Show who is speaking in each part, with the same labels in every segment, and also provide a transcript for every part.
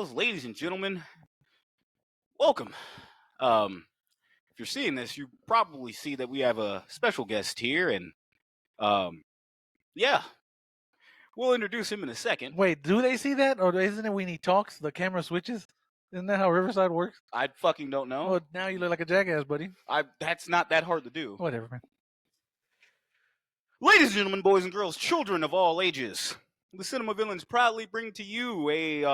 Speaker 1: girls, ladies and gentlemen, welcome. If you're seeing this, you probably see that we have a special guest here, and yeah, we'll introduce him in a second.
Speaker 2: Wait, do they see that, or isn't it when he talks, the camera switches? Isn't that how Riverside works?
Speaker 1: I fucking don't know.
Speaker 2: Well, now you look like a jackass, buddy.
Speaker 1: That's not that hard to do.
Speaker 2: Whatever, man.
Speaker 1: Ladies and gentlemen, boys and girls, children of all ages, the Cinema Villains proudly bring to you a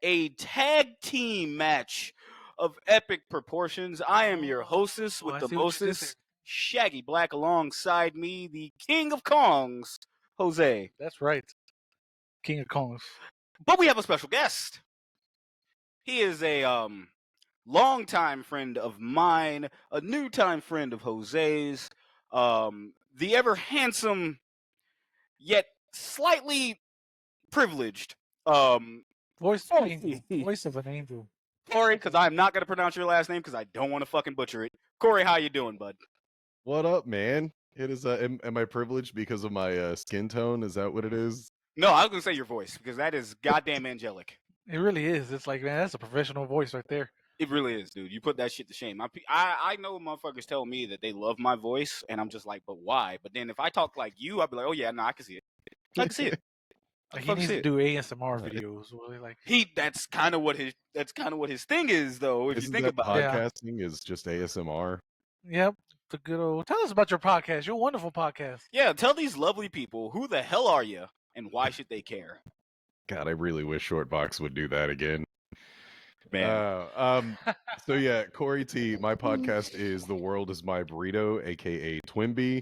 Speaker 1: a tag team match of epic proportions. I am your hostess with the mostest, Shaggy Black, alongside me, the King of Kongs, Jose.
Speaker 2: That's right. King of Kongs.
Speaker 1: But we have a special guest. He is a longtime friend of mine, a new-time friend of Jose's, the ever handsome yet slightly privileged
Speaker 2: voice of an angel. Voice of an angel.
Speaker 1: Corey, because I'm not going to pronounce your last name because I don't want to fucking butcher it. Corey, how you doing, bud?
Speaker 3: What up, man? It is. Am I privileged because of my skin tone? Is that what it is?
Speaker 1: No, I was going to say your voice because that is goddamn angelic.
Speaker 2: It really is. It's like, man, that's a professional voice right there.
Speaker 1: It really is, dude. You put that shit to shame. I know motherfuckers tell me that they love my voice, and I'm just like, but why? But then if I talk like you, I'd be like, oh yeah, no, I can see it. I can see it.
Speaker 2: Like he needs to do ASMR videos. Really, like
Speaker 1: that's kind of what his thing is, though. If
Speaker 3: Isn't
Speaker 1: you think about
Speaker 3: podcasting is just ASMR.
Speaker 2: Yep. The good old. Tell us about your podcast. Your wonderful podcast.
Speaker 1: Yeah, tell these lovely people who the hell are you and why should they care?
Speaker 3: God, I really wish Shortbox would do that again.
Speaker 1: Man.
Speaker 3: So yeah, Corey T. My podcast is The World Is My Burrito, aka Twimby.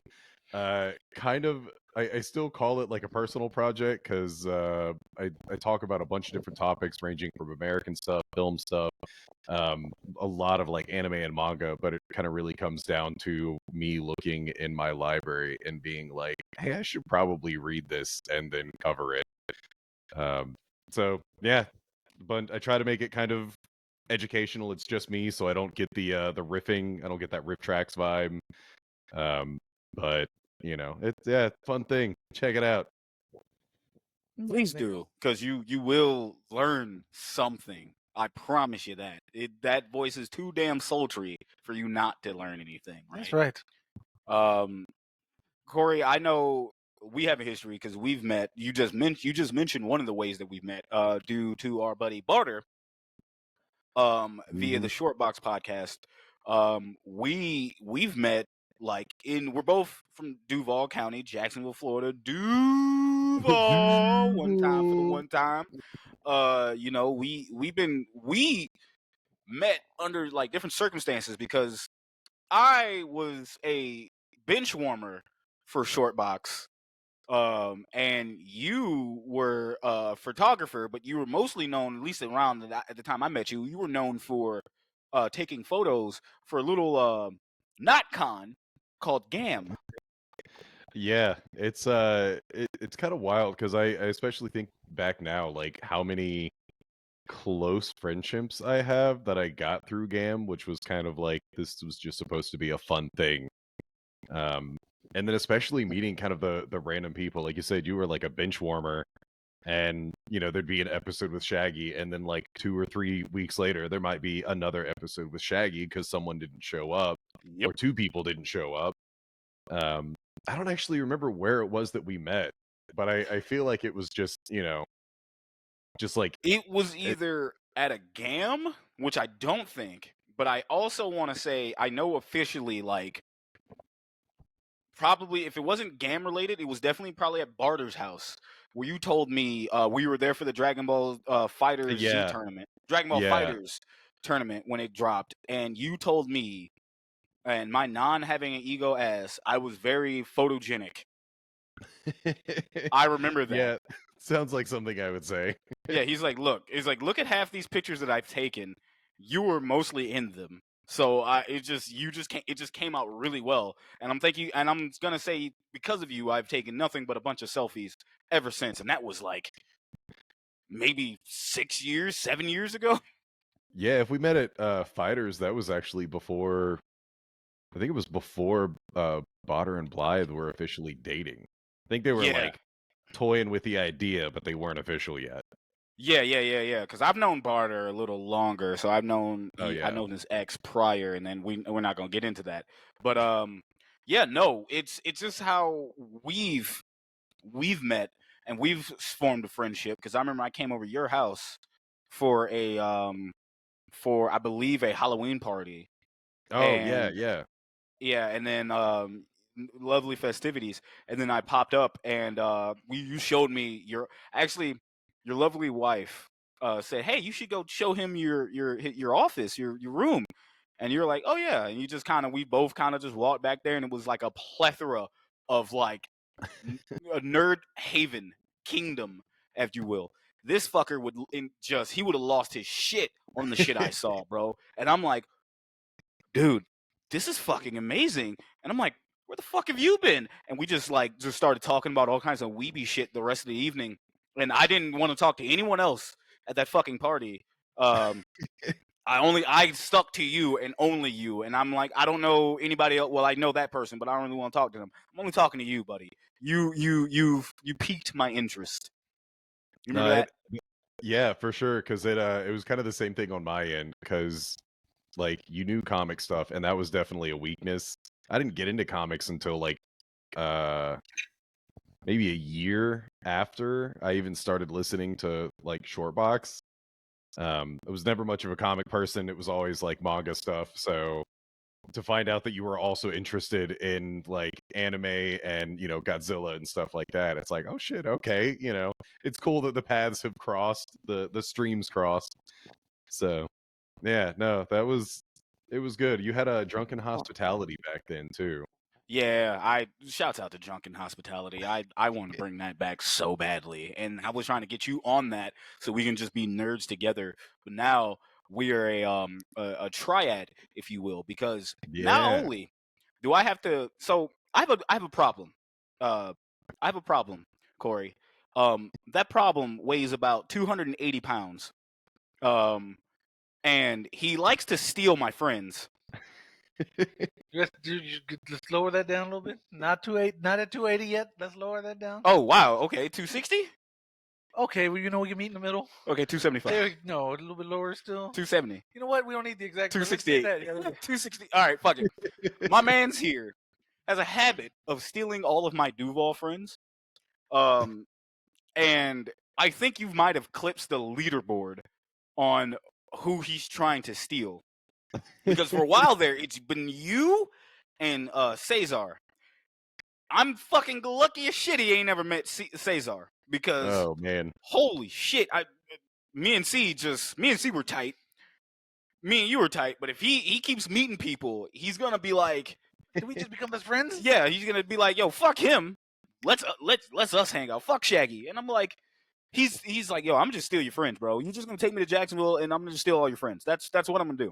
Speaker 3: I still call it like a personal project because I talk about a bunch of different topics ranging from American stuff, film stuff, a lot of like anime and manga, but it kind of really comes down to me looking in my library and being like, hey, I should probably read this and then cover it. So yeah, but I try to make it kind of educational. It's just me, so I don't get the riffing. I don't get that riff tracks vibe. But you know, it's fun thing. Check it out.
Speaker 1: Please do, because you will learn something. I promise you that. That voice is too damn sultry for you not to learn anything. Right?
Speaker 2: That's right.
Speaker 1: Corey, I know we have a history because we've met. You just mentioned one of the ways that we've met, due to our buddy Barter, via the Shortbox podcast. We've met we're both from Duval County, Jacksonville, Florida. Duval, one time for the one time. You know, we met under like different circumstances because I was a bench warmer for Shortbox. And you were a photographer, but you were mostly known, at least around at the time I met you, you were known for taking photos for a little NotCon called GAM.
Speaker 3: Yeah, it's kind of wild because I especially think back now, like how many close friendships I have that I got through GAM, which was kind of like this was just supposed to be a fun thing. And then especially meeting kind of the random people, like you said, you were like a bench warmer, and you know there'd be an episode with Shaggy, and then like 2 or 3 weeks later there might be another episode with Shaggy because someone didn't show up, or 2 people didn't show up. I don't actually remember where it was that we met, but I feel like it was just, you know, just like
Speaker 1: it was either at a GAM, which I don't think, but I also want to say I know officially, like, probably if it wasn't GAM related, it was definitely probably at Barter's house where you told me we were there for the Dragon Ball Fighters Z tournament, Dragon Ball Fighters tournament when it dropped, and you told me, and my non-having an ego ass, I was very photogenic. I remember that.
Speaker 3: Yeah, sounds like something I would say.
Speaker 1: Yeah, he's like, look at half these pictures that I've taken. You were mostly in them. So it just came out really well, and I'm gonna say because of you, I've taken nothing but a bunch of selfies ever since, and that was like maybe 6 years, 7 years ago.
Speaker 3: Yeah, if we met at Fighters, that was actually before. I think it was before Botter and Blythe were officially dating. I think they were like toying with the idea, but they weren't official yet.
Speaker 1: Yeah. Because I've known Barter a little longer, so I've known
Speaker 3: Oh,
Speaker 1: I
Speaker 3: yeah.
Speaker 1: known his ex prior, and then we're not gonna get into that. But yeah, no, it's just how we've met and we've formed a friendship. Because I remember I came over to your house for for I believe a Halloween party,
Speaker 3: Oh, yeah,
Speaker 1: and
Speaker 3: yeah.
Speaker 1: yeah, and then lovely festivities, and then I popped up, and you showed me your lovely wife said, "Hey, you should go show him your office, your room," and you're like, "Oh yeah," and you just we both kind of just walked back there, and it was like a plethora of like a nerd haven kingdom, if you will. This fucker he would have lost his shit on the shit I saw, bro, and I'm like, dude, this is fucking amazing. And I'm like, where the fuck have you been? And we just started talking about all kinds of weeby shit the rest of the evening. And I didn't want to talk to anyone else at that fucking party. Um, I stuck to you and only you. And I'm like, I don't know anybody else. Well, I know that person, but I don't really want to talk to them. I'm only talking to you, buddy. You piqued my interest. You remember
Speaker 3: No,
Speaker 1: that?
Speaker 3: yeah, for sure. Because it was kind of the same thing on my end. Because like you knew comic stuff, and that was definitely a weakness. I didn't get into comics until like uh maybe a year after I even started listening to like Shortbox. I was never much of a comic person. It was always like manga stuff. So to find out that you were also interested in like anime and Godzilla and stuff like that, it's like, oh shit, okay, it's cool that the paths have crossed, the streams crossed. So yeah, no, it was good. You had a drunken hospitality back then too.
Speaker 1: Yeah, I shouts out to Drunken Hospitality. I want to bring that back so badly, and I was trying to get you on that so we can just be nerds together. But now we are a triad, if you will, because not
Speaker 3: Yeah.
Speaker 1: only do I have to, so I have a problem. I have a problem, Corey. That problem weighs about 280 pounds. Um, and he likes to steal my friends.
Speaker 2: Let's lower that down a little bit. Not at 280 yet. Let's lower that down.
Speaker 1: Oh wow, okay, 260.
Speaker 2: Okay, well, we can meet in the middle.
Speaker 1: Okay, 275.
Speaker 2: No, a little bit lower still.
Speaker 1: 270.
Speaker 2: You know what? We don't need the exact. Let's say
Speaker 1: 268.
Speaker 2: that. Yeah,
Speaker 1: 260. All right, fuck it. My man's here has a habit of stealing all of my Duval friends. And I think you might have clipped the leaderboard on who he's trying to steal. Because for a while there, it's been you and Cesar. I'm fucking lucky as shit he ain't ever met Cesar. Because
Speaker 3: Oh man.
Speaker 1: holy shit, me and C were tight. Me and you were tight, but if he keeps meeting people, he's gonna be like,
Speaker 2: did we just become best friends?
Speaker 1: yeah, he's gonna be like, yo, fuck him. Let's us hang out. Fuck Shaggy. And I'm like, he's like, yo, I'm just steal your friends, bro. You're just gonna take me to Jacksonville, and I'm gonna steal all your friends. That's what I'm gonna do.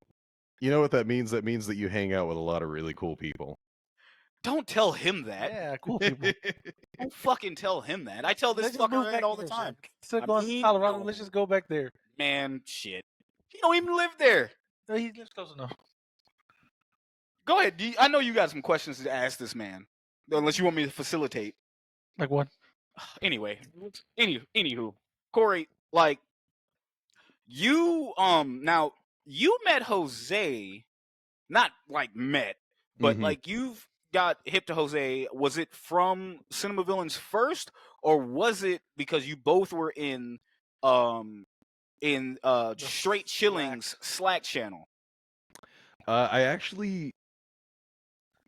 Speaker 3: You know what that means? That means that you hang out with a lot of really cool people.
Speaker 1: Don't tell him that.
Speaker 2: Yeah, cool people.
Speaker 1: Don't fucking tell him that. I tell this
Speaker 2: Let's just move
Speaker 1: fucker
Speaker 2: back
Speaker 1: that all
Speaker 2: there,
Speaker 1: the time.
Speaker 2: Instead of going to Colorado, let's just go back there.
Speaker 1: Man, shit. He don't even live there.
Speaker 2: No, he lives close enough.
Speaker 1: Go ahead. I know you got some questions to ask this man. Unless you want me to facilitate.
Speaker 2: Like what?
Speaker 1: Anyway, anywho, Corey, like you now you met Jose, not like met, but
Speaker 3: Mhm.
Speaker 1: like you've got hip to Jose. Was it from Cinema Villains first, or was it because you both were in Straight Chilling's Slack channel?
Speaker 3: I actually,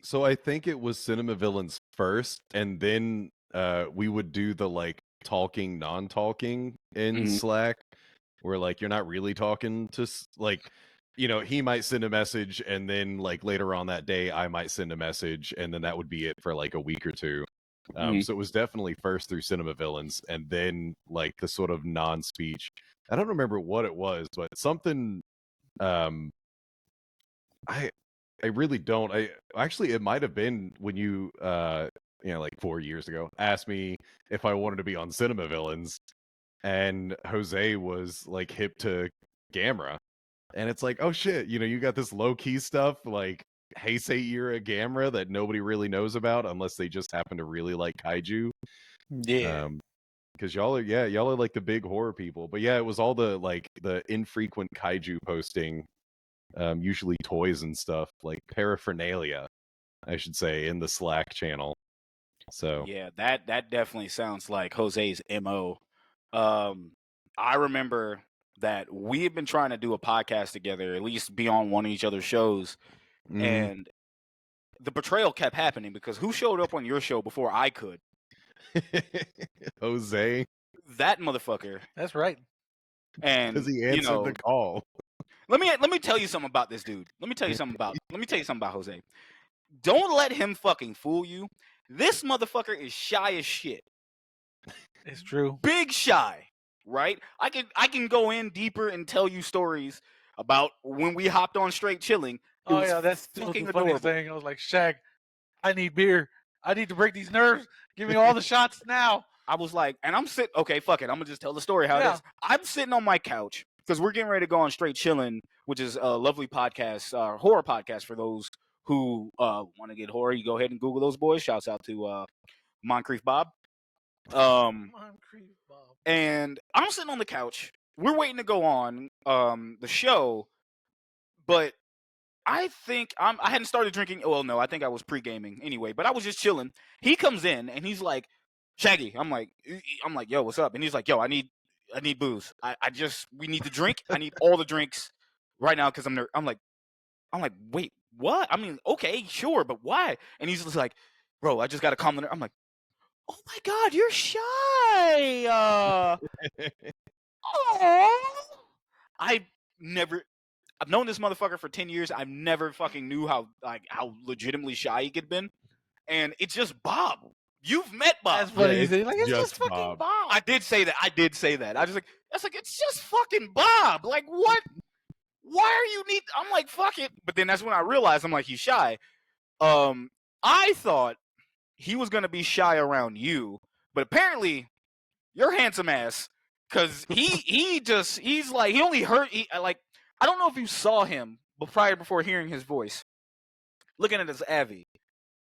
Speaker 3: so I think it was Cinema Villains first, and then we would do the like talking, non-talking in
Speaker 1: Mhm.
Speaker 3: Slack, where like you're not really talking to like, he might send a message, and then like later on that day, I might send a message, and then that would be it for like a week or two.
Speaker 1: Mhm.
Speaker 3: So it was definitely first through Cinema Villains, and then like the sort of non-speech. I don't remember what it was, but something. Um, I I really don't. I actually it might have been when you like 4 years ago asked me if I wanted to be on Cinema Villains, and Jose was like hip to Gamera, and it's like, oh shit, you got this low key stuff like Heisei era Gamera that nobody really knows about unless they just happen to really like kaiju.
Speaker 1: Yeah.
Speaker 3: because y'all are like the big horror people. But yeah, it was all the infrequent kaiju posting, usually toys and stuff, like paraphernalia, I should say, in the Slack channel. So
Speaker 1: Yeah, that definitely sounds like Jose's MO. I remember that we had been trying to do a podcast together, at least be on one of each other's shows, and the betrayal kept happening because who showed up on your show before I could?
Speaker 3: Jose,
Speaker 1: That motherfucker.
Speaker 2: That's right.
Speaker 1: And
Speaker 3: because he answered the call.
Speaker 1: let me tell you something about this dude. Let me tell you something about Jose. Don't let him fucking fool you. This motherfucker is shy as shit.
Speaker 2: It's true.
Speaker 1: Big shy, right? I can go in deeper and tell you stories about when we hopped on Straight Chilling.
Speaker 2: Oh yeah, that's
Speaker 1: fucking
Speaker 2: the funniest
Speaker 1: adorable.
Speaker 2: thing. I was like, Shaq, I need beer. I need to break these nerves. Give me all the shots now.
Speaker 1: I was like, and I'm sitting. Okay, fuck it. I'm gonna just tell the story how it is. I'm sitting on my couch because we're getting ready to go on Straight Chilling, which is a lovely podcast, horror podcast for those who want to get horror. You go ahead and Google those boys. Shouts out to Moncrief Bob.
Speaker 2: Moncrief Bob.
Speaker 1: And I'm sitting on the couch. We're waiting to go on the show, but I think I hadn't started drinking. Well, no, I think I was pre-gaming anyway, but I was just chilling. He comes in and he's like, Shaggy. I'm like, yo, what's up? And he's like, yo, I need booze. We need to drink. I need all the drinks right now because I'm like, wait, what? I mean, okay, sure, but why? And he's just like, bro, I just got to calm down. I'm like, oh my God, you're shy. I've known this motherfucker for 10 years. I've never fucking knew how legitimately shy he could have been. And it's just Bob. You've met Bob.
Speaker 2: That's funny.
Speaker 3: Yeah,
Speaker 2: Like, it's just fucking
Speaker 3: Bob.
Speaker 2: Bob.
Speaker 1: I did say that. I was like, it's just fucking Bob. Like, what? Why are you need? I'm like, fuck it. But then that's when I realized I'm like, he's shy. I thought he was gonna be shy around you, but apparently your handsome ass, cause he's like, he only heard, I don't know if you saw him before hearing his voice, looking at his Avi.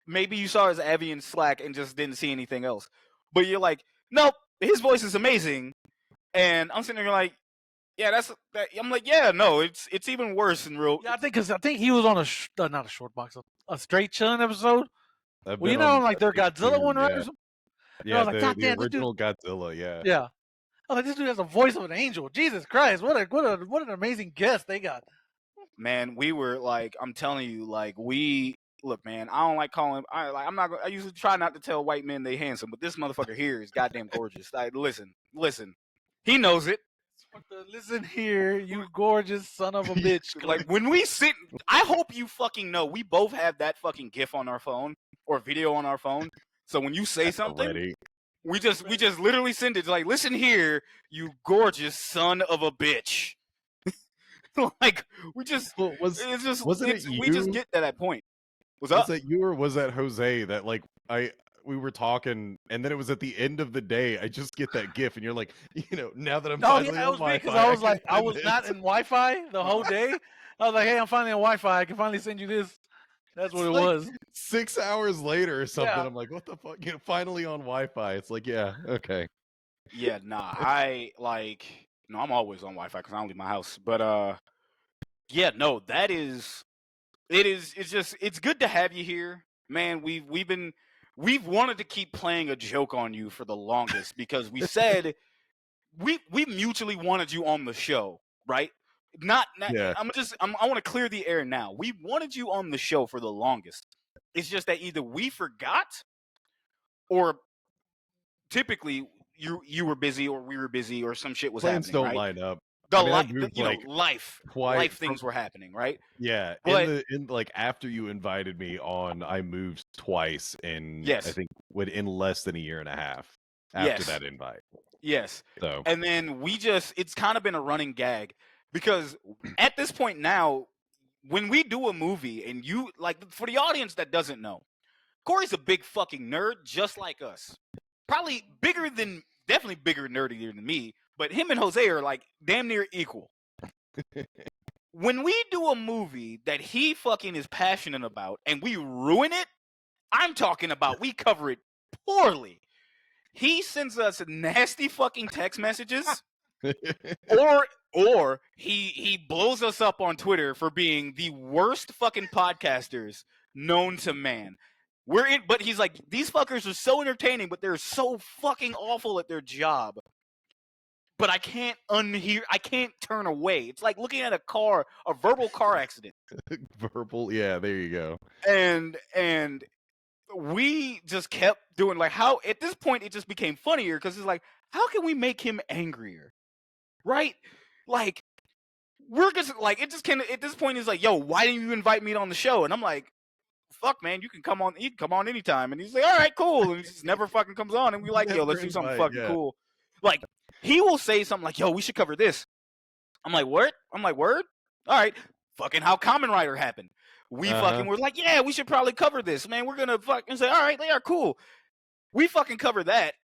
Speaker 1: Maybe you saw his Avi in Slack and just didn't see anything else. But you're like, nope, his voice is amazing. And I'm sitting there like, yeah, I'm like, yeah, no, it's even worse in real.
Speaker 2: Yeah, I think he was on not a short box, a Straight Chilling episode. Well, you know, like their Godzilla one, right? Or something?
Speaker 3: Yeah,
Speaker 2: I was like, God
Speaker 3: the
Speaker 2: damn,
Speaker 3: original Godzilla, yeah.
Speaker 2: Yeah. Oh, this dude has a voice of an angel. Jesus Christ, what an amazing guest they got.
Speaker 1: Man, we were like, I'm telling you, like, look, man, I don't like calling. I usually try not to tell white men they handsome, but this motherfucker here is goddamn gorgeous. Like, listen, he knows it.
Speaker 2: Listen here, you gorgeous son of a bitch.
Speaker 1: Like, when we sit, I hope you fucking know we both have that fucking GIF on our phone or video on our phone. So when you say something, we just literally send it like, listen here, you gorgeous son of a bitch. Like, we just get to that point. Was
Speaker 3: that you or was that Jose that like we were talking and then it was at the end of the day I just get that GIF and you're like, you know, now that I'm finally on Wi-Fi,
Speaker 2: because I was like, I was not in Wi-Fi the whole day. I was like, hey, I'm finally on Wi-Fi. I can finally send you this. That's what it was.
Speaker 3: 6 hours later or something. Yeah. I'm like, what the fuck? You know, finally on Wi-Fi. It's like, yeah, okay.
Speaker 1: Yeah, nah. I'm always on Wi-Fi because I don't leave my house. But yeah, no, it's good to have you here, man. We've wanted to keep playing a joke on you for the longest because we said we mutually wanted you on the show, right? Yeah. I want to clear the air now. We wanted you on the show for the longest. It's just that either we forgot or typically you were busy or we were busy or some shit was
Speaker 3: Plans
Speaker 1: happening.
Speaker 3: Don't
Speaker 1: right?
Speaker 3: line up.
Speaker 1: Life things were happening, right?
Speaker 3: Yeah, but in after you invited me on, I moved twice in I think in less than a year and a half after that invite.
Speaker 1: Yes.
Speaker 3: So
Speaker 1: and then it's kind of been a running gag because at this point now, when we do a movie and you for the audience that doesn't know, Corey's a big fucking nerd just like us. Probably definitely bigger nerdier than me, but him and Jose are like damn near equal. When we do a movie that he fucking is passionate about and we ruin it, I'm talking about we cover it poorly. he sends us nasty fucking text messages, or he blows us up on Twitter for being the worst fucking podcasters known to man. But he's like, these fuckers are so entertaining, but they're so fucking awful at their job. But I can't I can't turn away. It's like looking at a verbal car accident.
Speaker 3: Verbal, yeah, there you go.
Speaker 1: And we just kept doing like how at this point it just became funnier because it's like, how can we make him angrier? Right? Like we're just like it just can at this point he's like, yo, why didn't you invite me on the show? And I'm like, fuck man, you can come on anytime. And he's like, all right, cool. And he just never fucking comes on and we like, yo, let's do something fucking cool. Like he will say something like, yo, we should cover this. I'm like, what? I'm like, word? All right. Fucking how Kamen Rider happened. We fucking were like, yeah, we should probably cover this, man. We're gonna fucking say, all right, they are cool. We fucking cover that.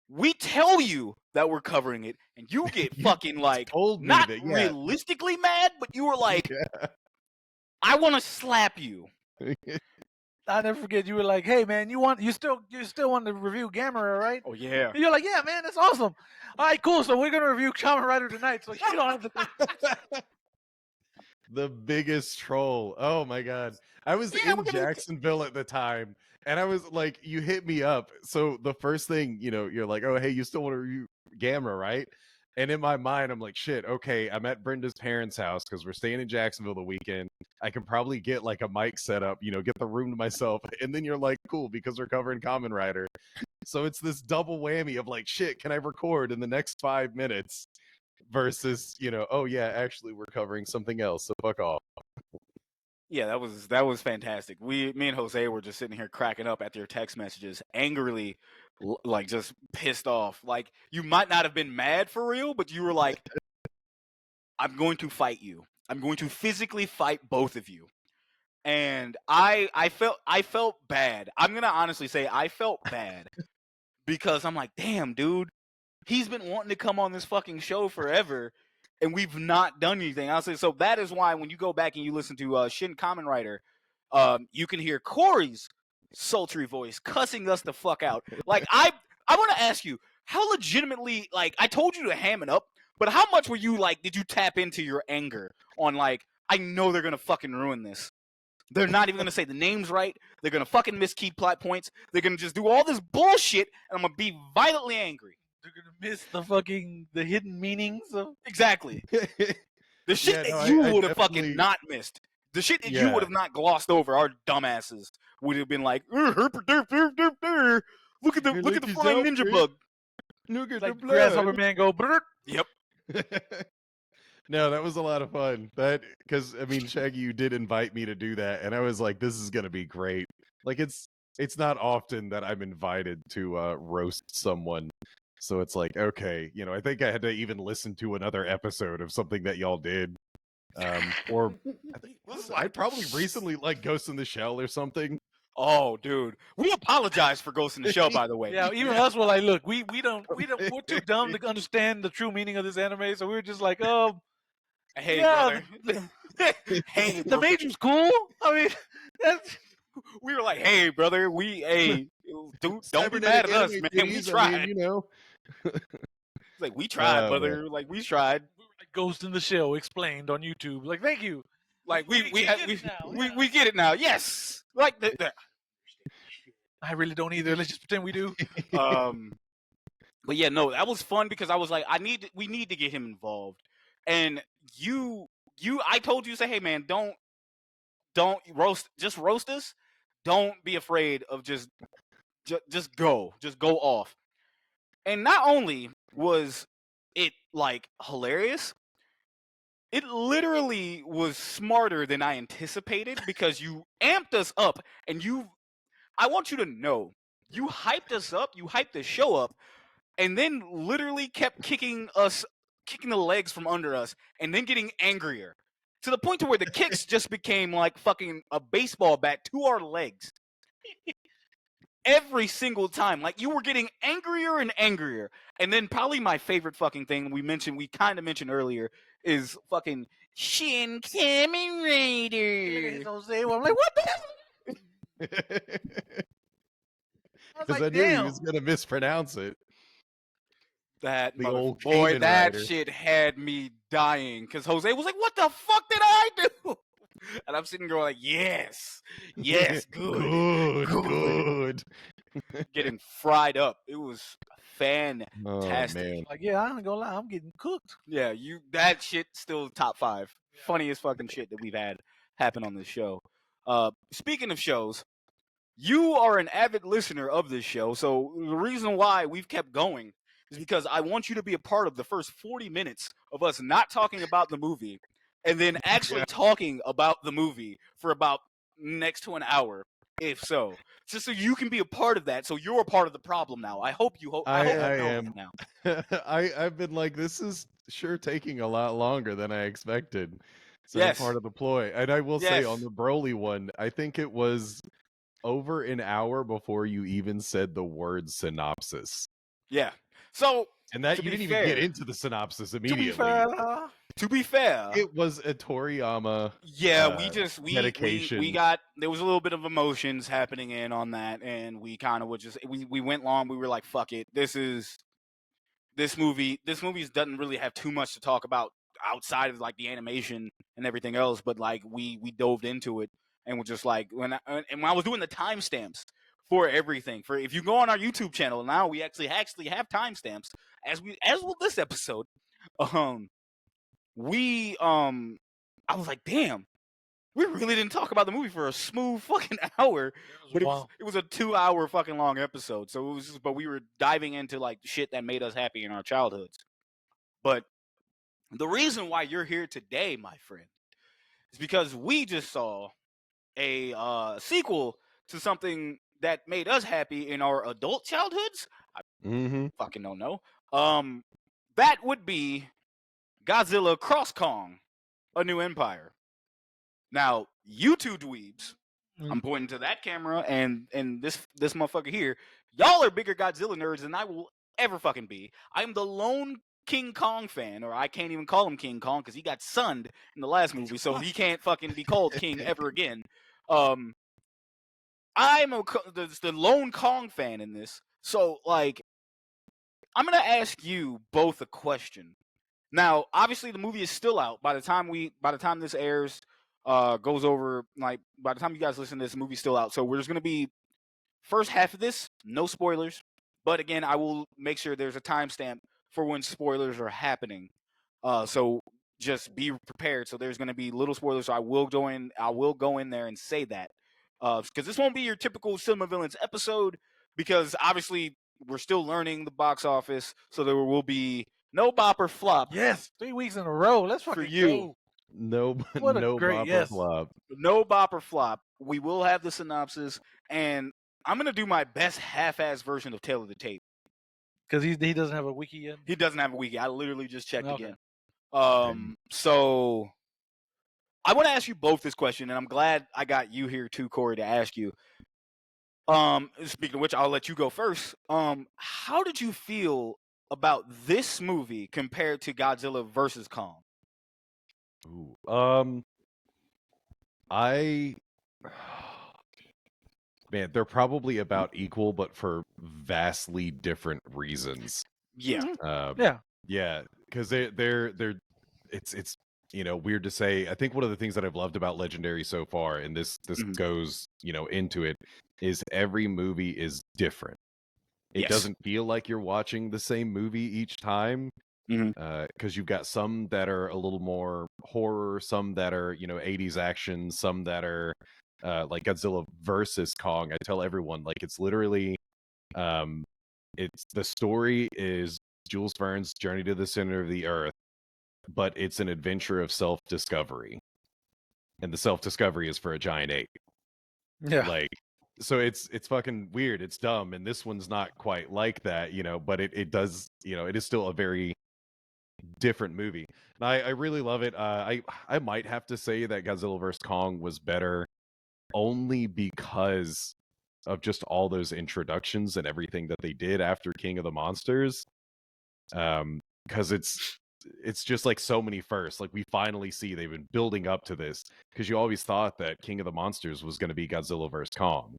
Speaker 1: We tell you that we're covering it, and you get fucking like not that, realistically mad, but you were like, I want to slap you.
Speaker 2: I'll never forget. You were like, "Hey, man, you still want to review Gamera, right?"
Speaker 1: Oh yeah.
Speaker 2: And you're like, "Yeah, man, that's awesome. All right, cool. So we're gonna review Kamen Rider tonight. So you don't have to."
Speaker 3: The biggest troll. Oh my god. I was in Jacksonville at the time, and I was like, you hit me up. So the first thing, you're like, oh hey, you still want to review Gamera, right? And in my mind, I'm like, shit, okay, I'm at Brenda's parents' house because we're staying in Jacksonville the weekend. I can probably get like a mic set up, get the room to myself. And then you're like, cool, because we're covering Kamen Rider. So it's this double whammy of like, shit, can I record in the next 5 minutes? Versus, oh yeah, actually we're covering something else, so fuck off.
Speaker 1: Yeah, that was fantastic. Me and Jose were just sitting here cracking up at your text messages, angrily, like just pissed off. Like you might not have been mad for real, but you were like, I'm going to fight you. I'm going to physically fight both of you. And I felt bad. I'm gonna honestly say I felt bad because I'm like, damn, dude, he's been wanting to come on this fucking show forever, and we've not done anything. I'll say so. That is why when you go back and you listen to Shin Kamen Rider, you can hear Corey's sultry voice cussing us the fuck out. Like I want to ask you, how legitimately, like I told you to ham it up, but how much were you like? Did you tap into your anger on like, I know they're gonna fucking ruin this. They're not even gonna say the names right. They're gonna fucking miss key plot points. They're gonna just do all this bullshit, and I'm gonna be violently angry.
Speaker 2: They're gonna miss the hidden meanings of
Speaker 1: exactly the shit that you would have fucking not missed. The shit that you would have not glossed over. Our dumbasses would have been like, look at the flying ninja bug.
Speaker 2: Look at like the grasshopper man go. Brr.
Speaker 1: Yep.
Speaker 3: No, that was a lot of fun. Because I mean, Shaggy, you did invite me to do that, and I was like, this is gonna be great. Like it's not often that I'm invited to roast someone. So it's like, okay, I think I had to even listen to another episode of something that y'all did. Or I probably recently like Ghost in the Shell or something.
Speaker 1: Oh, dude, we apologize for Ghost in the Shell, by the way.
Speaker 2: Yeah, even us were like, look, we're too dumb to understand the true meaning of this anime, so we were just like,
Speaker 1: hey, brother.
Speaker 2: Hey, the Major's cool. I mean,
Speaker 1: we were like, hey, brother, dude, don't be mad at us, man. We tried.
Speaker 3: I mean,
Speaker 1: like we tried, brother. Man. Like we tried.
Speaker 2: Ghost in the Shell explained on YouTube. Like, thank you.
Speaker 1: Like we get it now. Yes. Like the
Speaker 2: I really don't either. Let's just pretend we do.
Speaker 1: But yeah, no, that was fun because I was like, we need to get him involved. And I told you, say, hey man, don't roast us. Don't be afraid of just go off. And not only was it like hilarious, it literally was smarter than I anticipated because you amped us up and I want you to know, you hyped us up, you hyped the show up, and then literally kept kicking the legs from under us and then getting angrier to the point to where the kicks just became like fucking a baseball bat to our legs. Every single time, like you were getting angrier and angrier. And then probably my favorite fucking thing we kind of mentioned earlier is fucking Shin Kamen Rider.
Speaker 2: I'm like, what the hell?
Speaker 3: because I knew he was gonna mispronounce it.
Speaker 1: That
Speaker 3: The old
Speaker 1: boy,
Speaker 3: Kamen
Speaker 1: that
Speaker 3: Rider.
Speaker 1: shit had me dying because Jose was like, "What the fuck did I do?" And I'm sitting there like, "Yes, yes, good,
Speaker 3: good.
Speaker 1: Getting fried up. It was
Speaker 3: Oh
Speaker 1: fantastic.
Speaker 3: man.
Speaker 2: Like, yeah, I ain't gonna lie, I'm getting cooked.
Speaker 1: Yeah, that shit still top 5 funniest fucking shit that we've had happen on this show. Speaking of shows, you are an avid listener of this show, so the reason why we've kept going is because I want you to be a part of the first 40 minutes of us not talking about the movie and then actually talking about the movie for about next to an hour, if so. Just so you can be a part of that, so you're a part of the problem now. I hope you
Speaker 3: I
Speaker 1: know
Speaker 3: am.
Speaker 1: that now.
Speaker 3: I've been like, this is sure taking a lot longer than I expected. So
Speaker 1: Yes.
Speaker 3: part of the ploy. And I will say
Speaker 1: Yes.
Speaker 3: on the Broly one, I think it was over an hour before you even said the word synopsis.
Speaker 1: Yeah. So
Speaker 3: And that
Speaker 1: to
Speaker 3: you
Speaker 1: be
Speaker 3: didn't
Speaker 1: fair,
Speaker 3: even get into the synopsis
Speaker 1: to
Speaker 3: immediately.
Speaker 1: be fair,
Speaker 3: It was a Toriyama
Speaker 1: yeah, we
Speaker 3: dedication.
Speaker 1: got, there was a little bit of emotions happening in on that, and we kind of would just we went long. We were like, fuck it, this movie doesn't really have too much to talk about outside of like the animation and everything else, but like we dove into it and we're just like, when I was doing the timestamps for everything, for if you go on our YouTube channel now, we actually have timestamps as will this episode. We I was like, damn, we really didn't talk about the movie for a smooth fucking hour, but it was a 2-hour fucking long episode. So it was just, but we were diving into like shit that made us happy in our childhoods. But the reason why you're here today, my friend, is because we just saw a sequel to something that made us happy in our adult childhoods. I fucking don't know. That would be Godzilla Cross Kong, A New Empire. Now, you two dweebs, I'm pointing to that camera and this motherfucker here. Y'all are bigger Godzilla nerds than I will ever fucking be. I'm the lone King Kong fan, or I can't even call him King Kong because he got sunned in the last movie, so he can't fucking be called King ever again. I'm the lone Kong fan in this, so like, I'm gonna ask you both a question. Now, obviously, the movie is still out by the time this airs, goes over, like by the time you guys listen to this, the movie's still out. So there's gonna be first half of this, no spoilers. But again, I will make sure there's a timestamp for when spoilers are happening. So just be prepared. So there's gonna be little spoilers. So I will go in there and say that. Because this won't be your typical Cinema Villains episode, because obviously we're still learning the box office. So there will be no bop or flop.
Speaker 2: Yes, 3 weeks in a row. Let's
Speaker 1: for
Speaker 2: fucking
Speaker 1: you.
Speaker 2: go.
Speaker 3: No,
Speaker 2: What a
Speaker 3: no
Speaker 2: great
Speaker 3: bop or
Speaker 2: yes.
Speaker 3: flop.
Speaker 1: No bop or flop. We will have the synopsis, and I'm gonna do my best half-ass version of Tale of the Tape.
Speaker 2: Because he doesn't have a wiki yet.
Speaker 1: He doesn't have a wiki. I literally just checked
Speaker 2: Okay.
Speaker 1: again. So I want to ask you both this question, and I'm glad I got you here too, Corey, to ask you. Speaking of which, I'll let you go first. How did you feel about this movie compared to Godzilla versus Kong?
Speaker 3: Ooh, I man, they're probably about equal, but for vastly different reasons.
Speaker 1: Yeah.
Speaker 3: Yeah, because they're it's weird to say. I think one of the things that I've loved about Legendary so far, and this goes into it, is every movie is different. It doesn't feel like you're watching the same movie each time, because you've got some that are a little more horror, some that are 80s action, some that are like Godzilla versus Kong. I tell everyone, like, it's literally it's the story is Jules Verne's journey to the center of the earth, but it's an adventure of self-discovery, and the self-discovery is for a giant ape. Like, so it's fucking weird, it's dumb, and this one's not quite like that, but it does, it is still a very different movie, and I really love it. I might have to say that Godzilla vs Kong was better only because of just all those introductions and everything that they did after King of the Monsters. Because it's just like so many firsts. Like, we finally see they've been building up to this, because you always thought that King of the Monsters was going to be Godzilla vs Kong.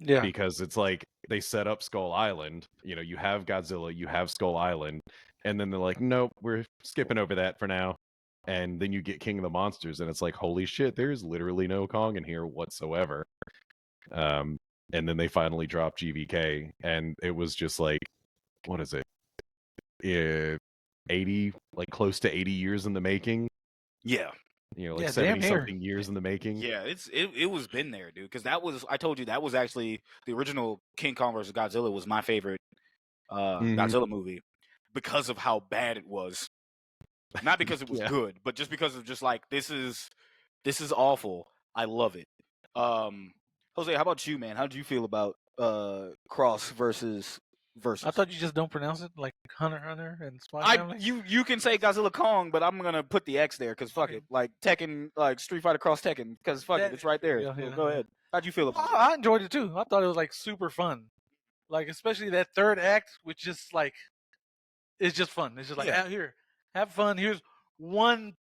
Speaker 2: Yeah.
Speaker 3: because it's like they set up Skull Island. You have Godzilla, you have Skull Island, and then they're like, nope, we're skipping over that for now. And then you get King of the Monsters, and it's like, holy shit, there's literally no Kong in here whatsoever. And then they finally dropped GVK, and it was just like, what is it? 80, like close to 80 years in the making.
Speaker 1: Yeah.
Speaker 3: Like
Speaker 2: Yeah,
Speaker 3: 70
Speaker 2: damn near.
Speaker 3: something years in the making.
Speaker 1: Yeah, it was been there, dude. Because I told you that was actually the original King Kong versus Godzilla was my favorite Godzilla movie because of how bad it was. Not because it was good, but just because of just like this is awful. I love it. Jose, how about you, man? How did you feel about Cross versus?
Speaker 2: I thought you just don't pronounce it like Hunter x Hunter and Spy Family.
Speaker 1: You can say Godzilla Kong, but I'm gonna put the X there because fuck it, like Tekken, like Street Fighter Cross Tekken, because fuck it, it's right there.
Speaker 2: Yeah,
Speaker 1: So
Speaker 2: yeah.
Speaker 1: go ahead. How'd you feel about it?
Speaker 2: I enjoyed it too. I thought it was like super fun, like especially that third act, which just like it's just fun. It's just like out here, have fun. Here's one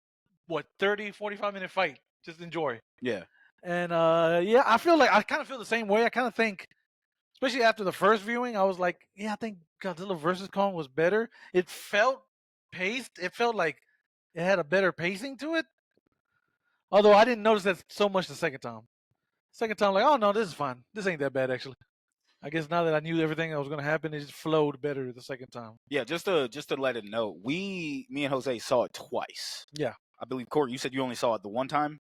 Speaker 2: 30, 45-minute fight. Just enjoy.
Speaker 1: Yeah.
Speaker 2: And yeah, I kind of feel the same way. I kind of think, especially after the first viewing, I was like, yeah, I think Godzilla versus Kong was better. It felt paced. It felt like it had a better pacing to it. Although I didn't notice that so much the second time. Second time, like, oh no, this is fine. This ain't that bad actually. I guess now that I knew everything that was gonna happen, it just flowed better the second time.
Speaker 1: Yeah, just to let it know, me and Jose saw it twice.
Speaker 2: Yeah.
Speaker 1: I believe Corey, you said you only saw it the one time.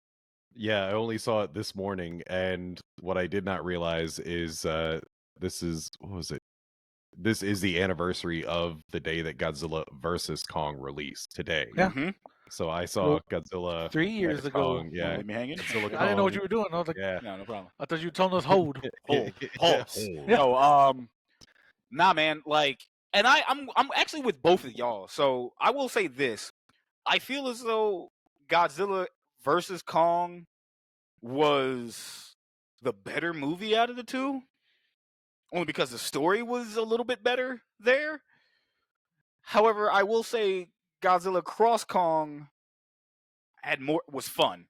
Speaker 3: Yeah, I only saw it this morning, and what I did not realize is this is This is the anniversary of the day that Godzilla versus Kong released today.
Speaker 2: Yeah.
Speaker 1: Mm-hmm.
Speaker 3: So I saw Godzilla
Speaker 2: 3 years
Speaker 3: X
Speaker 2: ago.
Speaker 3: Kong, yeah.
Speaker 1: Let me hang in.
Speaker 3: Godzilla
Speaker 2: I didn't know what you
Speaker 3: Kong,
Speaker 2: were doing. I was like,
Speaker 3: yeah.
Speaker 1: No problem.
Speaker 2: I thought you were telling us hold.
Speaker 1: Pulse.
Speaker 3: Hold.
Speaker 1: No, nah, man. Like, and I'm actually with both of y'all. So I will say this: I feel as though Godzilla versus Kong was the better movie out of the two, only because the story was a little bit better there. However, I will say Godzilla Cross Kong was fun.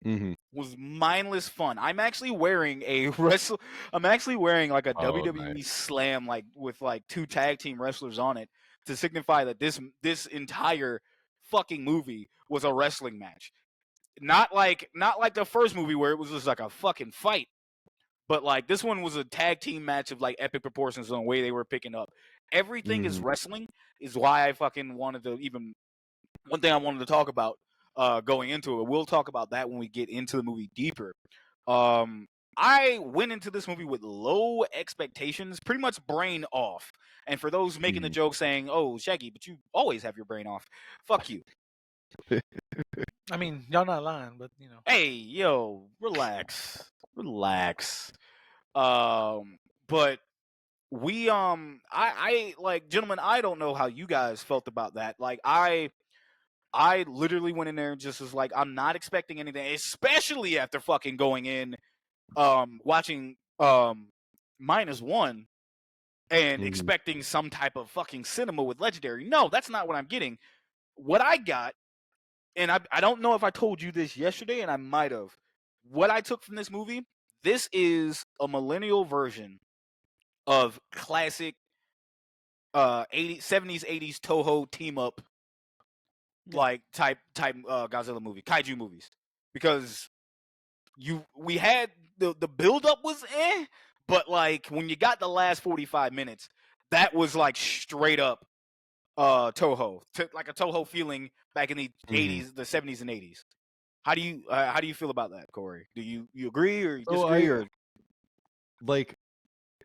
Speaker 3: Mm-hmm.
Speaker 1: Was mindless fun. I'm actually wearing I'm actually wearing like a WWE
Speaker 3: nice.
Speaker 1: Slam, like with like 2 tag team wrestlers on it, to signify that this entire fucking movie was a wrestling match. Not like the first movie where it was just like a fucking fight. But like this one was a tag team match of like epic proportions on the way they were picking up. Everything is wrestling, is why I fucking wanted to even one thing I wanted to talk about going into it. We'll talk about that when we get into the movie deeper. I went into this movie with low expectations, pretty much brain off. And for those making the joke saying, "Oh, Shaggy, but you always have your brain off," fuck you.
Speaker 2: I mean, y'all not lying, but you know.
Speaker 1: Hey, yo, relax. But we I like, gentlemen, I don't know how you guys felt about that. Like I literally went in there and just was like, I'm not expecting anything, especially after fucking going in watching -1 and expecting some type of fucking cinema with Legendary. No, that's not what I'm getting. What I got, and I don't know if I told you this yesterday, and I might have. What I took from this movie, this is a millennial version of classic 70s 80s Toho team up like type Godzilla movie, kaiju movies, because we had the build up was but like when you got the last 45 minutes, that was like straight up Toho, like a Toho feeling back in the 80s, the 70s and 80s. How do you feel about that, Corey? Do you agree or you disagree? Or
Speaker 3: like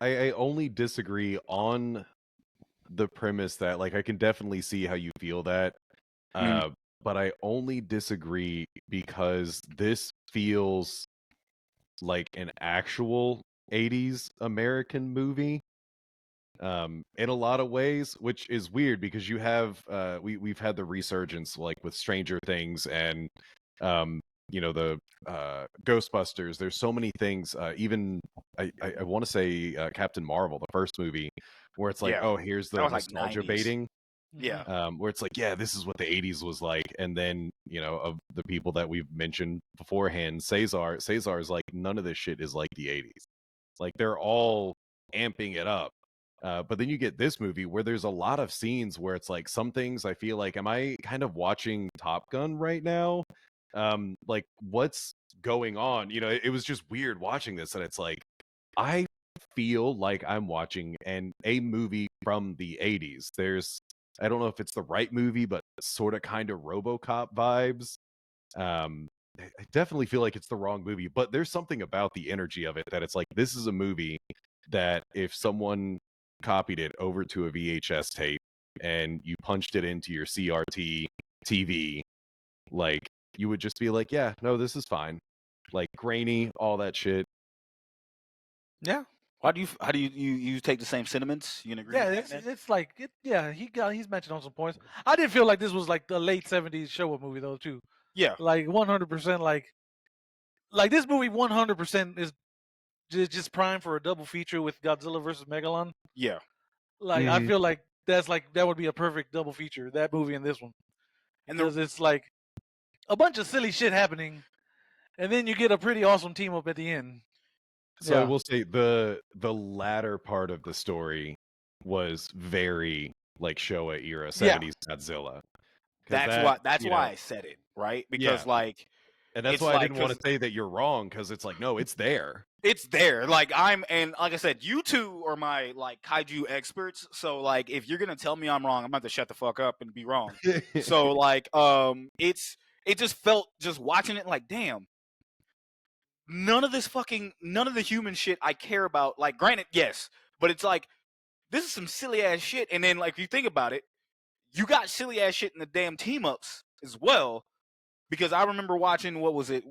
Speaker 3: I only disagree on the premise that, like, I can definitely see how you feel that, but I only disagree because this feels like an actual 80s American movie in a lot of ways, which is weird because you have we've had the resurgence like with Stranger Things and the Ghostbusters. There's so many things, even I want to say Captain Marvel, the first movie, where it's like, oh, here's the nostalgia
Speaker 1: like
Speaker 3: baiting.
Speaker 1: Yeah.
Speaker 3: Where it's like, yeah, this is what the 80s was like. And then, of the people that we've mentioned beforehand, Cesar is like, none of this shit is like the 80s. Like they're all amping it up. But then you get this movie where there's a lot of scenes where it's like some things I feel like, am I kind of watching Top Gun right now? Like what's going on? You know, it was just weird watching this, and it's like I feel like I'm watching a movie from the 80s. I don't know if it's the right movie, but sort of kind of RoboCop vibes. I definitely feel like it's the wrong movie, but there's something about the energy of it that it's like this is a movie that if someone copied it over to a VHS tape and you punched it into your CRT TV, like you would just be like, yeah, no, this is fine. Like grainy, all that shit.
Speaker 2: Yeah.
Speaker 1: How do you take the same sentiments? You can agree?
Speaker 2: Yeah,
Speaker 1: with that, man?
Speaker 2: it's like yeah, he's mentioned on some points. I did feel like this was like the late '70s Showa movie though too.
Speaker 1: Yeah,
Speaker 2: Like 100%, like this movie 100% is just prime for a double feature with Godzilla versus Megalon.
Speaker 1: yeah.
Speaker 2: Like I feel like that would be a perfect double feature, that movie and this one,
Speaker 1: And
Speaker 2: because it's like a bunch of silly shit happening, and then you get a pretty awesome team up at the end.
Speaker 3: So I
Speaker 2: Yeah,
Speaker 3: will say the latter part of the story was very like Showa era
Speaker 2: yeah,
Speaker 3: 70s Godzilla. Because
Speaker 1: that's
Speaker 3: that,
Speaker 1: why that's
Speaker 3: you
Speaker 1: why
Speaker 3: know,
Speaker 1: I said it, right?
Speaker 3: yeah.
Speaker 1: Because like
Speaker 3: And that's
Speaker 1: it's
Speaker 3: why I
Speaker 1: like
Speaker 3: didn't want
Speaker 1: because
Speaker 3: to say that you're wrong, because it's like, no, it's there.
Speaker 1: it's there. Like and like I said, you two are my like kaiju experts. So like if you're gonna tell me I'm wrong, I'm about to shut the fuck up and be wrong. So like it just felt just watching it like damn. None of the human shit I care about. Like granted, yes, but it's like this is some silly ass shit. And then like if you think about it, you got silly ass shit in the damn team ups as well. Because I remember watching what was it,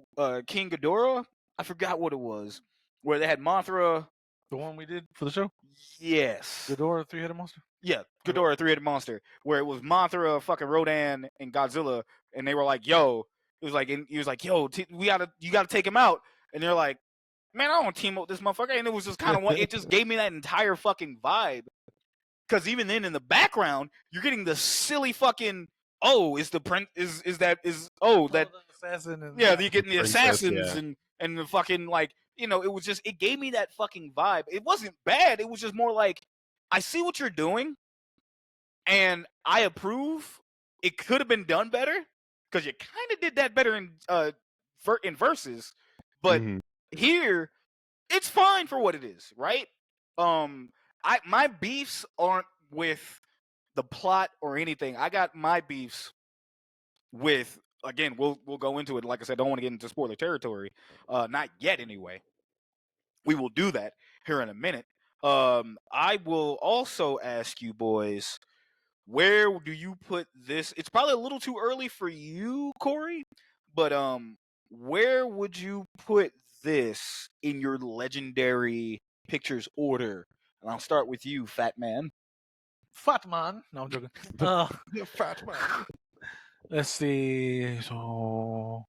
Speaker 1: King Ghidorah? I forgot what it was, where they had Mothra.
Speaker 2: the one we did for the show,
Speaker 1: Yes,
Speaker 2: Ghidorah, three-headed monster.
Speaker 1: yeah, Ghidorah, three-headed monster, where it was Mothra, fucking Rodan, and Godzilla, and they were like, "Yo," it was like, and he was like, "Yo, you gotta take him out," and they're like, "Man, I don't want to team up with this motherfucker," and it was just kind of it just gave me that entire fucking vibe. Because even then, in the background, you're getting the silly fucking is the print is that
Speaker 2: The assassin and
Speaker 1: yeah, you're getting the
Speaker 3: Princess,
Speaker 1: assassins
Speaker 3: yeah.
Speaker 1: and the fucking like it was just it gave me that fucking vibe. It wasn't bad. It was just more like I see what you're doing, and I approve. It could have been done better because you kind of did that better in verses, but
Speaker 3: Mhm.
Speaker 1: here it's fine for what it is, right? My beefs aren't with the plot or anything. I got my beefs with again. We'll go into it. Like I said, don't want to get into spoiler territory. Not yet, anyway. We will do that here in a minute. I will also ask you boys, where do you put this? It's probably a little too early for you, Corey, but where would you put this in your legendary pictures order? And I'll start with you, Fat Man.
Speaker 2: Fat Man. No, I'm joking.
Speaker 3: The fat man.
Speaker 2: Let's see. So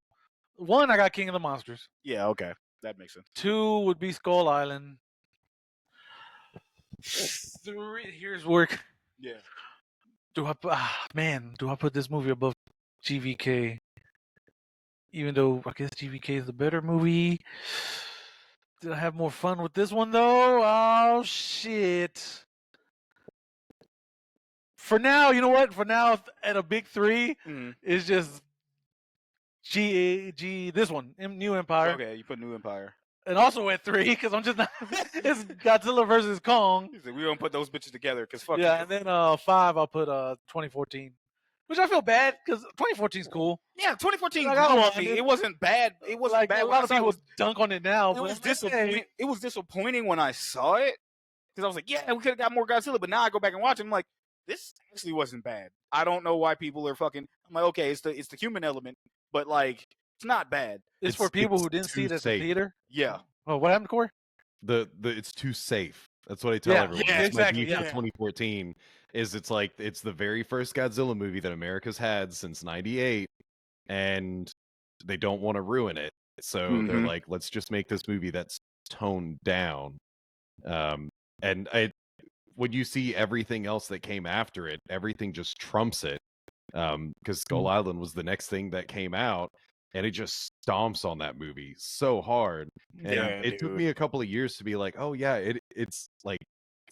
Speaker 2: one, I got King of the Monsters.
Speaker 1: Yeah, okay, that makes sense.
Speaker 2: 2 would be Skull Island. 3, here's work.
Speaker 1: Yeah,
Speaker 2: Do I put this movie above GVK? Even though I guess GVK is the better movie. Did I have more fun with this one though? Oh shit. For now, you know what? For now, at a big 3, it's just this one, New Empire.
Speaker 1: okay, you put New Empire.
Speaker 2: And also at 3, because I'm just not. It's Godzilla versus Kong.
Speaker 1: He said, we don't put those bitches together because fuck
Speaker 2: Yeah,
Speaker 1: you.
Speaker 2: and then 5, I'll put 2014, which I feel bad because 2014 is cool.
Speaker 1: Yeah, 2014
Speaker 2: Like,
Speaker 1: grew
Speaker 2: I
Speaker 1: on
Speaker 2: watched
Speaker 1: me.
Speaker 2: it.
Speaker 1: It wasn't bad. It wasn't
Speaker 2: Like
Speaker 1: bad.
Speaker 2: a
Speaker 1: when I
Speaker 2: lot of
Speaker 1: saw it.
Speaker 2: people dunk on it now,
Speaker 1: It
Speaker 2: but
Speaker 1: was
Speaker 2: I'm like, hey.
Speaker 1: disappointing. It was disappointing when I saw it because I was like, yeah, we could have got more Godzilla. But now I go back and watch it. I'm like, this actually wasn't bad. I don't know why people are fucking. I'm like, okay, it's the human element, but like, it's not bad.
Speaker 2: It's for people
Speaker 3: it's
Speaker 2: who didn't see
Speaker 3: too
Speaker 2: it at the
Speaker 3: safe.
Speaker 2: theater.
Speaker 1: Yeah,
Speaker 2: Oh, what happened, Corey?
Speaker 3: It's too safe. That's what I tell
Speaker 2: Yeah,
Speaker 3: everyone.
Speaker 1: yeah,
Speaker 3: That's
Speaker 2: exactly,
Speaker 3: my beef
Speaker 2: yeah.
Speaker 3: for 2014 is it's like it's the very first Godzilla movie that America's had since '98, and they don't want to ruin it. So they're
Speaker 1: Mhm.
Speaker 3: like, let's just make this movie that's toned down. And when you see everything else that came after it, everything just trumps it. Because Skull Island was the next thing that came out, and it just stomps on that movie so hard. And
Speaker 1: Yeah,
Speaker 3: it took
Speaker 1: dude.
Speaker 3: me a couple of years to be like, oh yeah, it's like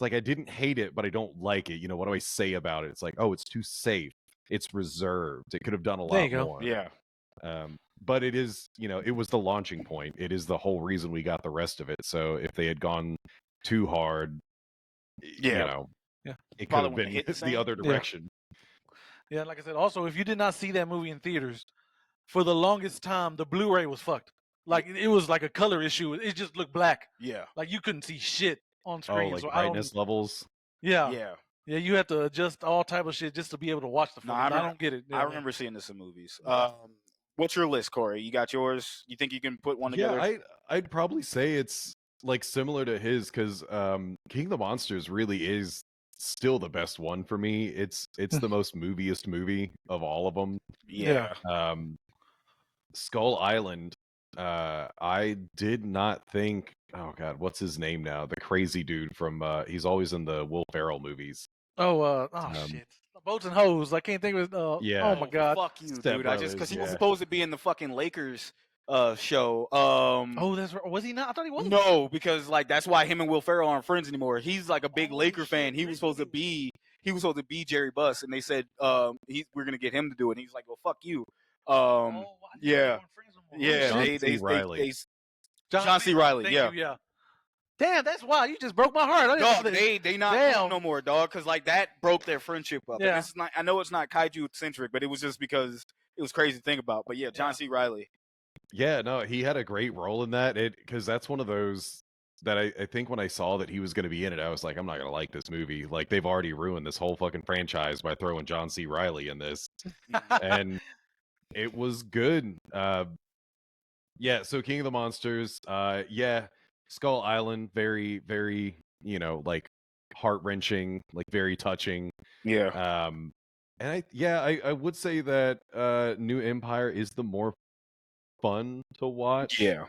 Speaker 3: I didn't hate it, but I don't like it. What do I say about it? It's like, oh, it's too safe. It's reserved. It could have done a
Speaker 2: There you
Speaker 3: lot
Speaker 2: go.
Speaker 3: more.
Speaker 1: Yeah.
Speaker 3: But it is, it was the launching point. It is the whole reason we got the rest of it. So if they had gone too hard,
Speaker 1: Yeah.
Speaker 2: Yeah.
Speaker 3: it could
Speaker 1: Probably
Speaker 3: have
Speaker 1: wouldn't
Speaker 3: been
Speaker 1: hit the
Speaker 3: the
Speaker 1: same.
Speaker 3: other
Speaker 2: Yeah.
Speaker 3: direction.
Speaker 2: Yeah, like I said, also if you did not see that movie in theaters, for the longest time the Blu-ray was fucked. Like it was like a color issue. It just looked black.
Speaker 1: Yeah.
Speaker 2: Like you couldn't see shit on
Speaker 3: Oh,
Speaker 2: screen.
Speaker 3: like
Speaker 2: So I don't.
Speaker 3: brightness levels.
Speaker 2: Yeah.
Speaker 1: Yeah.
Speaker 2: Yeah, you have to adjust all type of shit just to be able to watch the
Speaker 1: No,
Speaker 2: fucking. I don't get it.
Speaker 1: I
Speaker 2: Yeah.
Speaker 1: remember seeing this in movies.
Speaker 2: Yeah.
Speaker 1: What's your list, Corey? You got yours? You think you can put one together?
Speaker 3: Yeah, I'd probably say it's like similar to his because King of the Monsters really is still the best one for me. It's the most moviest movie of all of them.
Speaker 1: Yeah.
Speaker 3: Skull Island. I did not think. Oh God, what's his name now? The crazy dude from. He's always in the Will Ferrell movies.
Speaker 2: Shit. Boats and Hoes. I can't think of it.
Speaker 3: Yeah.
Speaker 2: Oh my God.
Speaker 1: Fuck you,
Speaker 3: Step
Speaker 1: dude. I just
Speaker 3: Brothers,
Speaker 1: because he was
Speaker 3: yeah.
Speaker 1: supposed to be in the fucking Lakers show.
Speaker 2: Oh, that's right. Was he not? I thought he was.
Speaker 1: No, because like that's why him and Will Ferrell aren't friends anymore. He's like a big
Speaker 2: Holy
Speaker 1: Laker fan.
Speaker 2: shit,
Speaker 1: He was supposed to be Jerry Buss, and they said we're gonna get him to do it. And he's like, well, fuck you.
Speaker 2: I didn't know they
Speaker 1: yeah.
Speaker 2: weren't friends no more.
Speaker 1: Yeah,
Speaker 3: John C. Reilly.
Speaker 1: John C. Reilly.
Speaker 2: Thank
Speaker 1: Yeah.
Speaker 2: you, yeah. Damn, that's wild. You just broke my heart. I didn't know
Speaker 1: Dog,
Speaker 2: that.
Speaker 1: they not
Speaker 2: Damn.
Speaker 1: cool no more, dog, because like that broke their friendship up.
Speaker 2: Yeah.
Speaker 1: And it's not, I know it's not kaiju centric, but it was just because it was crazy to think about. But yeah, John C. Reilly.
Speaker 3: Yeah, no, he had a great role in that. Because that's one of those that I think when I saw that he was going to be in it, I was like, I'm not going to like this movie. Like they've already ruined this whole fucking franchise by throwing John C. Reilly in this, and it was good. Yeah, so King of the Monsters. Yeah, Skull Island, very, very, like heart wrenching, like very touching.
Speaker 1: Yeah.
Speaker 3: And I would say that New Empire is the more fun to watch.
Speaker 1: Yeah.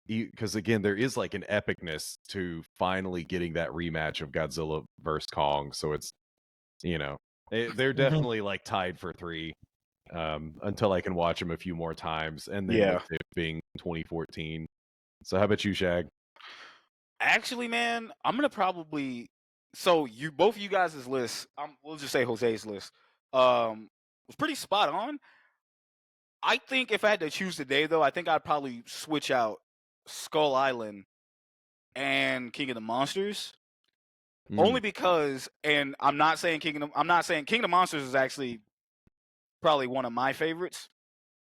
Speaker 3: Because again, there is like an epicness to finally getting that rematch of Godzilla versus Kong. So it's, they're definitely like tied for 3. Until I can watch them a few more times, and then with it being 2014. So how about you, Shag?
Speaker 1: Actually, man, I'm gonna probably both of you guys' list. We'll just say Jose's list. Was pretty spot on. I think if I had to choose today, though, I think I'd probably switch out Skull Island and King of the Monsters. Only because, and I'm not saying King of the Monsters is actually probably one of my favorites.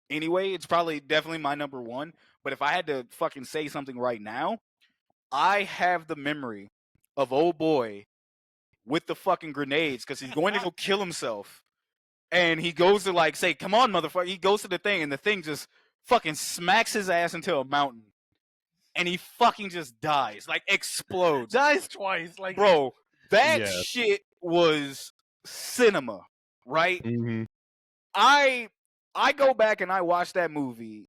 Speaker 1: Anyway, it's probably definitely my number 1. But if I had to fucking say something right now, I have the memory of old boy with the fucking grenades because he's going to go kill himself. And he goes to like say, come on, motherfucker. He goes to the thing and the thing just fucking smacks his ass into a mountain. And he fucking just dies. Like explodes.
Speaker 2: Dies twice. Like,
Speaker 1: bro, that shit was cinema, right?
Speaker 3: Mm-hmm.
Speaker 1: I go back and I watch that movie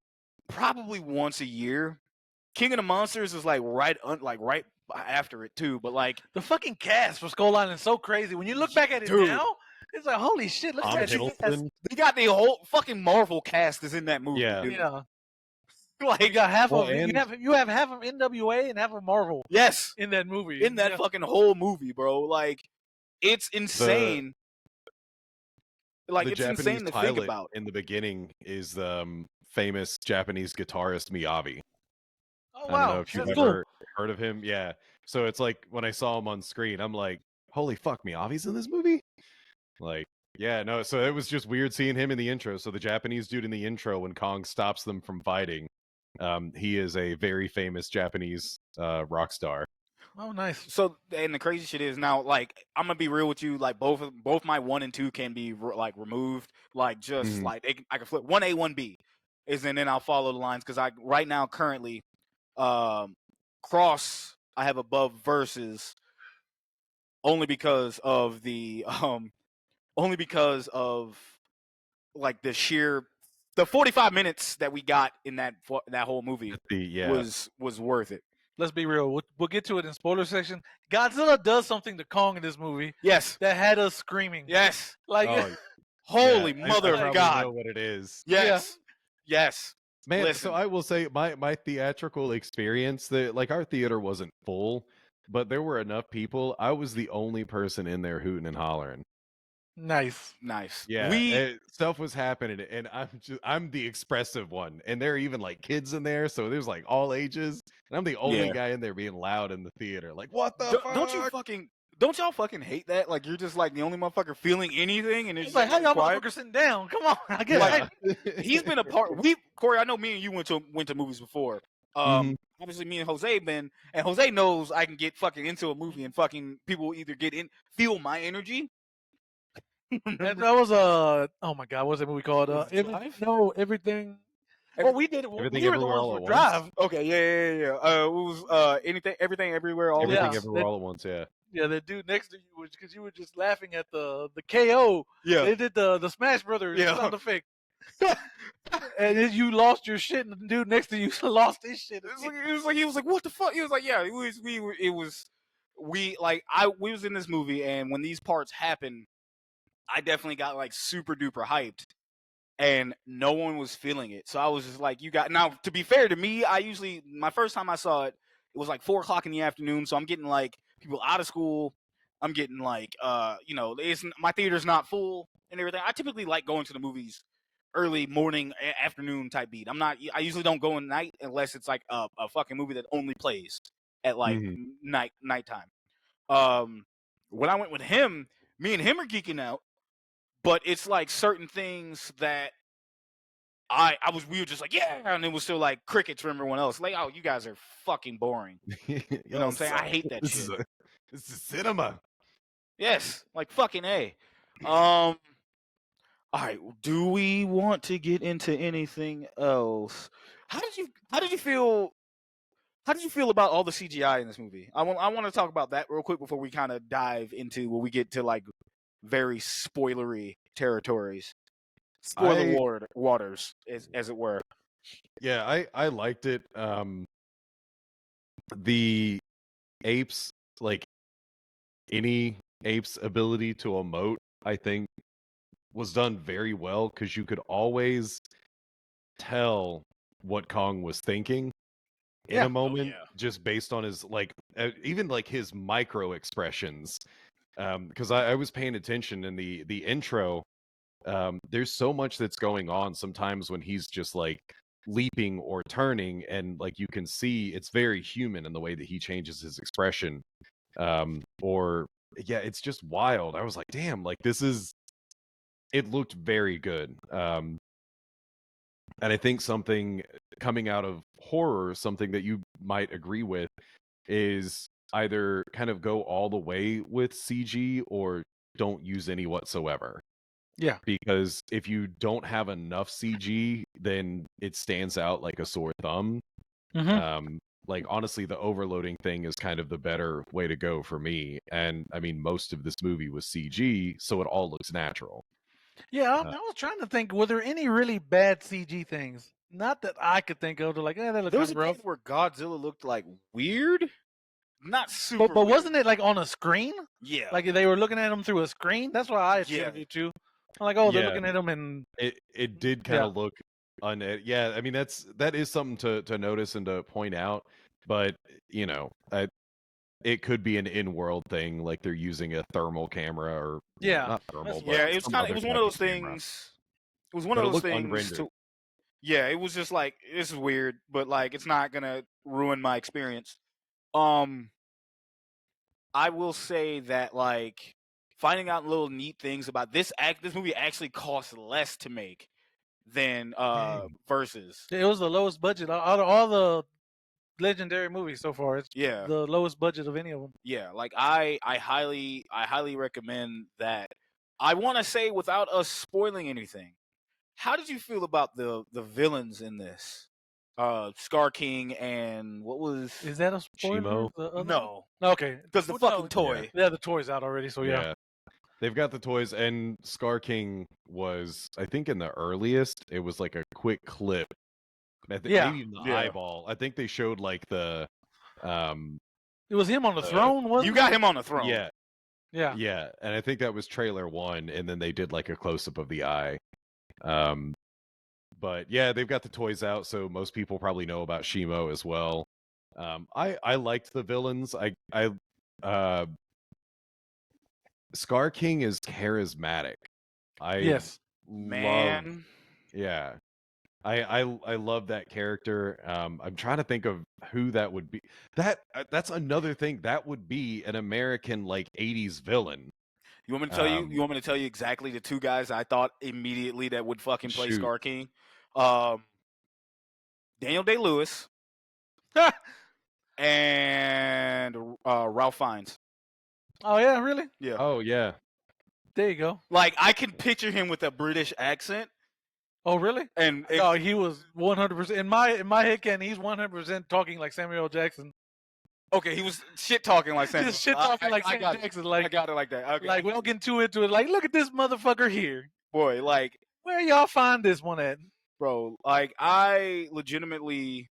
Speaker 1: probably once a year. King of the Monsters is like right after it too, but like
Speaker 2: the fucking cast for Skull Island is so crazy. When you look back at it now, it's like holy shit. Look at that.
Speaker 1: They got the whole fucking Marvel cast is in that movie.
Speaker 3: Yeah,
Speaker 1: dude.
Speaker 2: Yeah.
Speaker 1: Like
Speaker 2: you got half of you have half of NWA and half of Marvel.
Speaker 1: Yes,
Speaker 2: in that movie.
Speaker 1: In that fucking whole movie, bro. Like it's insane. Like
Speaker 3: the
Speaker 1: it's
Speaker 3: Japanese
Speaker 1: insane to think about.
Speaker 3: In the beginning is famous Japanese guitarist Miyavi.
Speaker 2: Oh
Speaker 3: wow, I don't know if you've ever heard of him. Yeah, so it's like when I saw him on screen, I'm like, holy fuck, Miyavi's in this movie. Like, yeah, no. So it was just weird seeing him in the intro. So the Japanese dude in the intro when Kong stops them from fighting, he is a very famous Japanese rock star.
Speaker 2: Oh, nice.
Speaker 1: So, and the crazy shit is now, like, I'm gonna be real with you. Like, both my 1 and 2 can be like removed. Like, just like I can flip 1A, 1B, and then I'll follow the lines because right now currently, Cross I have above Versus only because of like the 45 minutes that we got in that whole movie was worth it.
Speaker 2: Let's be real. We'll get to it in spoiler section. Godzilla does something to Kong in this movie.
Speaker 1: Yes.
Speaker 2: That had us screaming.
Speaker 1: Yes.
Speaker 2: Like,
Speaker 1: holy mother of God.
Speaker 3: Know what it is.
Speaker 1: Yes. Yes.
Speaker 3: Man,
Speaker 1: Listen.
Speaker 3: so I will say my theatrical experience, like our theater wasn't full, but there were enough people. I was the only person in there hooting and hollering.
Speaker 2: Nice.
Speaker 1: Nice.
Speaker 3: Yeah, stuff was happening, and I'm the expressive one, and there are even like kids in there, so there's like all ages, and I'm the only
Speaker 1: Yeah.
Speaker 3: guy in there being loud in the theater. Like, what the fuck?
Speaker 1: Don't y'all fucking hate that? Like you're just like the only motherfucker feeling anything, and it's
Speaker 2: It's
Speaker 1: just
Speaker 2: like, how y'all
Speaker 1: quiet.
Speaker 2: motherfuckers sitting down? Come on, I guess.
Speaker 3: Yeah.
Speaker 1: He's been a part. Corey, I know me and you went to movies before.
Speaker 3: Mhm.
Speaker 1: Obviously, me and Jose been, and Jose knows I can get fucking into a movie and fucking people either feel my energy.
Speaker 2: That was oh my god, what's that movie called?
Speaker 1: Was it Drive?
Speaker 2: Everything.
Speaker 1: Every-
Speaker 2: Oh, we did it.
Speaker 3: Everything
Speaker 2: We were the
Speaker 3: Everywhere
Speaker 2: ones
Speaker 3: All
Speaker 2: for
Speaker 3: at Once?
Speaker 2: Drive.
Speaker 1: Okay, yeah. It was everything, everywhere, all
Speaker 3: Everything
Speaker 2: Yeah,
Speaker 3: Everywhere All at Once. Yeah.
Speaker 2: Yeah, the dude next to you was because you were just laughing at the KO.
Speaker 1: Yeah,
Speaker 2: They did the Smash Brothers
Speaker 1: Yeah.
Speaker 2: sound effect. And then you lost your shit, and the dude next to you lost his shit.
Speaker 1: He was like, what the fuck? He was like, yeah, we was in this movie, and when these parts happened, I definitely got like super duper hyped, and no one was feeling it. So I was just like, now to be fair to me, my first time I saw it, it was like 4:00 in the afternoon. So I'm getting like people out of school. I'm getting like, my theater's not full and everything. I typically like going to the movies early morning, afternoon type beat. I usually don't go at night unless it's like a fucking movie that only plays at like
Speaker 3: Mhm.
Speaker 1: nighttime. When I went with him, me and him are geeking out, but it's like certain things that we were just like, yeah, and it was still like crickets from everyone else. Like, oh, you guys are fucking boring. You know what I'm saying? I hate that shit.
Speaker 3: This is cinema.
Speaker 1: Yes, like fucking A. All right, do we want to get into anything else? How did you feel about all the CGI in this movie? I want to talk about that real quick before we kind of dive into when we get to like very spoilery territories. Waters, as it were.
Speaker 3: Yeah, I liked it. The apes, like any ape's ability to emote, I think was done very well because you could always tell what Kong was thinking in
Speaker 2: Yeah.
Speaker 3: a
Speaker 2: Oh,
Speaker 3: moment
Speaker 1: yeah.
Speaker 3: just based on his like even like his micro expressions. Because I was paying attention in the intro. There's so much that's going on sometimes when he's just like leaping or turning, and like you can see it's very human in the way that he changes his expression. Or yeah, it's just wild. I was like, damn, like it looked very good. And I think something coming out of horror, something that you might agree with, is either kind of go all the way with CG or don't use any whatsoever.
Speaker 2: Yeah.
Speaker 3: Because if you don't have enough CG, then it stands out like a sore thumb.
Speaker 2: Mhm.
Speaker 3: Like honestly, the overloading thing is kind of the better way to go for me. And I mean, most of this movie was CG, so it all looks natural.
Speaker 2: Yeah, I
Speaker 3: Uh,
Speaker 2: was trying to think. Were there any really bad CG things? Not that I could think of. They're like, that looks
Speaker 1: There
Speaker 2: kind
Speaker 1: was
Speaker 2: of
Speaker 1: a
Speaker 2: rough.
Speaker 1: point where Godzilla looked like weird, not super.
Speaker 2: But
Speaker 1: weird.
Speaker 2: wasn't it like on a screen?
Speaker 1: Yeah,
Speaker 2: Like they were looking at him through a screen. That's what I
Speaker 1: Yeah.
Speaker 2: attributed it to. I'm like, oh, they're
Speaker 3: Yeah.
Speaker 2: looking at him, and
Speaker 3: it did kind of look yeah, I mean that is something to notice and to point out, but you know, it could be an in-world thing, like they're using a thermal camera or
Speaker 2: Yeah,
Speaker 3: not thermal,
Speaker 2: that's
Speaker 3: but
Speaker 2: what-
Speaker 1: yeah. It was
Speaker 3: some
Speaker 1: kind of.
Speaker 3: other
Speaker 1: It was one
Speaker 3: type
Speaker 1: of those
Speaker 3: camera.
Speaker 1: things. It was one
Speaker 3: But
Speaker 1: of
Speaker 3: it
Speaker 1: those
Speaker 3: looked
Speaker 1: things.
Speaker 3: unrendered.
Speaker 1: Yeah, it was just like this is weird, but like it's not gonna ruin my experience. I will say that like finding out little neat things about this movie actually cost less to make than
Speaker 3: Dang.
Speaker 1: Versus.
Speaker 2: it was the lowest budget out of all the legendary movies so far. It's
Speaker 1: Yeah.
Speaker 2: the lowest budget of any of them.
Speaker 1: Yeah, like I highly recommend that. I want to say without us spoiling anything, how did you feel about the villains in this? Scar King and what was
Speaker 2: Is that a spoiler?
Speaker 3: Chimo?
Speaker 2: The other
Speaker 1: no,
Speaker 2: one? Okay,
Speaker 1: because the
Speaker 2: Well,
Speaker 1: fucking
Speaker 2: no,
Speaker 1: toy.
Speaker 2: Yeah, the toy's out already. So yeah.
Speaker 3: They've got the toys, and Scar King was, I think, in the earliest. It was like a quick clip. I think
Speaker 2: Yeah.
Speaker 3: maybe in the
Speaker 1: Yeah.
Speaker 3: eyeball. I think they showed like the
Speaker 2: It was him on the throne, wasn't
Speaker 1: You
Speaker 2: it?
Speaker 1: got him on the throne.
Speaker 3: yeah,
Speaker 2: Yeah.
Speaker 3: yeah, and I think that was trailer 1, and then they did like a close up of the eye. But yeah, they've got the toys out, so most people probably know about Shimo as well. I liked the villains. Uh Scar King is charismatic. I
Speaker 2: Yes.
Speaker 3: love
Speaker 1: Man,
Speaker 3: yeah. I love that character. I'm trying to think of who that would be. That's another thing. That would be an American like 80s villain.
Speaker 1: you want me to tell you? You want me to tell you exactly the two guys I thought immediately that would fucking play
Speaker 3: Shoot.
Speaker 1: Scar King? Um, Daniel Day-Lewis and Ralph Fiennes.
Speaker 2: Oh yeah, really?
Speaker 1: Yeah,
Speaker 3: Oh yeah.
Speaker 2: There you go.
Speaker 1: like I can picture him with a British accent,
Speaker 2: Oh really?
Speaker 1: and
Speaker 2: No, he was 100% in my head canon. He's 100% talking like Samuel L. Jackson.
Speaker 1: okay, he was shit talking like Samuel.
Speaker 2: Just shit talking like
Speaker 1: I
Speaker 2: Samuel
Speaker 1: got
Speaker 2: Jackson.
Speaker 1: I
Speaker 2: Like
Speaker 1: got it like that. Okay.
Speaker 2: like we don't get too into it. Like look at this motherfucker here.
Speaker 1: Boy, like
Speaker 2: Where y'all find this one at?
Speaker 1: bro, like I legitimately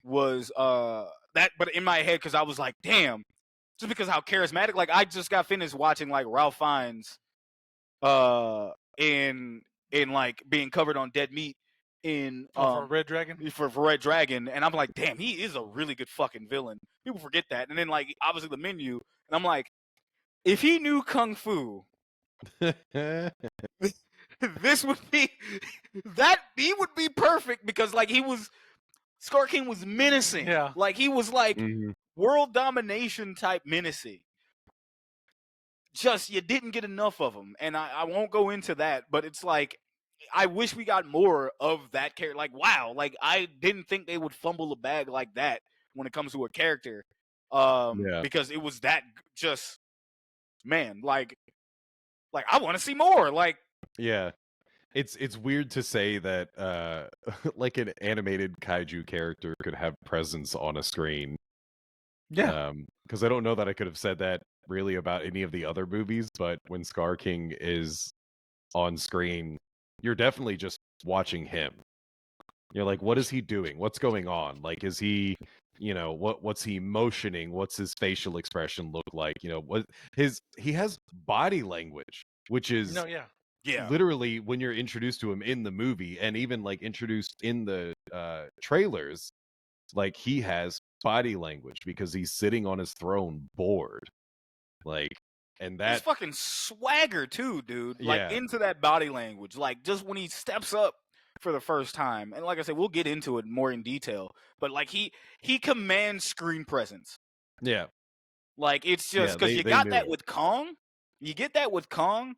Speaker 1: was that, but in my head because I was like, damn, just because how charismatic. Like I just got finished watching like Ralph Fiennes, in like being covered on Dead Meat in
Speaker 2: For Red Dragon.
Speaker 1: for Red Dragon, and I'm like, damn, he is a really good fucking villain. People forget that, and then like obviously the menu, and I'm like, if he knew kung fu, this would be that he would be perfect because like he was Scar King was menacing.
Speaker 2: Yeah.
Speaker 1: Like he was like
Speaker 3: Mhm.
Speaker 1: world domination type menacing. Just you didn't get enough of him, and I won't go into that, but it's like I wish we got more of that character. Like wow, like I didn't think they would fumble the bag like that when it comes to a character,
Speaker 3: Yeah.
Speaker 1: because it was that just man, like I want to see more. Like
Speaker 3: Yeah. It's weird to say that like an animated kaiju character could have presence on a screen.
Speaker 2: Yeah.
Speaker 3: Because I don't know that I could have said that really about any of the other movies, but when Scar King is on screen, you're definitely just watching him. You're like, what is he doing? What's going on? Like, is he, what's he motioning? What's his facial expression look like? He has body language, which is
Speaker 2: No, yeah.
Speaker 1: yeah,
Speaker 3: literally when you're introduced to him in the movie and even like introduced in the trailers, like he has body language because he's sitting on his throne bored. Like, and
Speaker 1: his
Speaker 3: that,
Speaker 1: fucking swagger too, dude. Like
Speaker 3: yeah,
Speaker 1: into that body language, like just when he steps up for the first time, and like I said, we'll get into it more in detail. But like he commands screen presence.
Speaker 3: yeah,
Speaker 1: Like it's
Speaker 3: yeah,
Speaker 1: just because you
Speaker 3: they
Speaker 1: got
Speaker 3: knew
Speaker 1: that
Speaker 3: it.
Speaker 1: with Kong, you get that with Kong,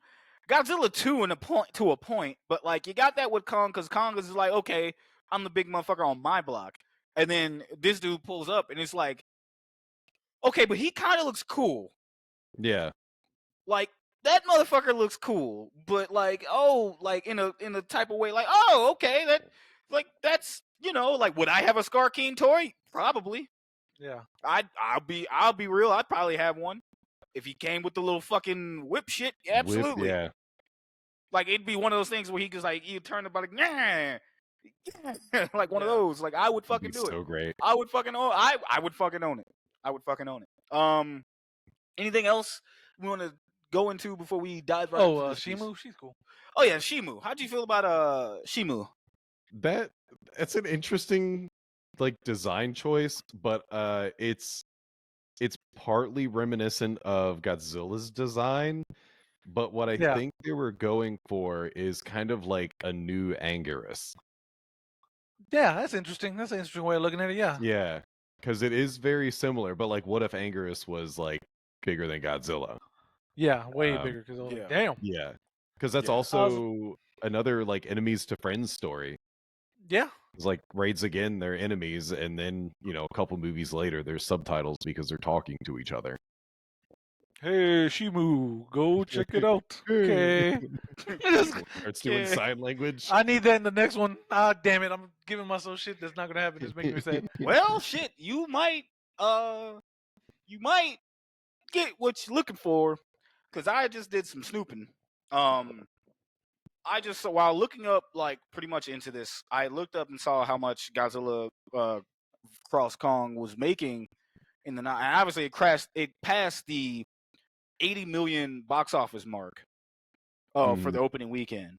Speaker 1: Godzilla 2 in a point to a point, but like you got that with Kong because Kong is like, okay, I'm the big motherfucker on my block, and then this dude pulls up and it's like, okay, but he kind of looks cool.
Speaker 3: Yeah,
Speaker 1: Like that motherfucker looks cool, but like like in a type of way, like okay, that like that's like would I have a Scar King toy? Probably.
Speaker 2: Yeah.
Speaker 1: I'll be real. I'd probably have one if he came with the little fucking whip shit.
Speaker 3: whip,
Speaker 1: Absolutely.
Speaker 3: yeah,
Speaker 1: Like it'd be one of those things where he just like he'd turn about like yeah, like one of
Speaker 2: Yeah.
Speaker 1: those. Like I would
Speaker 3: it'd
Speaker 1: fucking
Speaker 3: be
Speaker 1: do it.
Speaker 3: so great.
Speaker 1: I would fucking own. I would fucking own it. I would fucking own it. Anything else we want to go into before we dive right into this piece?
Speaker 2: Shimu, she's cool.
Speaker 1: Oh yeah, Shimu. How'd you feel about Shimu?
Speaker 3: That's an interesting like design choice, but it's partly reminiscent of Godzilla's design. But what I
Speaker 2: Yeah.
Speaker 3: think they were going for is kind of like a new Anguirus.
Speaker 2: Yeah, that's interesting. That's an interesting way of looking at it. Yeah.
Speaker 3: Yeah, because it is very similar. But like, what if Anguirus was like bigger than Godzilla?
Speaker 2: Yeah, way
Speaker 3: Um,
Speaker 2: bigger because I was
Speaker 1: yeah.
Speaker 2: like, damn.
Speaker 3: Yeah, because that's
Speaker 1: Yeah.
Speaker 3: also another like enemies to friends story.
Speaker 2: Yeah.
Speaker 3: It's like raids again, they're enemies, and then a couple movies later, there's subtitles because they're talking to each other.
Speaker 2: Hey, Shimu, go check it out. Okay.
Speaker 3: Starts doing
Speaker 1: Yeah.
Speaker 3: sign language.
Speaker 2: I need that in the next one. Ah, damn it. I'm giving myself shit that's not going to happen. Just making me sad.
Speaker 1: Well, shit. You might get what you're looking for, because I just did some snooping. I just while looking up like pretty much into this, I looked up and saw how much Godzilla Cross Kong was making in the night. And obviously, it passed the 80 million box office mark for the opening weekend.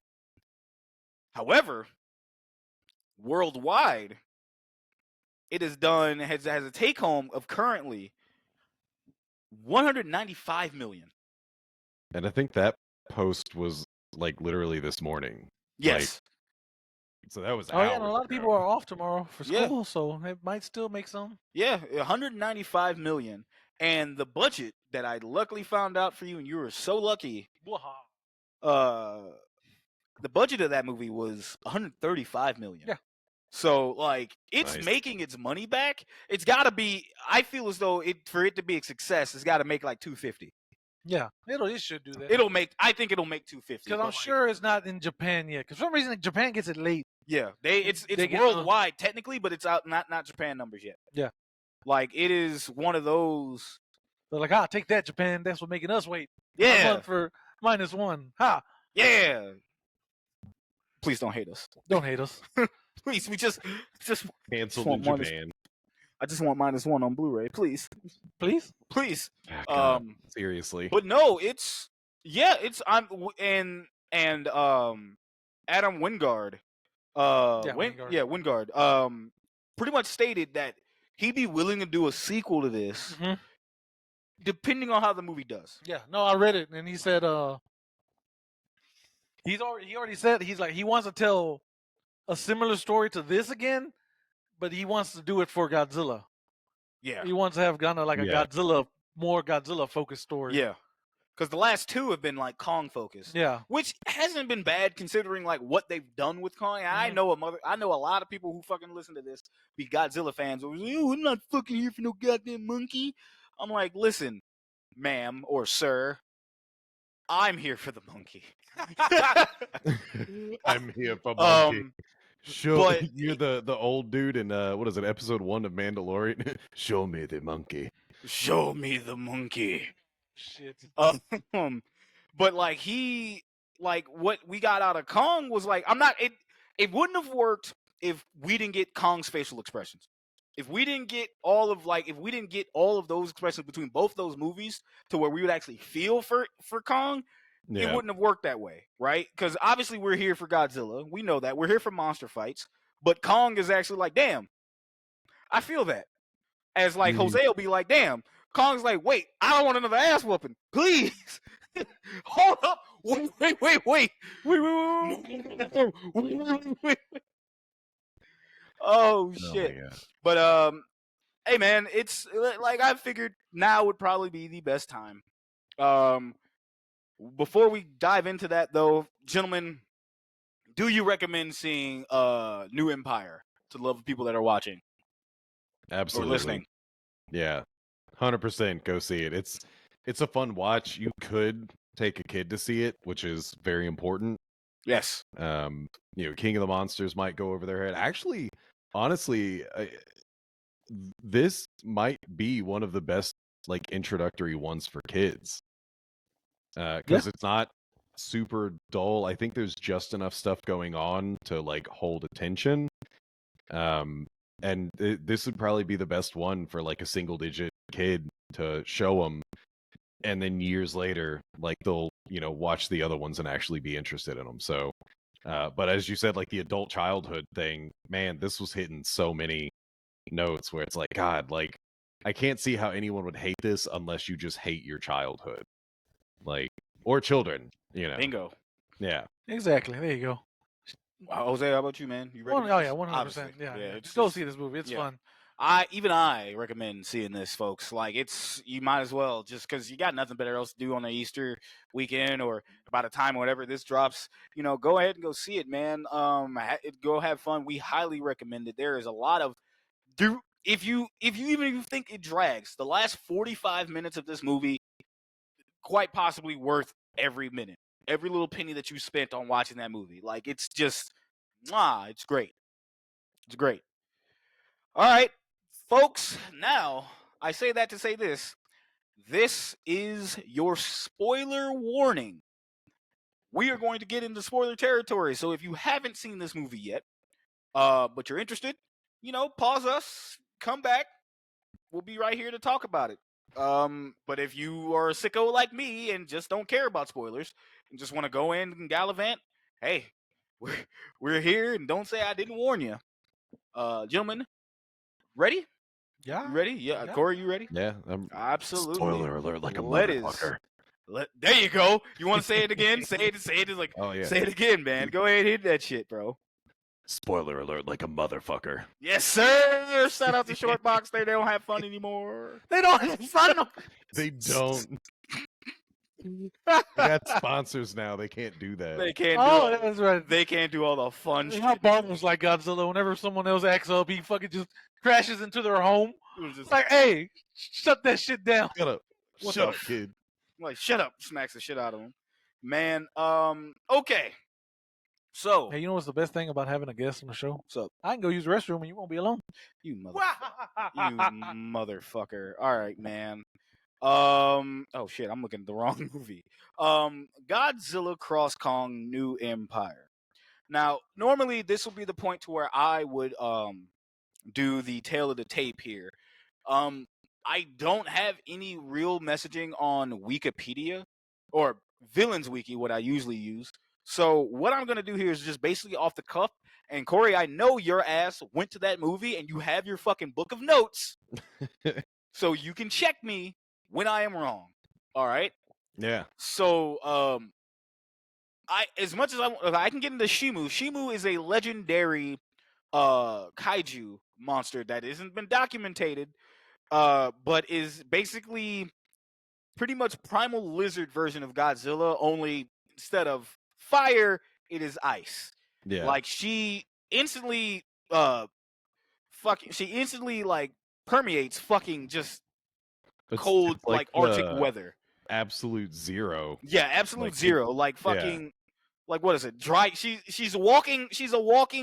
Speaker 1: However, worldwide, it has a take home of currently 195 million.
Speaker 3: And I think that post was like literally this morning.
Speaker 1: Yes.
Speaker 3: So that was
Speaker 2: Oh yeah, and a
Speaker 3: hours
Speaker 2: lot of people
Speaker 3: ago.
Speaker 2: are off tomorrow for
Speaker 1: Yeah.
Speaker 2: school, so it might still make some.
Speaker 1: Yeah, 195 million. And the budget that I luckily found out for you, and you were so lucky, the budget of that movie was 135 million.
Speaker 2: Yeah.
Speaker 1: So like it's
Speaker 3: Nice.
Speaker 1: making its money back. It's got to be. I feel as though for it to be a success, it's got to make like 250.
Speaker 2: Yeah, it should do that.
Speaker 1: I think it'll make 250.
Speaker 2: Because I'm sure it's not in Japan yet. Because for some reason Japan gets it late.
Speaker 1: Yeah, it's
Speaker 2: They get,
Speaker 1: worldwide technically, but it's out not Japan numbers yet.
Speaker 2: Yeah.
Speaker 1: Like it is one of those.
Speaker 2: They're like, take that, Japan. That's what making us wait.
Speaker 1: Yeah.
Speaker 2: A month for -1. Ha.
Speaker 1: Yeah. Please don't hate us.
Speaker 2: Don't hate us.
Speaker 1: Please, we just
Speaker 3: Canceled
Speaker 1: want
Speaker 3: in Japan.
Speaker 1: I just want -1 on Blu-ray, please.
Speaker 2: Please.
Speaker 3: Oh, God. Seriously.
Speaker 1: But no, it's Adam Wingard. Wingard. Pretty much stated that he'd be willing to do a sequel to this, depending on how the movie does.
Speaker 2: Yeah, no, I read it, and he said he already said he wants to tell a similar story to this again, but he wants to do it for Godzilla.
Speaker 1: Yeah,
Speaker 2: he wants to have kind of like a more Godzilla focused story.
Speaker 1: Yeah, because the last two have been like Kong focused.
Speaker 2: Yeah,
Speaker 1: which hasn't been bad considering like what they've done with Kong. I know a lot of people who fucking listen to this be Godzilla fans. Oh, I'm not fucking here for no goddamn monkey. I'm like, listen, ma'am or sir, I'm here for the monkey.
Speaker 3: I'm here for monkey. You're the old dude in what is it, episode 1 of Mandalorian? Show me the monkey.
Speaker 1: Show me the monkey.
Speaker 2: Shit.
Speaker 1: But like what we got out of Kong was like, it wouldn't have worked if we didn't get Kong's facial expressions. If we didn't get all of those expressions between both those movies to where we would actually feel for Kong, it wouldn't have worked that way, right? Because obviously we're here for Godzilla. We know that. We're here for monster fights. But Kong is actually like, damn, I feel that. As like Jose will be like, damn. Kong's like, wait, I don't want another ass whooping. Please. Hold up. Wait. Oh, shit. But, hey, man, it's like I figured now would probably be the best time. Before we dive into that, though, gentlemen, do you recommend seeing New Empire to the love of people that are watching?
Speaker 3: Absolutely.
Speaker 1: Or listening?
Speaker 3: Yeah, 100% go see it. It's a fun watch. You could take a kid to see it, which is very important.
Speaker 1: Yes.
Speaker 3: King of the Monsters might go over their head. Actually, honestly, this might be one of the best like introductory ones for kids. Because it's not super dull. I think there's just enough stuff going on to like hold attention. And this would probably be the best one for like a single digit kid to show them, and then years later, like they'll watch the other ones and actually be interested in them. So, but as you said, like the adult childhood thing, man, this was hitting so many notes where it's like, God, like I can't see how anyone would hate this unless you just hate your childhood, like or children,
Speaker 1: Bingo.
Speaker 3: Yeah,
Speaker 2: exactly. There you go.
Speaker 1: Jose, how about you, man? You ready?
Speaker 2: 100%. Yeah. Just go see this movie. It's fun.
Speaker 1: I recommend seeing this, folks. Like you might as well, just because you got nothing better else to do on the Easter weekend or by the time whatever this drops, go ahead and go see it, man. Go have fun. We highly recommend it. There is a lot of if you even think it drags, the last 45 minutes of this movie quite possibly worth every minute. Every little penny that you spent on watching that movie. Like, it's just, it's great. It's great. All right, folks, now, I say that to say this. This is your spoiler warning. We are going to get into spoiler territory, so if you haven't seen this movie yet, but you're interested, pause us, come back. We'll be right here to talk about it. But if you are a sicko like me and just don't care about spoilers and just want to go in and gallivant, hey, we're here, and don't say I didn't warn you. Gentlemen, ready?
Speaker 2: Yeah.
Speaker 1: You ready? Yeah,
Speaker 2: Yeah.
Speaker 1: Corey, you ready?
Speaker 3: Yeah.
Speaker 1: Absolutely.
Speaker 3: Spoiler alert, like a
Speaker 1: Let us-
Speaker 3: motherfucker.
Speaker 1: There you go. You want to say it again? Say it. Like,
Speaker 3: Oh yeah.
Speaker 1: say it again, man. Go ahead, hit that shit, bro.
Speaker 3: Spoiler alert, like a motherfucker.
Speaker 1: Yes, sir. Shout out to Shortbox. They don't have fun anymore.
Speaker 2: They don't have fun.
Speaker 3: They don't. They got sponsors now. They can't do that.
Speaker 1: They can't
Speaker 2: Oh,
Speaker 1: do.
Speaker 2: that's right.
Speaker 1: They can't do all the fun
Speaker 2: How
Speaker 1: shit.
Speaker 2: bombers like Godzilla. Whenever someone else acts up, he fucking just crashes into their home.
Speaker 1: It was just
Speaker 2: Like, hey, shut that shit down.
Speaker 3: Shut up.
Speaker 1: What
Speaker 3: Shut
Speaker 1: the
Speaker 3: up, kid.
Speaker 1: like, shut up. Smacks the shit out of him. Man. Okay. So,
Speaker 2: Hey, you know what's the best thing about having a guest on the show?
Speaker 1: what's up,
Speaker 2: I can go use the restroom and you won't be alone.
Speaker 1: you motherfucker. All right, man. Oh shit, I'm looking at the wrong movie. Godzilla Cross Kong New Empire. Now, normally this will be the point to where I would do the tail of the tape here. I don't have any real messaging on Wikipedia or Villains Wiki, what I usually use. So what I'm gonna do here is just basically off the cuff. And Corey, I know your ass went to that movie and you have your fucking book of notes, so you can check me when I am wrong. All right.
Speaker 3: Yeah.
Speaker 1: So I as much as I can get into Shimu. Shimu is a legendary kaiju monster that isn't been documented, but is basically pretty much primal lizard version of Godzilla, only instead of fire, it is ice.
Speaker 3: Yeah.
Speaker 1: Like she instantly like permeates fucking just cold
Speaker 3: it's
Speaker 1: like Arctic
Speaker 3: the
Speaker 1: weather.
Speaker 3: absolute zero.
Speaker 1: Yeah, absolute
Speaker 3: like,
Speaker 1: zero. Like fucking like what is it? Dry she's a walking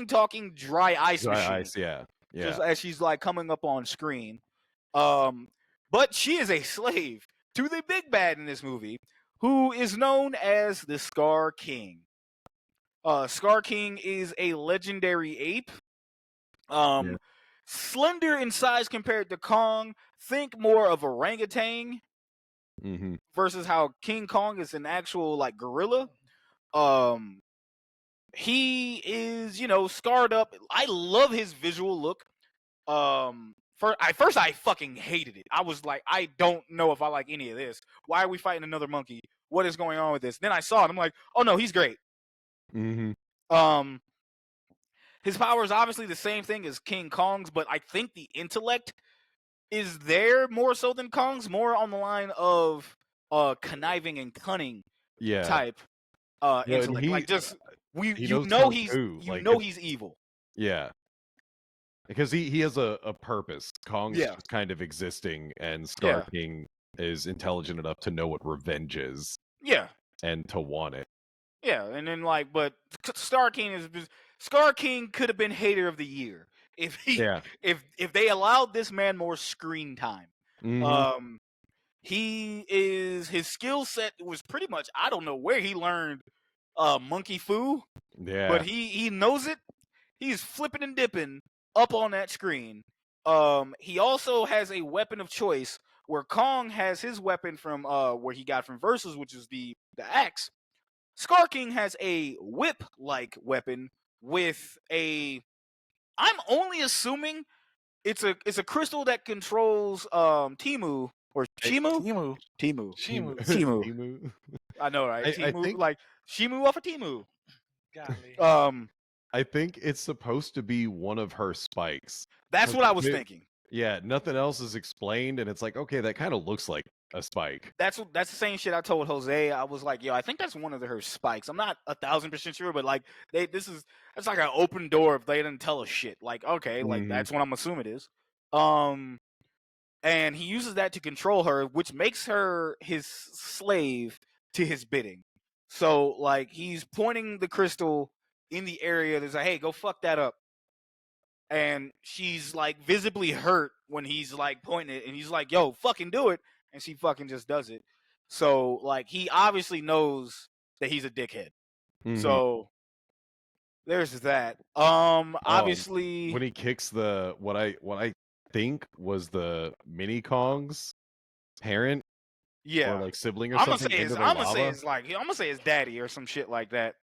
Speaker 1: talking dry ice
Speaker 3: Dry
Speaker 1: machine.
Speaker 3: ice, yeah. Yeah.
Speaker 1: Just as she's like coming up on screen. But she is a slave to the big bad in this movie, who is known as the Scar King. Scar King is a legendary ape. Slender in size compared to Kong. Think more of orangutan
Speaker 3: Mm-hmm.
Speaker 1: versus how King Kong is an actual like gorilla. He is, scarred up. I love his visual look. First I fucking hated it. I was like, I don't know if I like any of this. Why are we fighting another monkey? What is going on with this? Then I saw it. I'm like, oh no, he's great.
Speaker 3: Mm-hmm.
Speaker 1: His power is obviously the same thing as King Kong's, but I think the intellect is there more so than Kong's, more on the line of conniving and cunning
Speaker 3: Yeah.
Speaker 1: type
Speaker 3: and
Speaker 1: intellect.
Speaker 3: he-
Speaker 1: Like just
Speaker 3: he knows kung
Speaker 1: he's
Speaker 3: fu, like,
Speaker 1: he's evil.
Speaker 3: Yeah. Because he has a purpose. Kong's
Speaker 1: Yeah.
Speaker 3: just kind of existing, and Scar King is intelligent enough to know what revenge is
Speaker 1: Yeah.
Speaker 3: and to want it.
Speaker 1: Yeah, and then like, but Scar King could have been hater of the year if he
Speaker 3: Yeah.
Speaker 1: if they allowed this man more screen time.
Speaker 3: Mhm.
Speaker 1: His skill set was pretty much, I don't know where he learned monkey fu,
Speaker 3: Yeah.
Speaker 1: but he knows it. He's flipping and dipping up on that screen. He also has a weapon of choice where Kong has his weapon from where he got from Versus, which is the axe. Scar King has a whip-like weapon with a. I'm only assuming it's a crystal that controls Timu or Shimu. Timu.
Speaker 3: Timu.
Speaker 1: I know, right?
Speaker 3: I
Speaker 1: Timu,
Speaker 3: think-
Speaker 1: like Shimu off of Timu.
Speaker 2: Golly.
Speaker 3: I think it's supposed to be one of her spikes.
Speaker 1: That's what I was
Speaker 3: Maybe-
Speaker 1: thinking.
Speaker 3: Yeah, nothing else is explained, and it's like, okay, that kind of looks like a spike.
Speaker 1: That's the same shit I told Jose. I was like, yo, I think that's one of her spikes. I'm not 1,000% sure, but like that's like an open door if they didn't tell us shit. Like, okay, like
Speaker 3: Mhm.
Speaker 1: that's what I'm assuming it is. And he uses that to control her, which makes her his slave to his bidding. So like he's pointing the crystal in the area that's like, hey, go fuck that up. And she's like visibly hurt when he's like pointing it, and he's like, yo, fucking do it. And she fucking just does it. So like he obviously knows that he's a dickhead.
Speaker 3: Mhm.
Speaker 1: So there's that. Obviously
Speaker 3: when he kicks the what I think was the mini Kong's parent,
Speaker 1: yeah.
Speaker 3: or like sibling or
Speaker 1: I'm gonna
Speaker 3: something,
Speaker 1: say
Speaker 3: into
Speaker 1: his
Speaker 3: the
Speaker 1: I'm gonna
Speaker 3: lava.
Speaker 1: say his like I'm gonna say his daddy or some shit like that.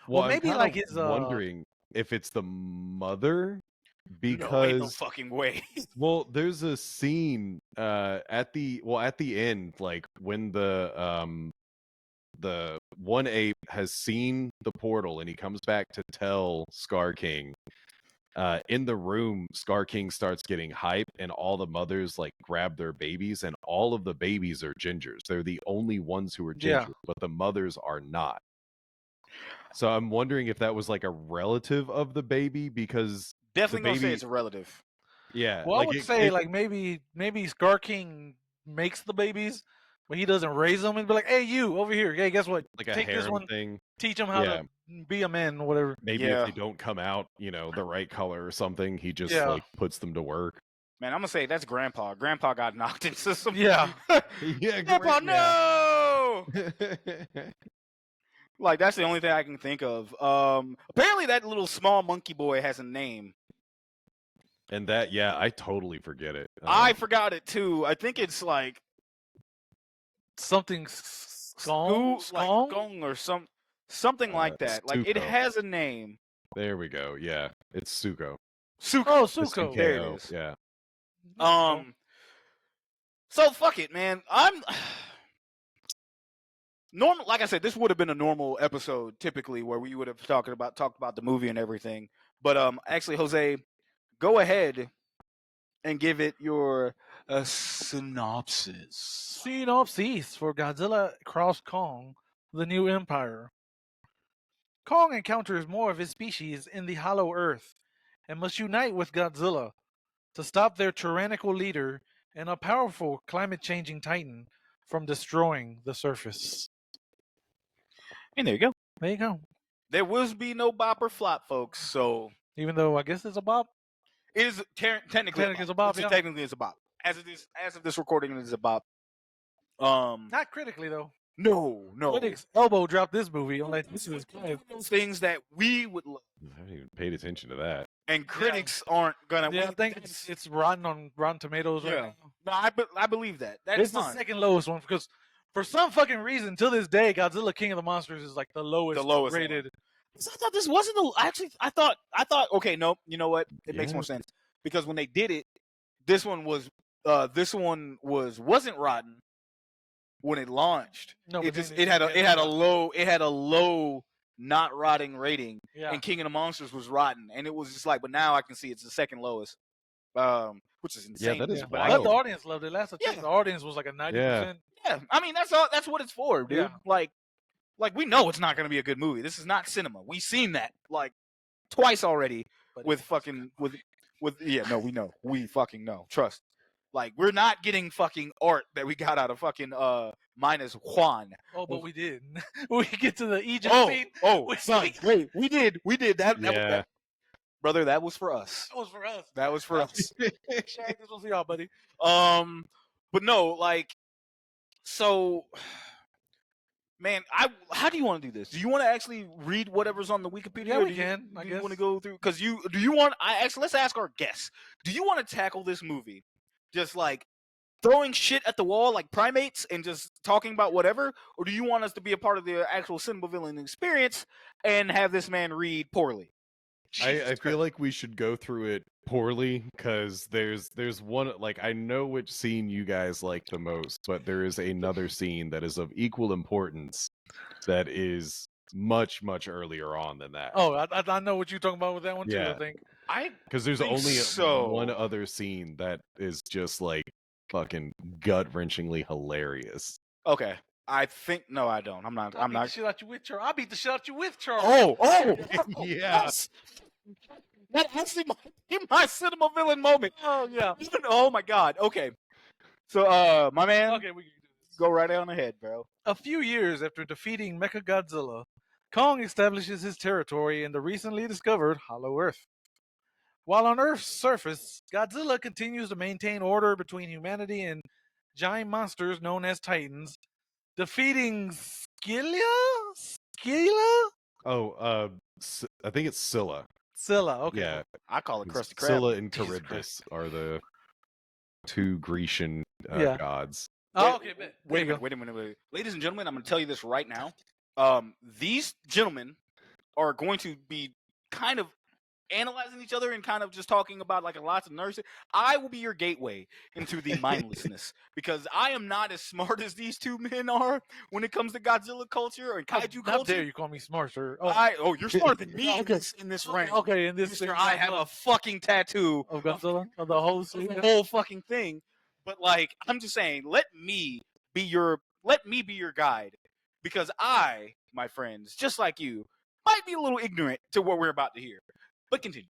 Speaker 3: Well,
Speaker 2: Well, maybe
Speaker 3: I'm
Speaker 2: like
Speaker 3: kinda
Speaker 2: his,
Speaker 3: wondering if it's the mother,
Speaker 1: No, ain't no
Speaker 3: because
Speaker 1: fucking way.
Speaker 3: well, there's a scene at the end, like when the 1 ape has seen the portal and he comes back to tell Scar King. In the room, Scar King starts getting hype, and all the mothers like grab their babies, and all of the babies are gingers. They're the only ones who are
Speaker 2: Yeah.
Speaker 3: ginger, but the mothers are not. So I'm wondering if that was like a relative of the baby, because
Speaker 1: Definitely
Speaker 3: the
Speaker 1: gonna say
Speaker 3: baby,
Speaker 1: it's a relative.
Speaker 3: yeah,
Speaker 2: Well, I
Speaker 3: like
Speaker 2: would say like maybe Scar King makes the babies, but he doesn't raise them and be like, "Hey, you over here. Hey, guess what?
Speaker 3: like a
Speaker 2: Take this
Speaker 3: harem
Speaker 2: one.
Speaker 3: thing.
Speaker 2: Teach him how
Speaker 3: Yeah,
Speaker 2: to be a man, or whatever."
Speaker 3: maybe if
Speaker 1: Yeah.
Speaker 3: they don't come out, the right color or something, he just
Speaker 2: Yeah.
Speaker 3: like puts them to work.
Speaker 1: Man, I'm gonna say that's Grandpa. Grandpa got knocked into some.
Speaker 2: Yeah.
Speaker 3: Yeah,
Speaker 1: Grandpa,
Speaker 3: great.
Speaker 1: no.
Speaker 3: Yeah.
Speaker 1: Like that's the only thing I can think of. Apparently that little small monkey boy has a name.
Speaker 3: And that, yeah, I totally forget it.
Speaker 1: I forgot it too. I think it's like
Speaker 2: Something
Speaker 1: Skong, like
Speaker 2: Skong?
Speaker 1: Gong or something like that. Like it
Speaker 3: Suko.
Speaker 1: has a name.
Speaker 3: There we go. Yeah, it's Suko.
Speaker 1: Suko.
Speaker 2: Oh, Suko.
Speaker 1: There it
Speaker 3: S-U-K-O,
Speaker 1: is.
Speaker 3: Yeah.
Speaker 1: So fuck it, man. I'm normal. Like I said, this would have been a normal episode typically where we would have talked about the movie and everything. But actually, Jose, go ahead and give it your synopsis.
Speaker 2: Synopsis for Godzilla Cross Kong, the New Empire. Kong encounters more of his species in the Hollow Earth and must unite with Godzilla to stop their tyrannical leader and a powerful climate-changing titan from destroying the surface.
Speaker 1: And there you go.
Speaker 2: There you go.
Speaker 1: There will be no bop or flop, folks. So
Speaker 2: Even though I guess it's a bop.
Speaker 1: it is technically
Speaker 2: Technically it's a bop,
Speaker 1: It's
Speaker 2: yeah.
Speaker 1: technically it's a bop. As of this recording, it is a bop.
Speaker 2: Not critically though.
Speaker 1: No.
Speaker 2: Critics elbow dropped this movie. I'm like, this is kind
Speaker 1: Those things that we would love,
Speaker 3: I haven't even paid attention to that.
Speaker 1: and critics aren't gonna.
Speaker 2: Yeah, I think it's rotten on Rotten Tomatoes right now.
Speaker 1: No, I believe that. That
Speaker 2: It's
Speaker 1: is
Speaker 2: the
Speaker 1: fine.
Speaker 2: second lowest one because for some fucking reason, to this day, Godzilla King of the Monsters is like the lowest
Speaker 1: one.
Speaker 2: rated.
Speaker 1: So I thought this wasn't the. Actually, I thought. Okay, no. You know what? It makes
Speaker 3: Yeah.
Speaker 1: more sense because when they did it, this one wasn't rotten when it launched.
Speaker 2: No,
Speaker 1: It
Speaker 2: but
Speaker 1: just
Speaker 2: then
Speaker 1: it had a low not rotting rating,
Speaker 2: Yeah.
Speaker 1: and King of the Monsters was rotten, and it was just like. But now I can see it's the second lowest, which is insane.
Speaker 3: that is
Speaker 2: Yeah, but I thought
Speaker 3: wild.
Speaker 2: the audience loved it. Last I checked,
Speaker 1: Yeah.
Speaker 2: the audience was like a 90%.
Speaker 1: Yeah, I mean that's what it's for, dude.
Speaker 2: Yeah.
Speaker 1: Like we know it's not going to be a good movie. This is not cinema. We've seen that like twice already
Speaker 2: But
Speaker 1: with fucking with yeah, no, we know. We fucking know. Trust. Like we're not getting fucking art that we got out of fucking minus Juan.
Speaker 2: Oh, but we did. We get to the Egypt scene.
Speaker 1: Son, wait, we did that.
Speaker 3: Yeah.
Speaker 1: Brother, that was for us.
Speaker 2: That was for us.
Speaker 1: That was for us.
Speaker 2: Shaq, this was for y'all, buddy.
Speaker 1: But no, like, so, man, how do you want to do this? Do you want to actually read whatever's on the Wikipedia?
Speaker 2: Yeah,
Speaker 1: or
Speaker 2: we
Speaker 1: do you-
Speaker 2: can, I
Speaker 1: Do you
Speaker 2: guess.
Speaker 1: want to go through? Because let's ask our guests. Do you want to tackle this movie just like throwing shit at the wall like primates and just talking about whatever, or do you want us to be a part of the actual cinema villain experience and have this man read poorly?
Speaker 3: I feel like we should go through it poorly because there's one, like, I know which scene you guys like the most, but there is another scene that is of equal importance that is much earlier on than that.
Speaker 2: Oh, I know what you're talking about with that one too.
Speaker 3: Yeah.
Speaker 2: I think.
Speaker 3: Because there's
Speaker 1: think
Speaker 3: only
Speaker 1: so.
Speaker 3: one other scene that is just like fucking gut-wrenchingly hilarious.
Speaker 1: Okay, I think no, I don't. I'm not.
Speaker 2: I'll beat the shit out you with Charles. I'll beat the shit out you with Charles.
Speaker 1: Oh,
Speaker 3: Yeah.
Speaker 1: yes. That actually might be my cinema villain moment.
Speaker 2: Oh yeah.
Speaker 1: Oh my god. Okay. So, my man,
Speaker 2: Okay, we can do this.
Speaker 1: go right on ahead, bro.
Speaker 2: A few years after defeating Mechagodzilla, Kong establishes his territory in the recently discovered Hollow Earth. While on Earth's surface, Godzilla continues to maintain order between humanity and giant monsters known as Titans, defeating Scylla?
Speaker 3: Oh, I think it's Scylla.
Speaker 2: Scylla, okay.
Speaker 1: Yeah, I call it Krusty Krab.
Speaker 3: Scylla and
Speaker 2: Jesus
Speaker 3: Charybdis are the two Grecian
Speaker 2: Yeah.
Speaker 3: gods.
Speaker 2: Oh, okay, bet.
Speaker 1: Wait a minute. Ladies and gentlemen, I'm going to tell you this right now. These gentlemen are going to be kind of analyzing each other and kind of just talking about like lots of nursing, I will be your gateway into the mindlessness because I am not as smart as these two men are when it comes to Godzilla culture or kaiju
Speaker 2: How
Speaker 1: culture.
Speaker 2: dare you call me smart, sir?
Speaker 1: You're smarter than me
Speaker 2: Okay.
Speaker 1: in this rank.
Speaker 2: Okay, in this
Speaker 1: Mister,
Speaker 2: thing,
Speaker 1: I have a fucking tattoo
Speaker 2: of Godzilla, of the whole
Speaker 1: of
Speaker 2: series.
Speaker 1: the whole fucking thing. But like, I'm just saying, let me be your guide because I, my friends, just like you, might be a little ignorant to what we're about to hear. But continue.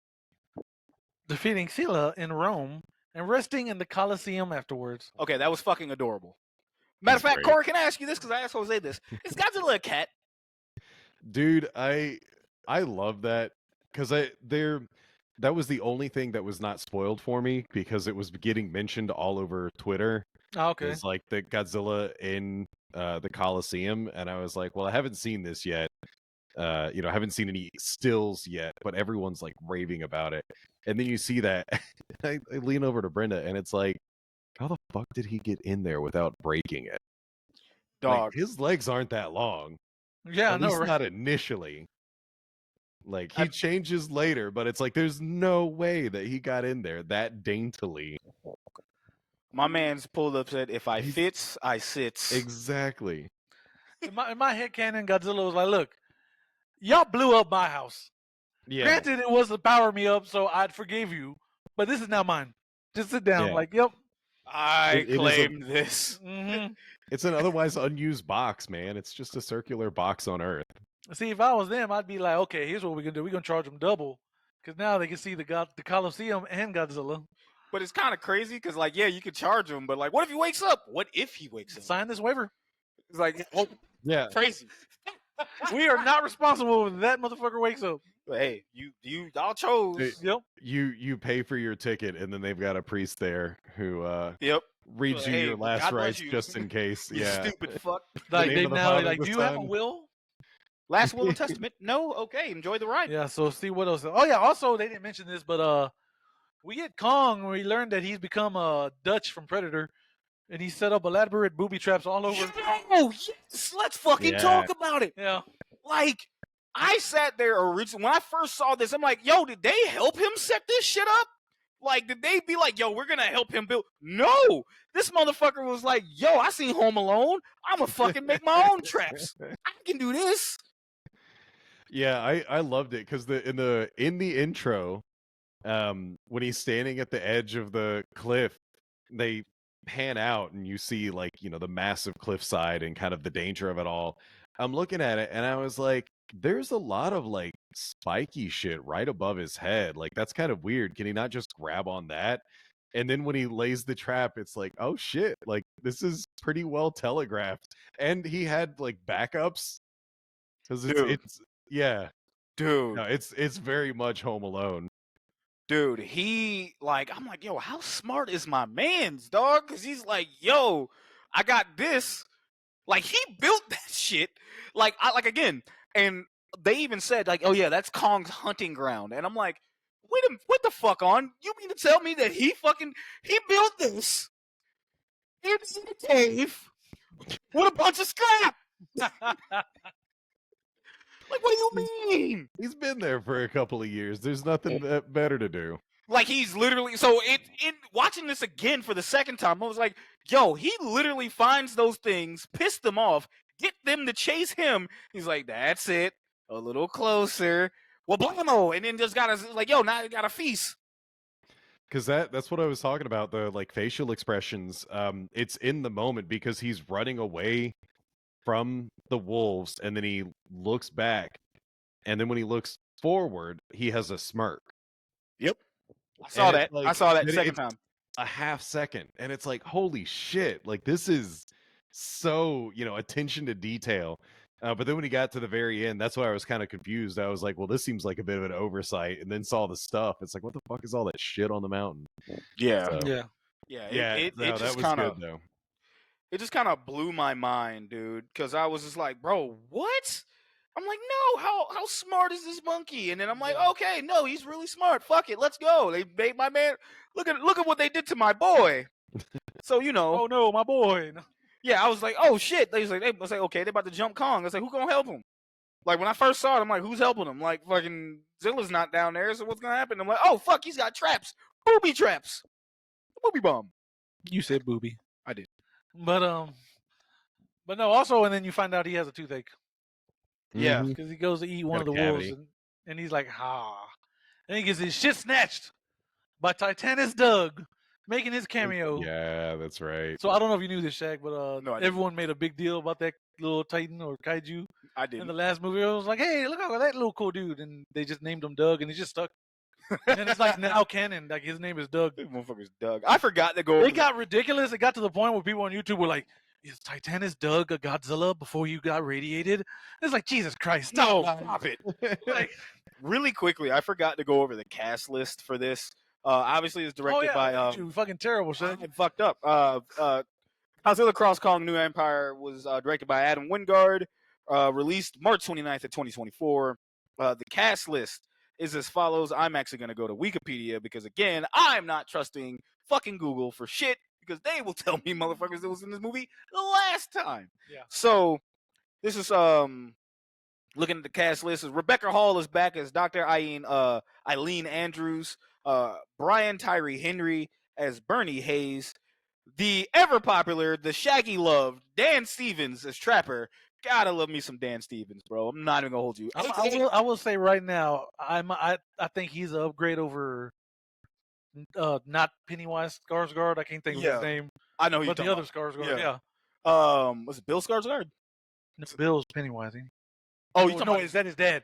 Speaker 2: Defeating Scylla in Rome and resting in the Colosseum afterwards.
Speaker 1: Okay, that was fucking adorable. Matter of
Speaker 3: He's
Speaker 1: fact,
Speaker 3: great.
Speaker 1: Corey, can I ask you this? Because I asked Jose this. Is Godzilla a cat?
Speaker 3: Dude, I love that because that was the only thing that was not spoiled for me because it was getting mentioned all over Twitter.
Speaker 2: Oh, okay.
Speaker 3: Is like the Godzilla in the Colosseum, and I was like, well, I haven't seen this yet. I haven't seen any stills yet, but everyone's like raving about it. And then you see that, I lean over to Brenda, and it's like, how the fuck did he get in there without breaking it?
Speaker 1: Dog.
Speaker 3: Like, his legs aren't that long.
Speaker 2: Yeah,
Speaker 3: At least not initially. Like, he changes later, but it's like, there's no way that he got in there that daintily.
Speaker 1: My man's pulled up said, if I fits, I sits.
Speaker 3: Exactly.
Speaker 2: In my head canon, Godzilla was like, look, y'all blew up my house.
Speaker 3: Yeah.
Speaker 2: Granted, it was to power me up, so I'd forgive you, but this is now mine. Just sit down.
Speaker 3: Yeah.
Speaker 2: Like, yep.
Speaker 1: I claim this.
Speaker 2: Mm-hmm.
Speaker 3: It's an otherwise unused box, man. It's just a circular box on Earth.
Speaker 2: See, if I was them, I'd be like, okay, here's what we're going to do. We're going to charge them double because now they can see the Colosseum and Godzilla.
Speaker 1: But it's kind of crazy because, like, yeah, you could charge him, but, like, what if he wakes up? What if he wakes up?
Speaker 2: Sign this waiver.
Speaker 1: It's like,
Speaker 3: Yeah.
Speaker 1: crazy.
Speaker 2: We are not responsible if that motherfucker wakes up.
Speaker 1: But, hey, y'all chose.
Speaker 2: Yep.
Speaker 3: You pay for your ticket, and then they've got a priest there who
Speaker 1: Yep.
Speaker 3: reads you
Speaker 1: Hey,
Speaker 3: your last
Speaker 1: God bless
Speaker 3: rites
Speaker 1: you.
Speaker 3: just in case.
Speaker 1: You
Speaker 3: Yeah.
Speaker 1: stupid fuck.
Speaker 2: Like,
Speaker 3: name
Speaker 2: they
Speaker 3: of the
Speaker 2: now,
Speaker 3: Father,
Speaker 2: like,
Speaker 3: the
Speaker 2: do you have a
Speaker 3: Son.
Speaker 2: will?
Speaker 1: Last will and testament? No? Okay, enjoy the ride.
Speaker 2: Yeah, so see what else. Oh, yeah, also, they didn't mention this, but we get Kong where we learned that he's become Dutch from Predator, and he set up elaborate booby traps all over.
Speaker 1: Oh, yes! Let's fucking talk about it.
Speaker 2: Yeah.
Speaker 1: Like, I sat there originally, when I first saw this, I'm like, yo, did they help him set this shit up? Like, did they be like, yo, we're gonna help him build? No! This motherfucker was like, yo, I seen Home Alone. I'm gonna fucking make my own traps. I can do this.
Speaker 3: Yeah, I loved it because in the intro, when he's standing at the edge of the cliff, they pan out and you see like the massive cliffside and kind of the danger of it all. I'm looking at it and I was like, there's a lot of like spiky shit right above his head. Like that's kind of weird. Can he not just grab on that? And then when he lays the trap, it's like, oh shit, like this is pretty well telegraphed. And he had like backups because it's yeah,
Speaker 1: dude,
Speaker 3: no, it's very much Home Alone.
Speaker 1: Dude, he like, I'm like, yo, how smart is my man's dog? Because he's like, yo, I got this. Like he built that shit. Like again, and they even said like, oh yeah, that's Kong's hunting ground. And I'm like, wait the fuck on. You mean to tell me that he built this in a cave with a bunch of scrap? Like, what do you mean?
Speaker 3: He's been there for a couple of years. There's nothing better to do.
Speaker 1: Like, he's literally... So, in watching this again for the second time, I was like, yo, he literally finds those things, piss them off, get them to chase him. He's like, that's it. A little closer. Well, blammo! And then just got us like, yo, now you got a feast.
Speaker 3: Because that's what I was talking about, the like facial expressions. It's in the moment because he's running away from the wolves, and then he looks back, and then when he looks forward, he has a smirk.
Speaker 1: Yep, I saw that.
Speaker 3: Like,
Speaker 1: I saw that second time.
Speaker 3: A half second, and it's like, holy shit! Like this is so attention to detail. But then when he got to the very end, that's why I was kind of confused. I was like, well, this seems like a bit of an oversight, and then saw the stuff. It's like, what the fuck is all that shit on the mountain?
Speaker 1: Yeah,
Speaker 3: so,
Speaker 1: yeah. It just
Speaker 3: was
Speaker 1: kind of
Speaker 3: good though.
Speaker 1: It just kind of blew my mind, dude, because I was just like, bro, what? I'm like, no, how smart is this monkey? And then I'm like, okay, no, he's really smart. Fuck it, let's go. They made my man look at what they did to my boy. So
Speaker 2: oh no, my boy.
Speaker 1: Yeah, I was like, oh shit. They was like, okay, they're about to jump Kong. I was like, who gonna help him? Like when I first saw it, I'm like, who's helping him? Like fucking Zilla's not down there, so what's gonna happen? I'm like, oh fuck, he's got traps, booby traps, booby bomb.
Speaker 2: You said booby.
Speaker 1: I did.
Speaker 2: But no. Also, and then you find out he has a toothache
Speaker 1: Yeah.
Speaker 3: Mhm.
Speaker 2: because he goes to eat one
Speaker 3: Got
Speaker 2: of
Speaker 3: a
Speaker 2: the wolves,
Speaker 3: cavity.
Speaker 2: and he's like, and he gets his shit snatched by Titanus Doug, making his cameo.
Speaker 3: Yeah, that's right.
Speaker 2: So I don't know if you knew this, Shaq, but
Speaker 1: No, I didn't.
Speaker 2: everyone made a big deal about that little Titan or kaiju
Speaker 1: I
Speaker 2: in
Speaker 1: didn't.
Speaker 2: the last movie. I was like, hey, look at that little cool dude, and they just named him Doug, and he just stuck. And then it's like now canon, like his name is Doug.
Speaker 1: This motherfucker's Doug. I forgot to go.
Speaker 2: It got ridiculous. It got to the point where people on YouTube were like, "Is Titanus Doug a Godzilla before you got radiated?" It's like, Jesus Christ,
Speaker 1: No,
Speaker 2: stop!
Speaker 1: stop it.
Speaker 2: Like,
Speaker 1: Really quickly, I forgot to go over the cast list for this. Obviously, it's
Speaker 2: oh
Speaker 1: directed
Speaker 2: yeah,
Speaker 1: by.
Speaker 2: you fucking terrible, Shaq.
Speaker 1: I fucked up. Godzilla Cross Kong New Empire was directed by Adam Wingard, released March 29th of 2024. The cast list is as follows. I'm actually going to go to Wikipedia because, again, I'm not trusting fucking Google for shit because they will tell me motherfuckers that was in this movie the last time.
Speaker 2: Yeah.
Speaker 1: So, this is looking at the cast list. Is Rebecca Hall is back as Dr. Eileen Andrews, Brian Tyree Henry as Bernie Hayes, the ever popular, the Shaggy loved Dan Stevens as Trapper. Gotta love me some Dan Stevens, bro. I'm not even gonna hold you.
Speaker 2: I will say right now, I think he's an upgrade over not Pennywise Skarsgård. I can't think of
Speaker 1: Yeah.
Speaker 2: his name,
Speaker 1: I know who you're
Speaker 2: but the
Speaker 1: talking
Speaker 2: other Skarsgård.
Speaker 1: Yeah.
Speaker 2: Yeah,
Speaker 1: Was it Bill Skarsgård?
Speaker 2: no, Bill's Pennywise. Ain't he?
Speaker 1: Oh,
Speaker 2: Oh,
Speaker 1: you talking
Speaker 2: no,
Speaker 1: about?
Speaker 2: is that his dad?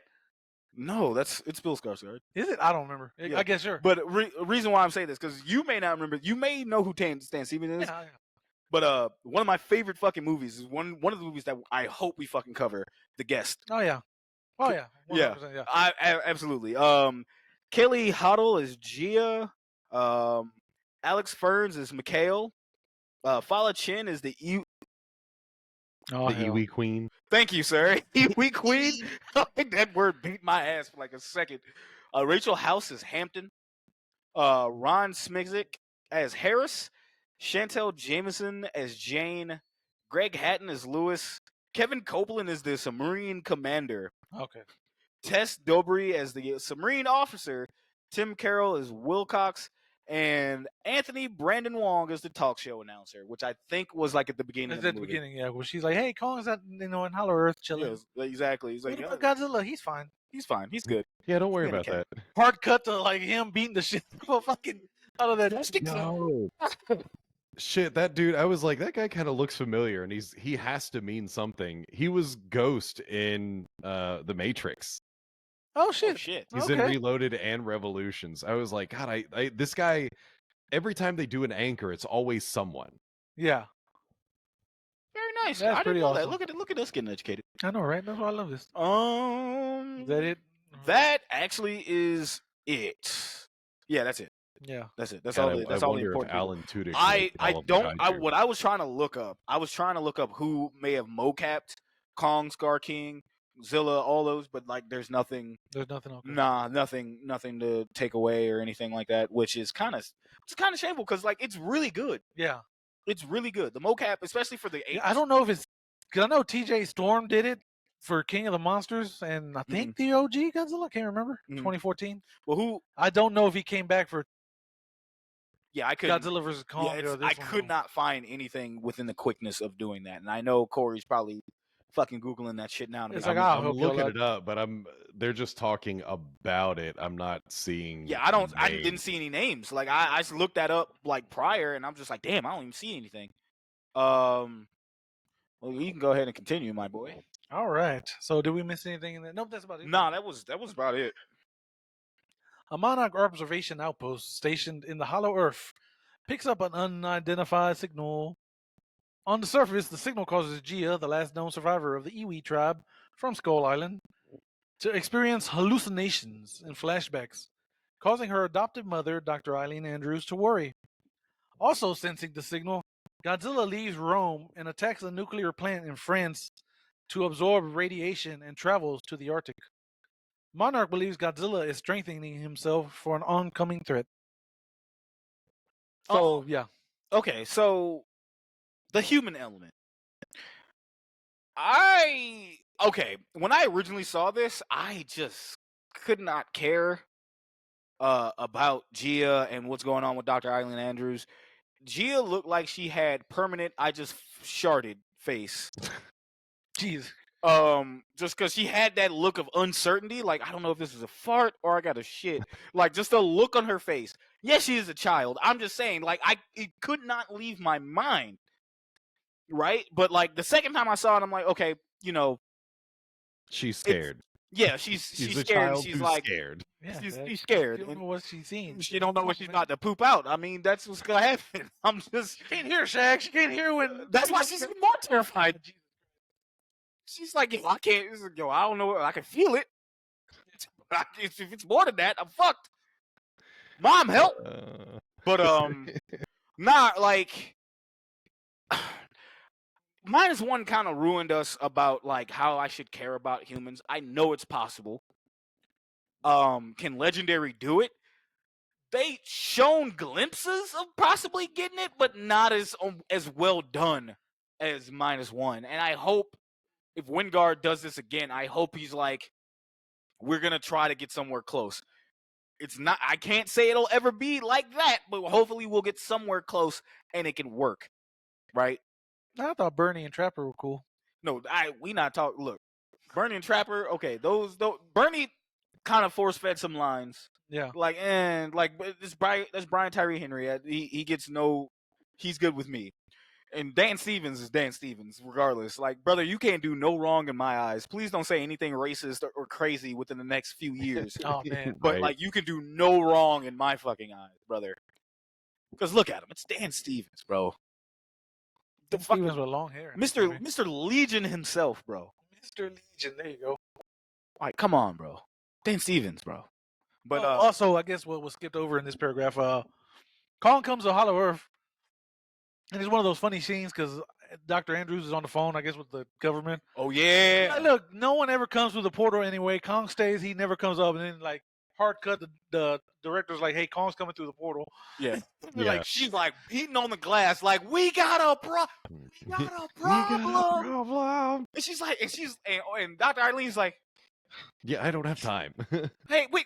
Speaker 1: No, it's Bill Skarsgård.
Speaker 2: Is it? I don't remember.
Speaker 1: Yeah.
Speaker 2: I guess sure.
Speaker 1: But reason why I'm saying this because you may not remember. You may know who Dan Stevens is.
Speaker 2: Yeah,
Speaker 1: But one of my favorite fucking movies is one of the movies that I hope we fucking cover. The Guest.
Speaker 2: oh yeah, 100%, yeah.
Speaker 1: Absolutely. Kelly Huddle is Gia. Alex Ferns is Mikhail. Fala Chin is the
Speaker 2: Oh,
Speaker 3: The
Speaker 2: hell.
Speaker 3: Iwi Queen.
Speaker 1: Thank you, sir. Iwi Queen. That word beat my ass for like a second. Rachel House is Hampton. Ron Smigzik as Harris. Chantel Jameson as Jane. Greg Hatton as Lewis. Kevin Copeland is the submarine commander.
Speaker 2: Okay.
Speaker 1: Tess Dobry as the submarine officer. Tim Carroll as Wilcox. And Anthony Brandon Wong as the talk show announcer, which I think was like at the beginning
Speaker 2: It's
Speaker 1: of the
Speaker 2: at the
Speaker 1: movie.
Speaker 2: beginning, yeah, where she's like, "Hey, Kong's at in Hollow Earth chilling."
Speaker 1: Yeah, exactly. He's
Speaker 2: What
Speaker 1: like,
Speaker 2: about Godzilla? He's fine.
Speaker 1: he's fine. He's good.
Speaker 3: Yeah, don't worry
Speaker 1: He's
Speaker 3: about
Speaker 1: okay.
Speaker 3: that.
Speaker 2: Hard cut to like him beating the shit out of that.
Speaker 3: No. Shit, that dude, I was like, that guy kind of looks familiar, and he has to mean something. He was Ghost in The Matrix.
Speaker 2: Oh
Speaker 1: Oh,
Speaker 2: shit!
Speaker 1: shit.
Speaker 3: He's in
Speaker 2: Okay.
Speaker 3: Reloaded and Revolutions. I was like, God, I this guy, every time they do an anchor, it's always someone.
Speaker 2: Yeah,
Speaker 1: Very nice.
Speaker 2: That's
Speaker 1: I
Speaker 2: pretty
Speaker 1: didn't know that.
Speaker 2: awesome.
Speaker 1: Look at us getting educated.
Speaker 2: I know, right? That's why I love this. Is that it?
Speaker 1: That actually is it. Yeah, that's it.
Speaker 2: Yeah.
Speaker 1: That's it. That's
Speaker 3: God,
Speaker 1: all. That's
Speaker 3: I
Speaker 1: all the
Speaker 3: wonder if
Speaker 1: important. People.
Speaker 3: Alan Tudyk.
Speaker 1: I
Speaker 3: call him
Speaker 1: don't.
Speaker 3: kaiju.
Speaker 1: What I was trying to look up. I was trying to look up who may have mocapped Kong, Scar King, Zilla, all those, but like, there's nothing.
Speaker 2: There's nothing. Okay.
Speaker 1: Nah, nothing to take away or anything like that, which is kind of shameful because like it's really good.
Speaker 2: Yeah.
Speaker 1: It's really good. The mocap, especially for the 80s.
Speaker 2: Yeah, I don't know if it's because I know T.J. Storm did it for King of the Monsters, and I think the OG Godzilla. I can't remember. 2014.
Speaker 1: Well, who?
Speaker 2: I don't know if he came back for
Speaker 1: Yeah, I couldn't.
Speaker 2: Godzilla versus Kong.
Speaker 1: Yeah,
Speaker 2: or this
Speaker 1: I
Speaker 2: one,
Speaker 1: could
Speaker 2: though.
Speaker 1: not find anything within the quickness of doing that, and I know Corey's probably fucking googling that shit now. To
Speaker 2: It's
Speaker 1: make
Speaker 2: like,
Speaker 1: sure.
Speaker 2: I'll
Speaker 3: I'm
Speaker 2: help you
Speaker 3: looking
Speaker 2: out.
Speaker 3: it up, but they're just talking about it. I'm not seeing.
Speaker 1: Yeah, I didn't
Speaker 3: names.
Speaker 1: see any names. Like I just looked that up like prior, and I'm just like, damn, I don't even see anything. Well, you can go ahead and continue, my boy.
Speaker 2: All right. So, did we miss anything in there? Nope, that's about it.
Speaker 1: Nah, that was about it.
Speaker 2: A Monarch observation outpost stationed in the Hollow Earth picks up an unidentified signal. On the surface, the signal causes Gia, the last known survivor of the Iwi tribe from Skull Island, to experience hallucinations and flashbacks, causing her adopted mother, Dr. Eileen Andrews, to worry. Also sensing the signal, Godzilla leaves Rome and attacks a nuclear plant in France to absorb radiation and travels to the Arctic. Monarch believes Godzilla is strengthening himself for an oncoming threat. So, yeah.
Speaker 1: Okay, so the human element. I okay, when I originally saw this, I just could not care about Gia and what's going on with Dr. Eileen Andrews. Gia looked like she had permanent I just sharted face.
Speaker 2: Jeez.
Speaker 1: Just because she had that look of uncertainty, like I don't know if this is a fart or I got a shit. Like just the look on her face. Yes, she is a child. I'm just saying, like it could not leave my mind. Right? But like the second time I saw it, I'm like, okay, you know,
Speaker 3: She's scared.
Speaker 1: yeah, she's
Speaker 3: She's a
Speaker 1: scared.
Speaker 3: child
Speaker 1: She's
Speaker 3: who's
Speaker 1: like
Speaker 3: scared.
Speaker 2: Yeah,
Speaker 1: she's scared.
Speaker 2: She don't know what she's seen.
Speaker 1: She don't know what she's about to poop out. I mean, that's what's gonna happen. I'm just
Speaker 2: She can't hear, Shaq. She can't hear when.
Speaker 1: that's why she's even more terrified. She's like, yo, I can't. Yo, I don't know. I can feel it. If it's more than that, I'm fucked. Mom, help! But not like -1 kind of ruined us about like how I should care about humans. I know it's possible. Can Legendary do it? They shown glimpses of possibly getting it, but not as well done as -1. And I hope if Wingard does this again, I hope he's like, we're gonna try to get somewhere close. It's not. I can't say it'll ever be like that, but hopefully we'll get somewhere close and it can work, right?
Speaker 2: I thought Bernie and Trapper were cool.
Speaker 1: No, we not talk. Look, Bernie and Trapper. Okay, those Bernie kind of force fed some lines.
Speaker 2: Yeah.
Speaker 1: Like but that's Brian Tyree Henry. He gets no. He's good with me. And Dan Stevens is Dan Stevens, regardless. Like, brother, you can't do no wrong in my eyes. Please don't say anything racist or crazy within the next few years.
Speaker 2: Oh man.
Speaker 1: But like, you can do no wrong in my fucking eyes, brother. Because look at him, it's Dan Stevens, bro.
Speaker 2: The Stevens with long hair.
Speaker 1: Mr. Legion himself, bro.
Speaker 2: Mr. Legion. There you go.
Speaker 1: All right, come on, bro. Dan Stevens, bro. But
Speaker 2: also, I guess what was skipped over in this paragraph, Kong comes to Hollow Earth, and it's one of those funny scenes because Dr. Andrews is on the phone, I guess, with the government.
Speaker 1: Oh yeah.
Speaker 2: Like, look, no one ever comes through the portal anyway. Kong stays, he never comes up, and then like hard cut, the director's like, "Hey, Kong's coming through the portal."
Speaker 1: Yeah.
Speaker 3: Yeah.
Speaker 1: Like she's like beating on the glass, like we got a problem. And she's like, and Dr. Eileen's like,
Speaker 3: Yeah, I don't have time.
Speaker 1: hey, wait,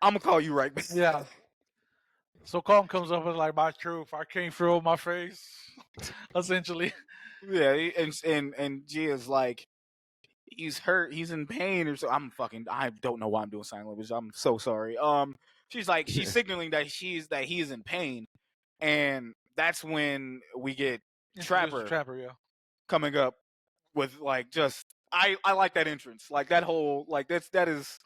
Speaker 1: I'm gonna call you right back.
Speaker 2: Yeah. So Kong comes up with like, "My truth, I can't feel my face." Essentially.
Speaker 1: Yeah, and Gia's like, he's hurt, he's in pain, or so. I don't know why I'm doing sign language. I'm so sorry. She's like, she's signaling that he's in pain, and that's when we get Trapper
Speaker 2: Yeah.
Speaker 1: coming up with like just I like that entrance, like that whole like that is.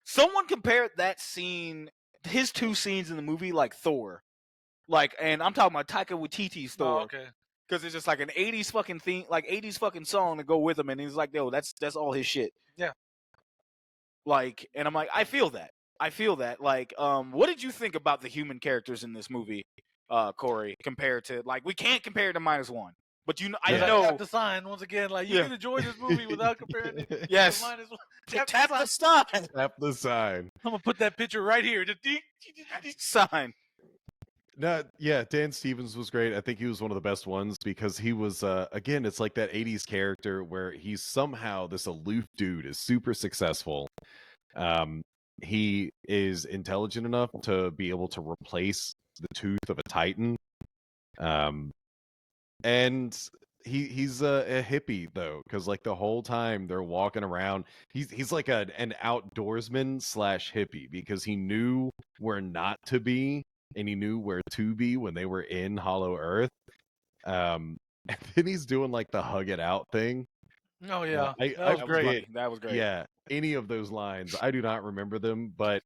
Speaker 1: Someone compared that scene, his two scenes in the movie, like Thor, like, and I'm talking about Taika Waititi's Thor.
Speaker 2: Oh, okay.
Speaker 1: Because it's just like an 80s fucking thing, like 80s fucking song to go with him, and he's like, yo, that's all his shit.
Speaker 2: Yeah.
Speaker 1: Like, and I'm like, I feel that. Like, what did you think about the human characters in this movie, Corey, compared to, like, we can't compare it to -1. But I know.
Speaker 2: Tap the sign once again. Like, you can enjoy this movie without comparing it.
Speaker 1: Yes.
Speaker 2: To -1.
Speaker 1: Tap the sign.
Speaker 3: Tap the sign.
Speaker 2: I'm gonna put that picture right here. The
Speaker 1: sign.
Speaker 3: No, yeah, Dan Stevens was great. I think he was one of the best ones because he was, again, it's like that 80s character where he's somehow this aloof dude is super successful. He is intelligent enough to be able to replace the tooth of a Titan. And he's a hippie though, because like the whole time they're walking around, he's like an outdoorsman / hippie because he knew where not to be and he knew where to be when they were in Hollow Earth. And then he's doing like the hug it out thing.
Speaker 2: Oh yeah,
Speaker 3: that
Speaker 2: was great.
Speaker 1: That was great.
Speaker 3: Yeah, any of those lines, I do not remember them, but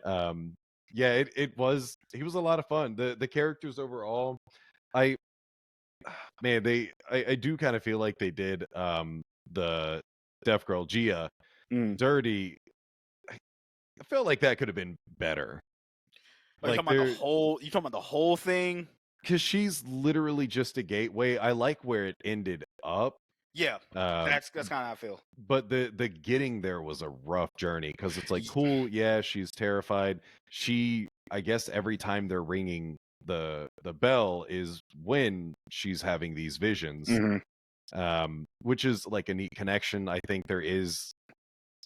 Speaker 3: yeah, he was a lot of fun. The characters overall, I do kind of feel like they did the deaf girl Gia dirty. I felt like that could have been better.
Speaker 1: Like, you talking about the whole thing?
Speaker 3: Because she's literally just a gateway. I like where it ended up.
Speaker 1: Yeah, that's kind of how I feel.
Speaker 3: But the getting there was a rough journey because it's like, cool, yeah, she's terrified. I guess every time they're ringing the bell is when she's having these visions, which is like a neat connection. I think there is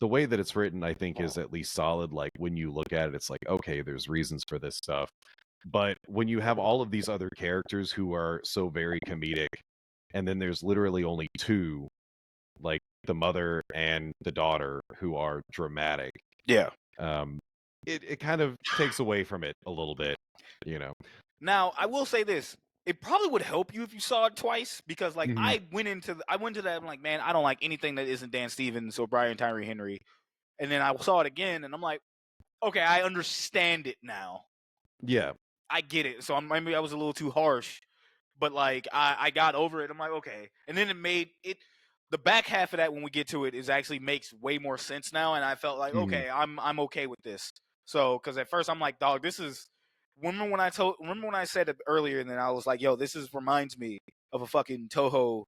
Speaker 3: the way that it's written, I think, is at least solid. Like when you look at it, it's like, okay, there's reasons for this stuff. But when you have all of these other characters who are so very comedic, and then there's literally only two, like the mother and the daughter, who are dramatic.
Speaker 1: Yeah.
Speaker 3: It kind of takes away from it a little bit, you know.
Speaker 1: Now, I will say this. It probably would help you if you saw it twice, because like I went into that, I'm like, man, I don't like anything that isn't Dan Stevens or Brian Tyree Henry. And then I saw it again and I'm like, okay, I understand it now.
Speaker 3: Yeah.
Speaker 1: I get it. So maybe I was a little too harsh, but like I got over it. I'm like, okay. And then it made it, the back half of that when we get to it is actually makes way more sense now, and I felt like, okay, I'm okay with this. So because at first I'm like, dog, this is, remember when I said it earlier, and then I was like, yo, this reminds me of a fucking Toho,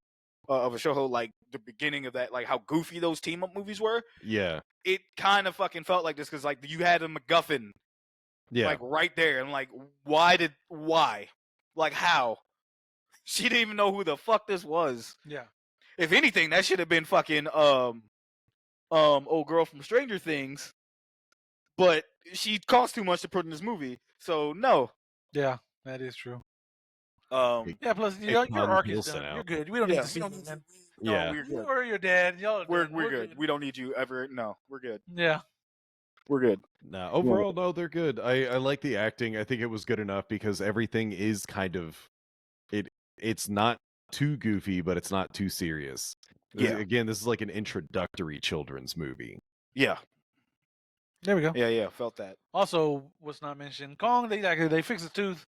Speaker 1: of a Shoujo, like the beginning of that, like how goofy those team up movies were.
Speaker 3: Yeah.
Speaker 1: It kind of fucking felt like this because like you had a MacGuffin, like right there. I'm like, why? Like how? She didn't even know who the fuck this was.
Speaker 2: Yeah.
Speaker 1: If anything, that should have been fucking old girl from Stranger Things. But she cost too much to put in this movie, so no.
Speaker 2: Yeah, that is true.
Speaker 1: Yeah,
Speaker 2: plus your arc is done. You're good. We don't need to see you, man.
Speaker 3: Yeah,
Speaker 1: we're good.
Speaker 2: Or your dad. Y'all
Speaker 1: we're good. We don't need you ever. No, we're good.
Speaker 2: Yeah.
Speaker 1: We're good.
Speaker 3: No, overall, no, they're good. I like the acting. I think it was good enough because everything is kind of it's not too goofy, but it's not too serious.
Speaker 1: Yeah.
Speaker 3: Again, this is like an introductory children's movie.
Speaker 1: Yeah.
Speaker 2: There we go.
Speaker 1: Yeah, felt that.
Speaker 2: Also, what's not mentioned, Kong, they fix his tooth,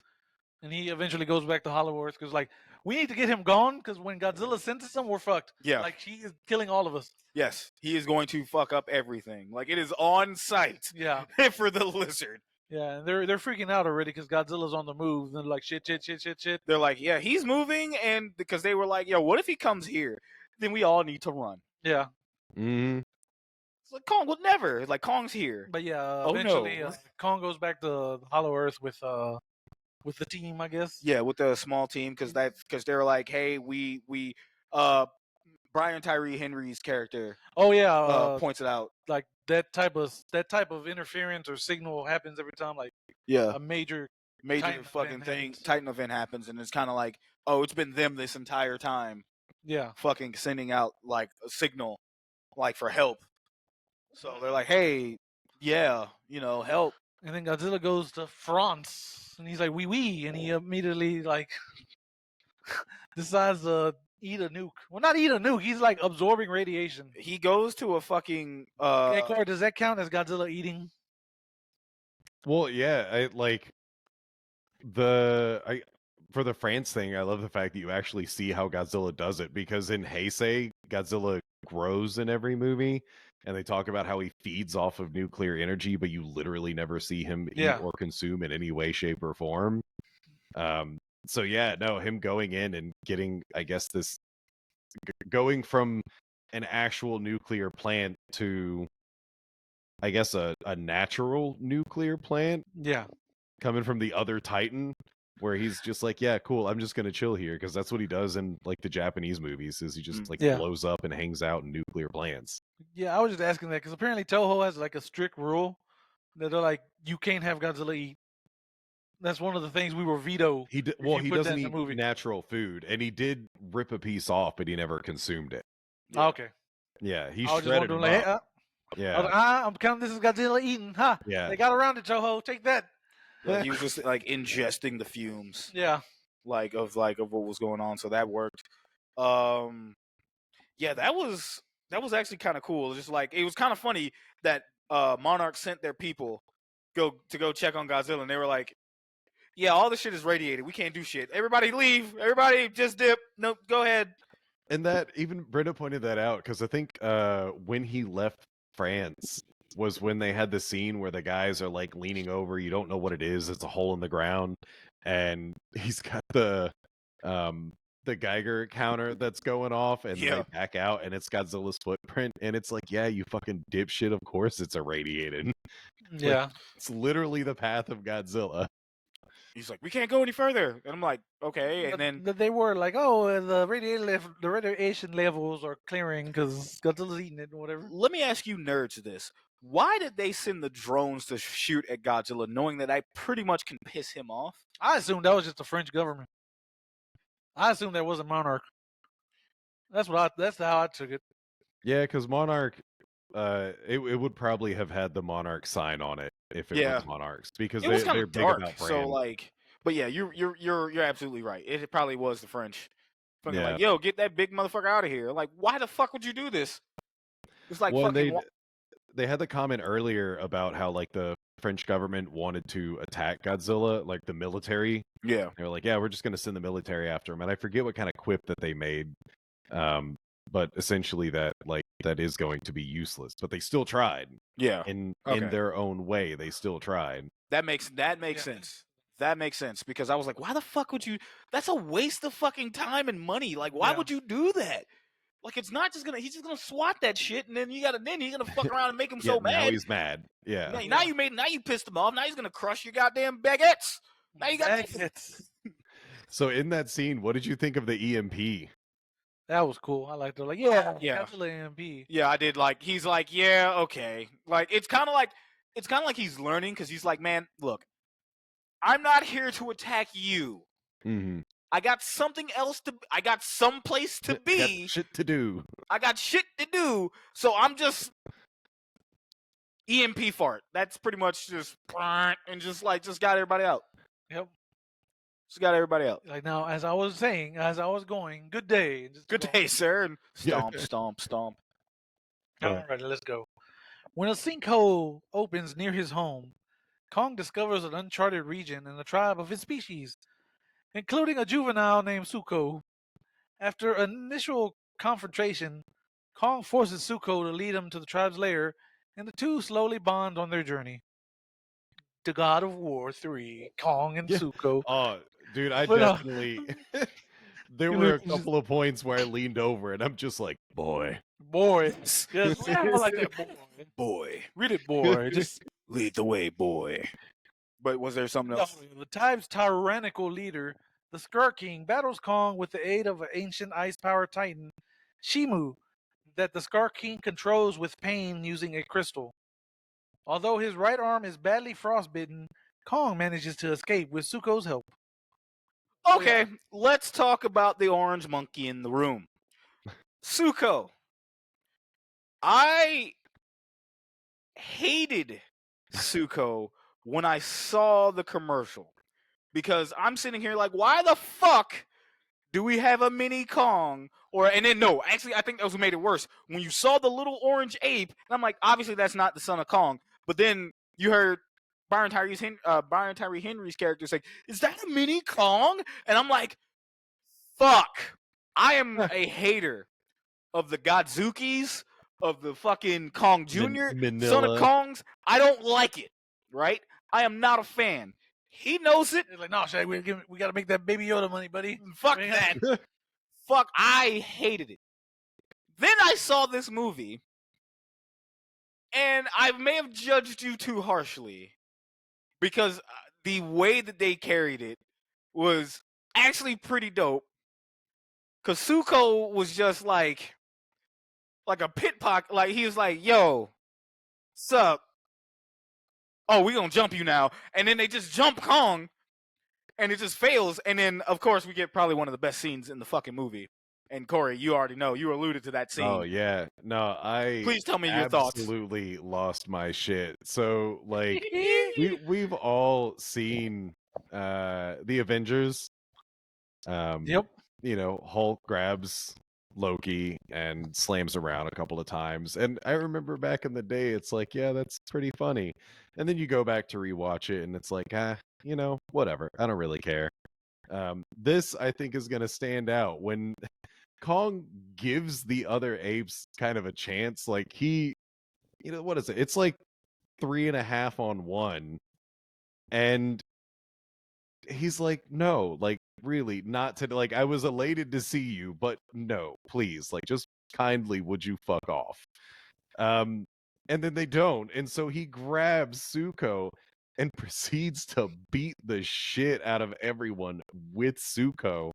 Speaker 2: and he eventually goes back to Hollow Earth because, like, we need to get him gone because when Godzilla senses him, we're fucked.
Speaker 1: Yeah.
Speaker 2: Like, he is killing all of us.
Speaker 1: Yes, he is going to fuck up everything. Like, it is on site.
Speaker 2: Yeah.
Speaker 1: For the lizard.
Speaker 2: Yeah, and they're freaking out already because Godzilla's on the move. And they're like, shit.
Speaker 1: They're like, yeah, he's moving, and because they were like, yo, what if he comes here? Then we all need to run.
Speaker 2: Yeah.
Speaker 3: Mm-hmm.
Speaker 1: It's like, Kong would never. Like, Kong's here.
Speaker 2: But yeah, eventually Kong goes back to Hollow Earth with the team, I guess.
Speaker 1: Yeah, with the small team, because they're like, hey, we Brian Tyree Henry's character.
Speaker 2: Oh yeah,
Speaker 1: points it out.
Speaker 2: Like that type of interference or signal happens every time, like a major
Speaker 1: fucking thing, Titan event happens, and it's kind of like, oh, it's been them this entire time.
Speaker 2: Yeah,
Speaker 1: fucking sending out like a signal, like for help. So they're like, hey, yeah, help.
Speaker 2: And then Godzilla goes to France, and he's like, wee, and he immediately like decides to eat a nuke. Well, not eat a nuke. He's like absorbing radiation.
Speaker 1: He goes to a fucking.
Speaker 2: Hey, Car, does that count as Godzilla eating?
Speaker 3: Well, yeah, for the France thing, I love the fact that you actually see how Godzilla does it, because in Heisei, Godzilla grows in every movie, and they talk about how he feeds off of nuclear energy, but you literally never see him eat or consume in any way, shape, or form. So yeah, no, him going in and getting, I guess, this going from an actual nuclear plant to, I guess, a natural nuclear plant.
Speaker 2: Yeah.
Speaker 3: Coming from the other Titan, where he's just like, yeah, cool, I'm just gonna chill here, because that's what he does in like the Japanese movies, is he just like blows up and hangs out in nuclear plants.
Speaker 2: Yeah, I was just asking that because apparently Toho has like a strict rule that they're like, you can't have Godzilla eat. That's one of the things we were vetoed.
Speaker 3: He doesn't eat natural food, and he did rip a piece off, but he never consumed it.
Speaker 2: Yeah. Okay.
Speaker 3: Yeah, he shredded him up. Yeah.
Speaker 2: I was like, I'm counting this as Godzilla eating, huh?
Speaker 3: Yeah.
Speaker 2: They got around it, Toho. Take that.
Speaker 1: Yeah, he was just like ingesting the fumes.
Speaker 2: Yeah.
Speaker 1: Like of what was going on, so that worked. Yeah, that was actually kind of cool. Just like, it was kind of funny that Monarch sent their people to go check on Godzilla, and they were like, yeah, all this shit is radiated. We can't do shit. Everybody leave. Everybody just dip. Nope, go ahead.
Speaker 3: And that, even Brenda pointed that out, because I think when he left France was when they had the scene where the guys are like leaning over. You don't know what it is. It's a hole in the ground, and he's got the Geiger counter that's going off, and they back out, and it's Godzilla's footprint, and it's like, yeah, you fucking dipshit. Of course, it's irradiated.
Speaker 2: Yeah,
Speaker 3: like, it's literally the path of Godzilla.
Speaker 1: He's like, we can't go any further. And I'm like, okay. And
Speaker 2: But
Speaker 1: then,
Speaker 2: they were like, oh, the radiation levels are clearing because Godzilla's eating it or whatever.
Speaker 1: let me ask you nerds this. Why did they send the drones to shoot at Godzilla knowing that I pretty much can piss him off?
Speaker 2: I assumed that was just the French government. I assumed that wasn't Monarch. That's how I took it.
Speaker 3: Yeah, because Monarch, it would probably have had the Monarch sign on it if it was Monarchs, because
Speaker 1: It was kind
Speaker 3: they're
Speaker 1: of
Speaker 3: big
Speaker 1: dark,
Speaker 3: about
Speaker 1: so
Speaker 3: brand.
Speaker 1: like, but yeah, you're absolutely right. It probably was the French. Fucking
Speaker 3: Yeah.
Speaker 1: like, yo, get that big motherfucker out of here. Like, why the fuck would you do this? It's like
Speaker 3: Well, and
Speaker 1: fucking.
Speaker 3: they had the comment earlier about how like the French government wanted to attack Godzilla, like the military.
Speaker 1: Yeah.
Speaker 3: They were like, yeah, we're just going to send the military after him. And I forget what kind of quip that they made. But essentially that is going to be useless. But they still tried.
Speaker 1: Yeah.
Speaker 3: In
Speaker 1: Okay.
Speaker 3: their own way, they still tried.
Speaker 1: That makes sense. That makes sense because I was like, why the fuck would you? That's a waste of fucking time and money. Like, why would you do that? Like, it's not just he's just gonna swat that shit, and then you're gonna fuck around and make him so mad.
Speaker 3: Now he's mad. Yeah.
Speaker 1: Now you pissed him off. Now he's gonna crush your goddamn baguettes. Now you got
Speaker 2: baguettes.
Speaker 3: So in that scene, what did you think of the EMP?
Speaker 2: That was cool. I liked it. Like, yeah.
Speaker 1: Godzilla
Speaker 2: EMP.
Speaker 1: Yeah, I did. Like, he's like, yeah, okay. Like, it's kind of like he's learning because he's like, man, look, I'm not here to attack you.
Speaker 3: Mm-hmm.
Speaker 1: I got something else I got someplace to be.
Speaker 3: Got shit to do.
Speaker 1: I got shit to do. So I'm just EMP fart. That's pretty much just and just got everybody out.
Speaker 2: Yep.
Speaker 1: Just got everybody out.
Speaker 2: Like now, as I was going, good day.
Speaker 1: Good day, sir. And stomp, stomp, stomp.
Speaker 2: All right, let's go. When a sinkhole opens near his home, Kong discovers an uncharted region and a tribe of his species, including a juvenile named Suko. After initial confrontation, Kong forces Suko to lead him to the tribe's lair, and the two slowly bond on their journey. The God of War 3, Kong and Suko.
Speaker 3: Oh, dude, I definitely... There were a couple of points where I leaned over, and I'm just like, boy.
Speaker 2: Yes, I like that, boy.
Speaker 1: Boy.
Speaker 2: Read it, boy. Just
Speaker 1: lead the way, boy. But was there something else?
Speaker 2: The tribe's tyrannical leader, the Skur King, battles Kong with the aid of an ancient ice-powered titan, Shimu, that the Skur King controls with pain using a crystal. Although his right arm is badly frostbitten, Kong manages to escape with Suko's help.
Speaker 1: Okay, let's talk about the orange monkey in the room. Suko. I hated Suko when I saw the commercial because I'm sitting here like, why the fuck do we have a mini Kong? And then no, actually, I think that was what made it worse. When you saw the little orange ape, and I'm like, obviously that's not the son of Kong. But then you heard Byron Tyree Henry's character say, "Is that a mini Kong?" And I'm like, fuck. I am a hater of the Godzukis, of the fucking Kong Jr., Son of Kongs. I don't like it, right? I am not a fan. He knows it.
Speaker 2: He's like, no, Shaq, we got to make that Baby Yoda money, buddy.
Speaker 1: Fuck that. Fuck, I hated it. Then I saw this movie, and I may have judged you too harshly because the way that they carried it was actually pretty dope. Because Suko was just like a pit pocket. Like, he was like, yo, sup? Oh, we gonna jump you now. And then they just jump Kong, and it just fails. And then, of course, we get probably one of the best scenes in the fucking movie. And Corey, you already know. You alluded to that scene.
Speaker 3: Oh, yeah. No,
Speaker 1: Please tell me your thoughts.
Speaker 3: Absolutely lost my shit. So, like, we've all seen the Avengers.
Speaker 2: Yep.
Speaker 3: You know, Hulk grabs Loki and slams around a couple of times. And I remember back in the day, it's like, yeah, that's pretty funny. And then you go back to rewatch it, and it's like, you know, whatever. I don't really care. This, I think, is going to stand out when Kong gives the other apes kind of a chance. Like, he, you know, what is it? It's like 3.5 on 1. And he's like, no, like, really, not to, like, I was elated to see you, but no, please, like, just kindly, would you fuck off? And then they don't. And so he grabs Suko and proceeds to beat the shit out of everyone with Zuko.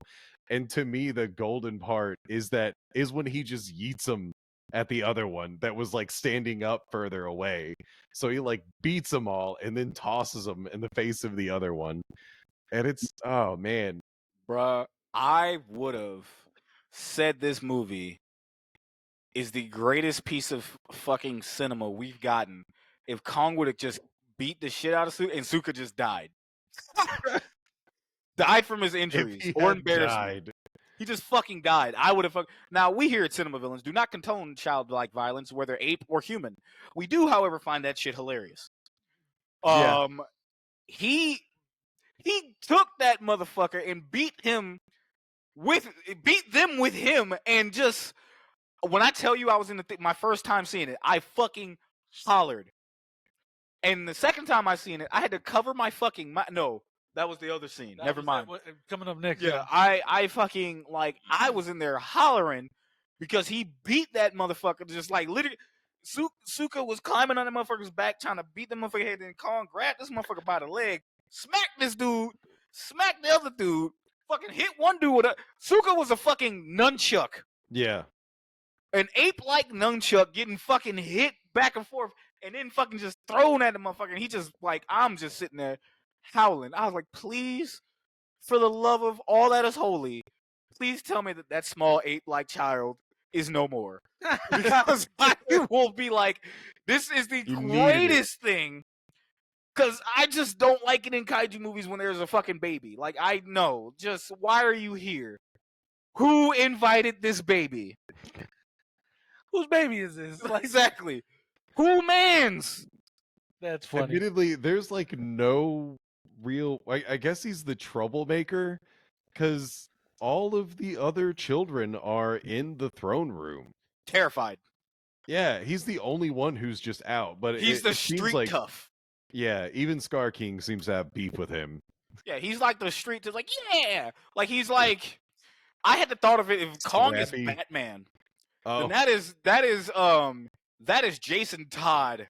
Speaker 3: And to me, the golden part is when he just yeets him at the other one that was like standing up further away. So he like beats them all and then tosses them in the face of the other one. And it's, oh man.
Speaker 1: Bruh, I would have said this movie is the greatest piece of fucking cinema we've gotten if Kong would have just beat the shit out of Suka and Suka just died. Died from his
Speaker 3: If
Speaker 1: injuries
Speaker 3: he
Speaker 1: or
Speaker 3: had
Speaker 1: embarrassment.
Speaker 3: died.
Speaker 1: He just fucking died. I would have. Now, we here at Cinema Villains do not condone childlike violence, whether ape or human. We do, however, find that shit hilarious.
Speaker 3: Yeah.
Speaker 1: He took that motherfucker and beat them with him, and just when I tell you I was in my first time seeing it, I fucking hollered. And the second time I seen it, I had to cover my fucking mouth. No, that was the other scene. Never mind.
Speaker 2: Coming up next.
Speaker 1: Yeah, I fucking like I was in there hollering because he beat that motherfucker just like literally. Suka was climbing on the motherfucker's back trying to beat the motherfucker head, and Kong grabbed this motherfucker by the leg, smacked this dude, smacked the other dude, fucking hit one dude with a Suka was a fucking nunchuck.
Speaker 3: Yeah.
Speaker 1: An ape-like nunchuck getting fucking hit back and forth and then fucking just thrown at the motherfucker. And he just like, I'm just sitting there howling. I was like, please, for the love of all that is holy, please tell me that that small ape-like child is no more. Because I will be like, this is the
Speaker 3: You needed it.
Speaker 1: greatest thing. Because I just don't like it in kaiju movies when there's a fucking baby. Like, I know. Just, why are you here? Who invited this baby?
Speaker 2: Whose baby is this? Like,
Speaker 1: Exactly. Who mans?
Speaker 2: that's funny.
Speaker 3: Admittedly, there's like no real. I guess he's the troublemaker because all of the other children are in the throne room.
Speaker 1: Terrified.
Speaker 3: Yeah, he's the only one who's just out. But
Speaker 1: He's the
Speaker 3: it seems
Speaker 1: street
Speaker 3: like,
Speaker 1: tough.
Speaker 3: yeah, even Scar King seems to have beef with him.
Speaker 1: Yeah, he's like the street tough. Like, yeah. Like, he's like, I had the thought of it if Kong is
Speaker 3: Scrappy.
Speaker 1: Batman.
Speaker 3: Oh,
Speaker 1: Then that is Jason Todd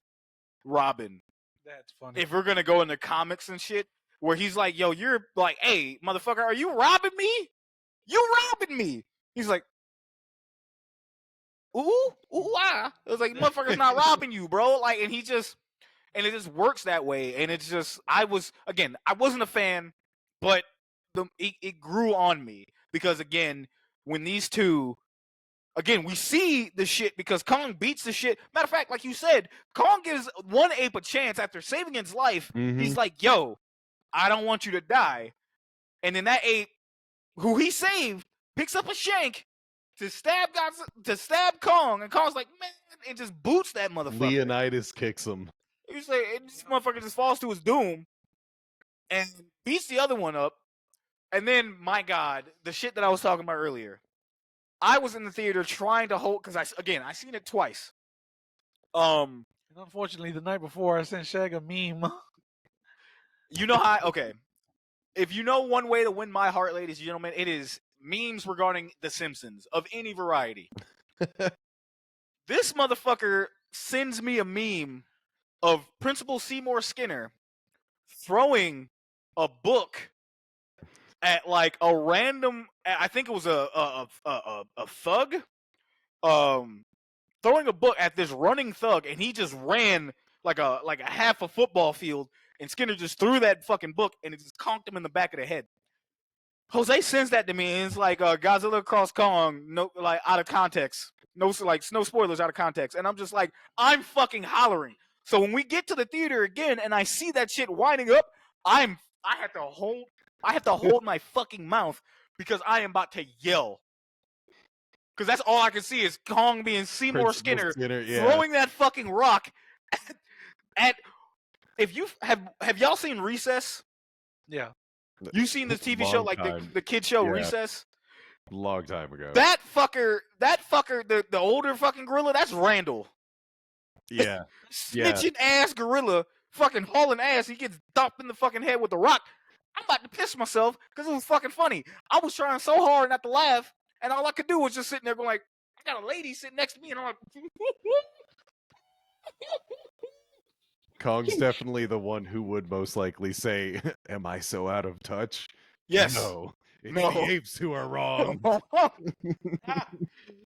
Speaker 1: Robin.
Speaker 2: That's funny.
Speaker 1: If we're gonna go into comics and shit, where he's like, yo, you're like, hey, motherfucker, are you robbing me? You robbing me. He's like, ooh, ah. It was like, motherfucker's not robbing you, bro. Like, and it just works that way. And it's just, I wasn't a fan, but it grew on me. Because again, when these two, again, we see the shit because Kong beats the shit. Matter of fact, like you said, Kong gives one ape a chance after saving his life.
Speaker 3: Mhm.
Speaker 1: He's like, yo, I don't want you to die. And then that ape, who he saved, picks up a shank to stab Kong. And Kong's like, man, and just boots that motherfucker.
Speaker 3: Leonidas kicks him.
Speaker 1: He's like, and this motherfucker just falls to his doom and beats the other one up. And then, my God, the shit that I was talking about earlier. I was in the theater trying to hold, because I seen it twice.
Speaker 2: And unfortunately, the night before, I sent Shag a meme.
Speaker 1: You know how, okay. If you know one way to win my heart, ladies and gentlemen, it is memes regarding The Simpsons of any variety. This motherfucker sends me a meme of Principal Seymour Skinner throwing a book at like a random, I think it was a thug, throwing a book at this running thug, and he just ran like a half a football field, and Skinner just threw that fucking book, and it just conked him in the back of the head. Jose sends that to me, and it's like Godzilla cross Kong, no, like out of context, no spoilers out of context, and I'm just like, I'm fucking hollering. So when we get to the theater again, and I see that shit winding up, I have to hold my fucking mouth because I am about to yell. Because that's all I can see is Kong being Seymour Skinner throwing that fucking rock at. If you have y'all seen Recess?
Speaker 2: Yeah.
Speaker 1: You seen this TV show like the kid show Recess?
Speaker 3: Long time ago.
Speaker 1: That fucker, the older fucking gorilla, that's Randall.
Speaker 3: Yeah.
Speaker 1: Snitching ass gorilla, fucking hauling ass. He gets dumped in the fucking head with a rock. I'm about to piss myself because it was fucking funny. I was trying so hard not to laugh, and all I could do was just sitting there going like, I got a lady sitting next to me, and I'm like,
Speaker 3: Kong's definitely the one who would most likely say, "Am I so out of touch?"
Speaker 1: Yes.
Speaker 3: No, it's
Speaker 1: No.
Speaker 3: the apes who are wrong.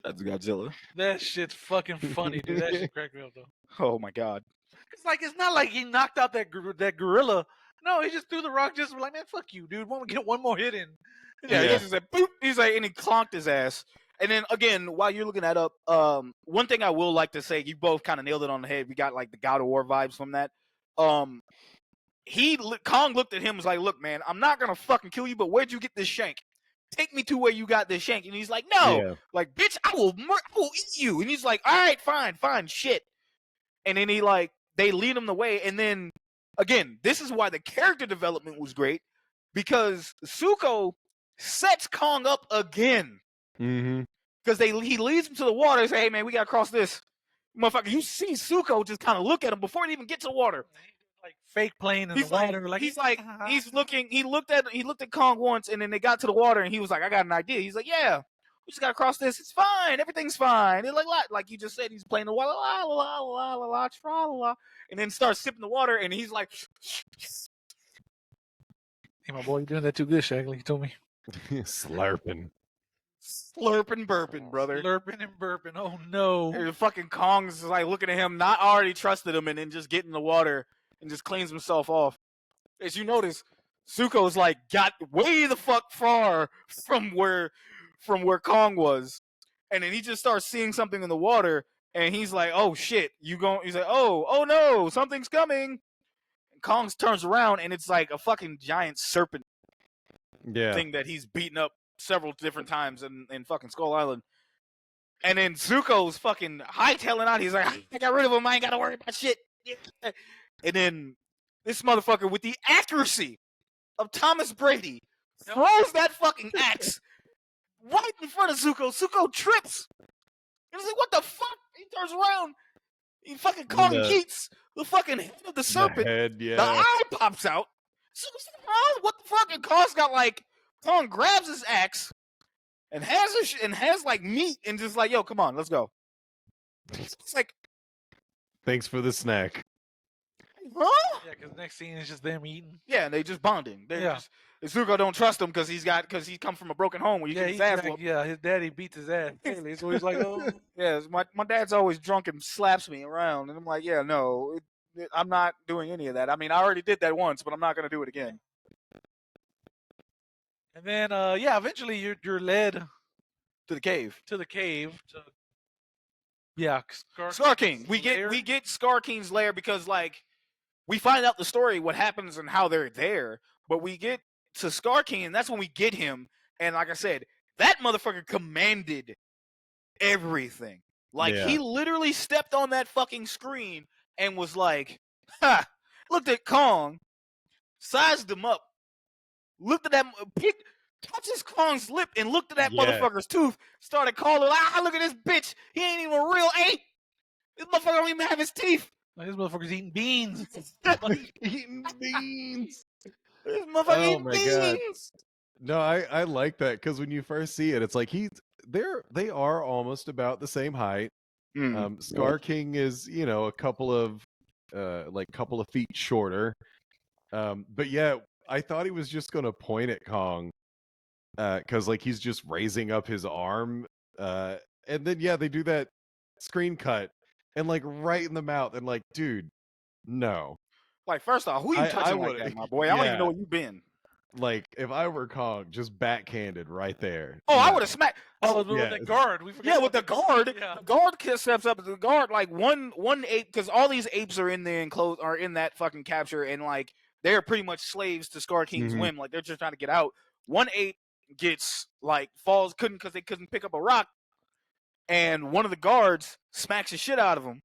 Speaker 1: That's Godzilla.
Speaker 2: That shit's fucking funny, dude. That shit cracked me up though.
Speaker 1: Oh my god.
Speaker 2: It's not like he knocked out that gorilla. No, he just threw the rock. Just like, man, fuck you, dude. Want to get one more hit in?
Speaker 1: Yeah,
Speaker 3: Yeah.
Speaker 1: he just said boop. He's like, and he clonked his ass. And then again, while you're looking that up, one thing I will like to say, you both kind of nailed it on the head. We got like the God of War vibes from that. Kong looked at him and was like, "Look, man, I'm not gonna fucking kill you, but where'd you get this shank? Take me to where you got this shank." And he's like, "No,
Speaker 3: Yeah.
Speaker 1: like, bitch, I will eat you." And he's like, "All right, fine, shit." And then they lead him the way. And then again, this is why the character development was great, because Zuko sets Kong up again.
Speaker 3: Mm-hmm.
Speaker 1: Because he leads him to the water and say, "Hey man, we gotta cross this." Motherfucker, you see Zuko just kind of look at him before he even gets to the water.
Speaker 2: Like fake plane in
Speaker 1: He's
Speaker 2: the water.
Speaker 1: like, he's looking. He looked at Kong once, and then they got to the water, and he was like, "I got an idea." He's like, "Yeah, we just gotta cross this. It's fine. Everything's fine." It's like you just said, he's playing the water, la la la la la la la la, and then starts sipping the water, and he's like,
Speaker 2: "Hey, my boy, you're doing that too good, Shagley." He told me.
Speaker 3: Slurping.
Speaker 1: slurping, burping, brother.
Speaker 2: Slurping and burping. Oh no.
Speaker 1: And fucking Kong's like looking at him, not already trusted him, and then just get in the water and just cleans himself off. As you notice, Zuko's like got way the fuck far from where Kong was, and then he just starts seeing something in the water, and he's like, "Oh shit, He's like, "Oh no, something's coming." And Kong turns around, and it's like a fucking giant serpent thing that he's beaten up several different times in fucking Skull Island. And then Zuko's fucking hightailing out. He's like, "I got rid of him. I ain't got to worry about shit." And then this motherfucker, with the accuracy of Thomas Brady, throws that fucking axe right in front of Zuko. Zuko trips. And he's like, "What the fuck?" He turns around. He fucking Kong Keats, the fucking head of the serpent. The eye pops out. Zuko's like, "Huh? What the fuck?" And Kong's got like, Kong grabs his axe and has like meat and just like, "Yo, come on, let's go." It's like,
Speaker 3: thanks for the snack.
Speaker 1: huh?
Speaker 2: Yeah, because next scene is just them eating.
Speaker 1: Yeah, and they just bonding. Zuko don't trust him because he come from a broken home where you get his ass whooped.
Speaker 2: Yeah, his daddy beats his ass. So he's like, "Oh."
Speaker 1: Yeah, my dad's always drunk and slaps me around, and I'm like, "Yeah, no, I'm not doing any of that. I mean, I already did that once, but I'm not gonna do it again."
Speaker 2: And then, eventually you're led
Speaker 1: To the cave.
Speaker 2: to the cave.
Speaker 1: Scar King. We get Scar King's lair because like we find out the story, what happens and how they're there, but we get to Scar King, and that's when we get him. And like I said, that motherfucker commanded everything. Like he literally stepped on that fucking screen and was like, "Ha!" Looked at Kong, sized him up, looked at that, touches Kong's lip and looked at that motherfucker's tooth, started calling, "Look at this bitch. He ain't even a real ape. This motherfucker don't even have his teeth.
Speaker 2: This motherfucker's eating beans."
Speaker 3: Eating beans.
Speaker 1: This motherfucker eating beans.
Speaker 3: God. No, I like that because when you first see it, it's like they are almost about the same height. Scar King is, a couple of feet shorter. But yeah, I thought he was just gonna point at Kong. Because like he's just raising up his arm, and then they do that screen cut and like right in the mouth, and like, dude, no.
Speaker 1: Like, first off, who you touching like that, my boy? I don't even know where you been.
Speaker 3: Like, if I were Kong, just backhanded right there.
Speaker 1: Oh, I would have smacked.
Speaker 2: With the guard. We forgot
Speaker 1: with the guard.
Speaker 2: Yeah.
Speaker 1: The guard steps up. The guard, like one ape, because all these apes are in there and are in that fucking capture, and like they're pretty much slaves to Scar King's whim. Like they're just trying to get out. One ape gets falls because they couldn't pick up a rock, and one of the guards smacks the shit out of him.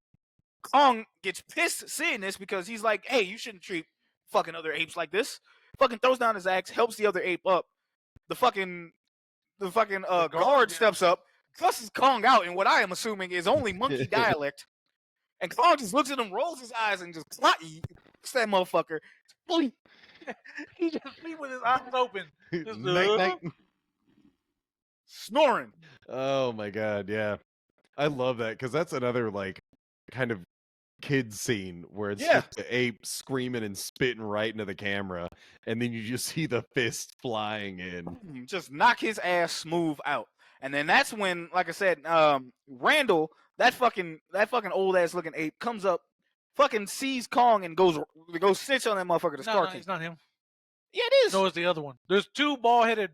Speaker 1: Kong gets pissed seeing this because he's like, "Hey, you shouldn't treat fucking other apes like this." Fucking throws down his axe, helps the other ape up. The fucking guard steps up, cusses Kong out in what I am assuming is only monkey dialect, and Kong just looks at him, rolls his eyes, and just clocks that motherfucker.
Speaker 2: He just sleep with his eyes open.
Speaker 3: Night.
Speaker 1: Snoring.
Speaker 3: Oh my god, yeah. I love that because that's another like kind of kids scene where it's
Speaker 1: Yeah.
Speaker 3: just the ape screaming and spitting right into the camera, and then you just see the fist flying in.
Speaker 1: Just knock his ass smooth out. And then that's when, like I said, Randall, that fucking old ass looking ape, comes up, fucking sees Kong and goes snitch on that motherfucker. The Scar
Speaker 2: No,
Speaker 1: King.
Speaker 2: it's not him.
Speaker 1: Yeah, it is.
Speaker 2: No, it's the other one. There's two bald-headed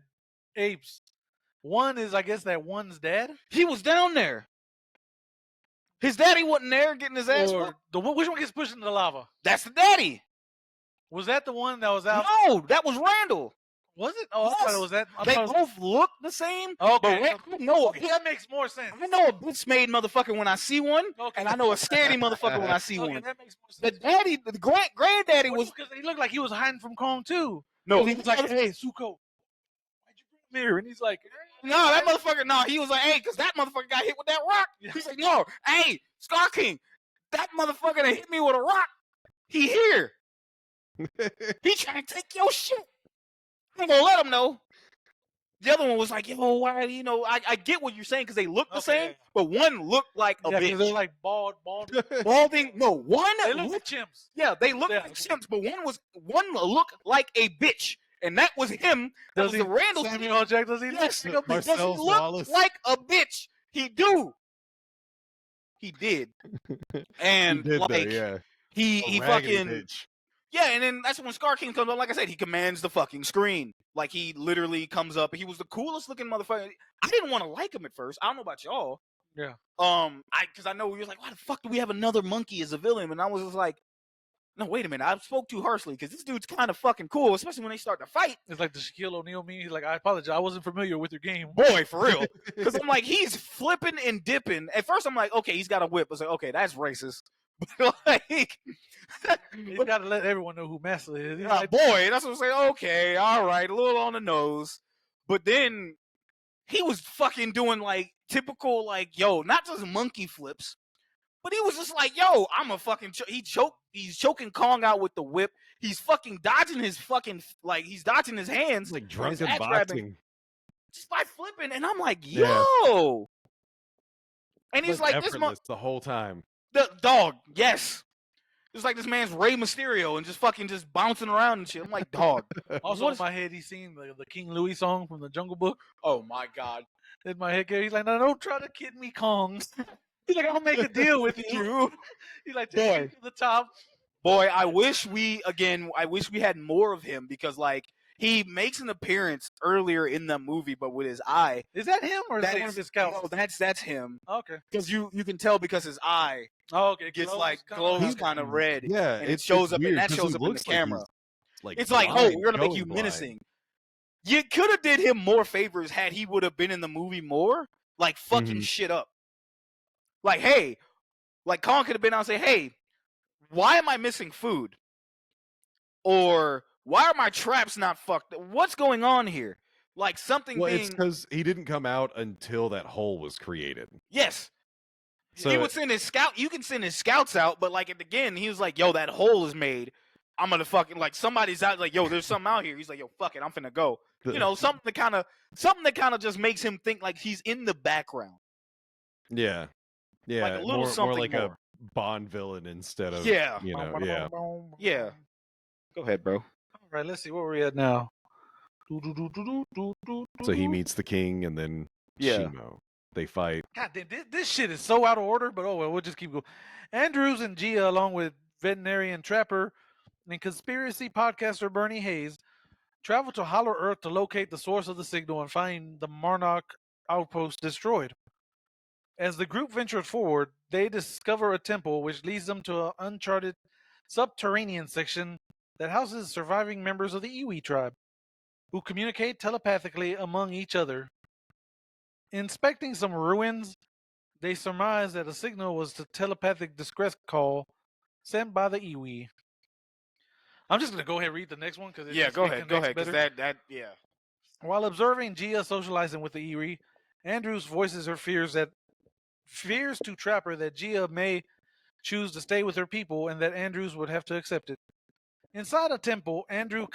Speaker 2: apes. One is, I guess, that one's dad.
Speaker 1: He was down there. His daddy wasn't there getting his ass
Speaker 2: Or
Speaker 1: whooped.
Speaker 2: which one gets pushed into the lava?
Speaker 1: That's the daddy.
Speaker 2: Was that the one that was out?
Speaker 1: No, that was Randall.
Speaker 2: Was it? Oh, I thought it was that.
Speaker 1: They both look the same.
Speaker 2: Okay,
Speaker 1: but no,
Speaker 2: that makes more sense.
Speaker 1: I know a bitch-made motherfucker when I see one,
Speaker 2: Okay.
Speaker 1: and I know a scaredy motherfucker when I see
Speaker 2: Okay,
Speaker 1: one.
Speaker 2: that makes more
Speaker 1: The
Speaker 2: sense.
Speaker 1: daddy, the granddaddy was
Speaker 2: because he looked like he was hiding from Kong too.
Speaker 1: no.
Speaker 2: He was like, "Hey, Zuko, why'd you bring him here?" And he's like,
Speaker 1: No, that motherfucker. No, he was like, hey, because that motherfucker got hit with that rock. He's like, no, hey, Scar King, that motherfucker that hit me with a rock, he here. He trying to take your shit. I ain't gonna let him know. The other one was like, yo, why? You know, I get what you're saying because they look the same, but one looked like a bitch.
Speaker 2: they're like
Speaker 1: Balding. No, one.
Speaker 2: They look like chimps.
Speaker 1: Yeah, they look like chimps, but one looked like a bitch, and that was him. That was the Randall.
Speaker 2: Samuel L. Jackson, does he
Speaker 1: Yes,
Speaker 2: look
Speaker 1: does he look like a bitch? He do. He did. And
Speaker 3: He did,
Speaker 1: like
Speaker 3: though, yeah.
Speaker 1: he
Speaker 3: A raggedy
Speaker 1: fucking
Speaker 3: bitch.
Speaker 1: yeah, and then that's when Scar King comes up. Like I said, he commands the fucking screen. Like he literally comes up. He was the coolest looking motherfucker. I didn't want to like him at first. I don't know about y'all.
Speaker 2: Yeah.
Speaker 1: Because I know we was like, why the fuck do we have another monkey as a villain? And I was just like, no, wait a minute. I spoke too harshly because this dude's kind of fucking cool, especially when they start to fight.
Speaker 2: It's like the Shaquille O'Neal meme. He's like, I apologize, I wasn't familiar with your game.
Speaker 1: Boy, for real. Because I'm like, he's flipping and dipping. At first, I'm like, okay, he's got a whip. I was like, okay, that's racist. But like,
Speaker 2: He's got to let everyone know who Master is. He's
Speaker 1: like, boy, that's what I'm saying. Okay, all right, a little on the nose. But then he was fucking doing like typical, like, yo, not just monkey flips, but he was just like, yo, I'm a fucking. He's choking Kong out with the whip. He's fucking dodging his fucking, like, he's dodging his hands.
Speaker 3: Like drunken
Speaker 1: axe
Speaker 3: boxing.
Speaker 1: grabbing, just by flipping. And I'm like, yo. And he's like, this
Speaker 3: the whole time.
Speaker 1: The dog, yes. It's like this man's Rey Mysterio and just bouncing around and shit. I'm like, dog.
Speaker 2: Also in my head, he's singing the King Louis song from the Jungle Book.
Speaker 1: Oh my god.
Speaker 2: In my head, he's like, no, don't try to kid me, Kong. He's like, I'll make a deal with you. He's like, take me to the top.
Speaker 1: Boy, I wish we had more of him because like he makes an appearance earlier in the movie, but with his eye.
Speaker 2: Is that him or is that one of his scouts?
Speaker 1: No, that's him.
Speaker 2: Okay.
Speaker 1: Because you can tell because his eye gets like glows kind of red.
Speaker 3: Yeah,
Speaker 1: and it shows up, and that shows up in the camera. It's like, oh, we're gonna make you menacing. You could have did him more favors had he would have been in the movie more, like fucking shit up. Like, hey, like Kong could have been out and say, hey, why am I missing food? Or why are my traps not fucked? What's going on here? Like something
Speaker 3: it's because he didn't come out until that hole was created.
Speaker 1: Yes.
Speaker 3: So
Speaker 1: he would send his scout. You can send his scouts out, but like at the end, he was like, yo, that hole is made. I'm gonna fucking, like, somebody's out, like, yo, there's something out here. He's like, yo, fuck it, I'm finna go. You know, something that kind of just makes him think like he's in the background.
Speaker 3: Yeah. Yeah.
Speaker 1: Like a little
Speaker 3: more like
Speaker 1: more.
Speaker 3: a Bond villain instead of
Speaker 1: Yeah.
Speaker 3: Yeah.
Speaker 1: Go ahead, bro.
Speaker 2: All right, let's see where we're at now.
Speaker 3: So he meets the king and then Shimo. They fight.
Speaker 2: God damn, this shit is so out of order, but oh well, we'll just keep going. Andrews and Gia, along with veterinarian Trapper and conspiracy podcaster Bernie Hayes, travel to Hollow Earth to locate the source of the signal and find the Marnock outpost destroyed. As the group ventures forward, they discover a temple which leads them to an uncharted subterranean section that houses surviving members of the Iwi tribe, who communicate telepathically among each other. Inspecting some ruins, they surmise that a signal was the telepathic distress call sent by the Iwi. I'm just going to go ahead and read the next one because
Speaker 1: go ahead, because that.
Speaker 2: While observing Gia socializing with the Iwi, Andrews voices her fears to Trapper that Gia may choose to stay with her people and that Andrews would have to accept it. Inside a temple, Andrews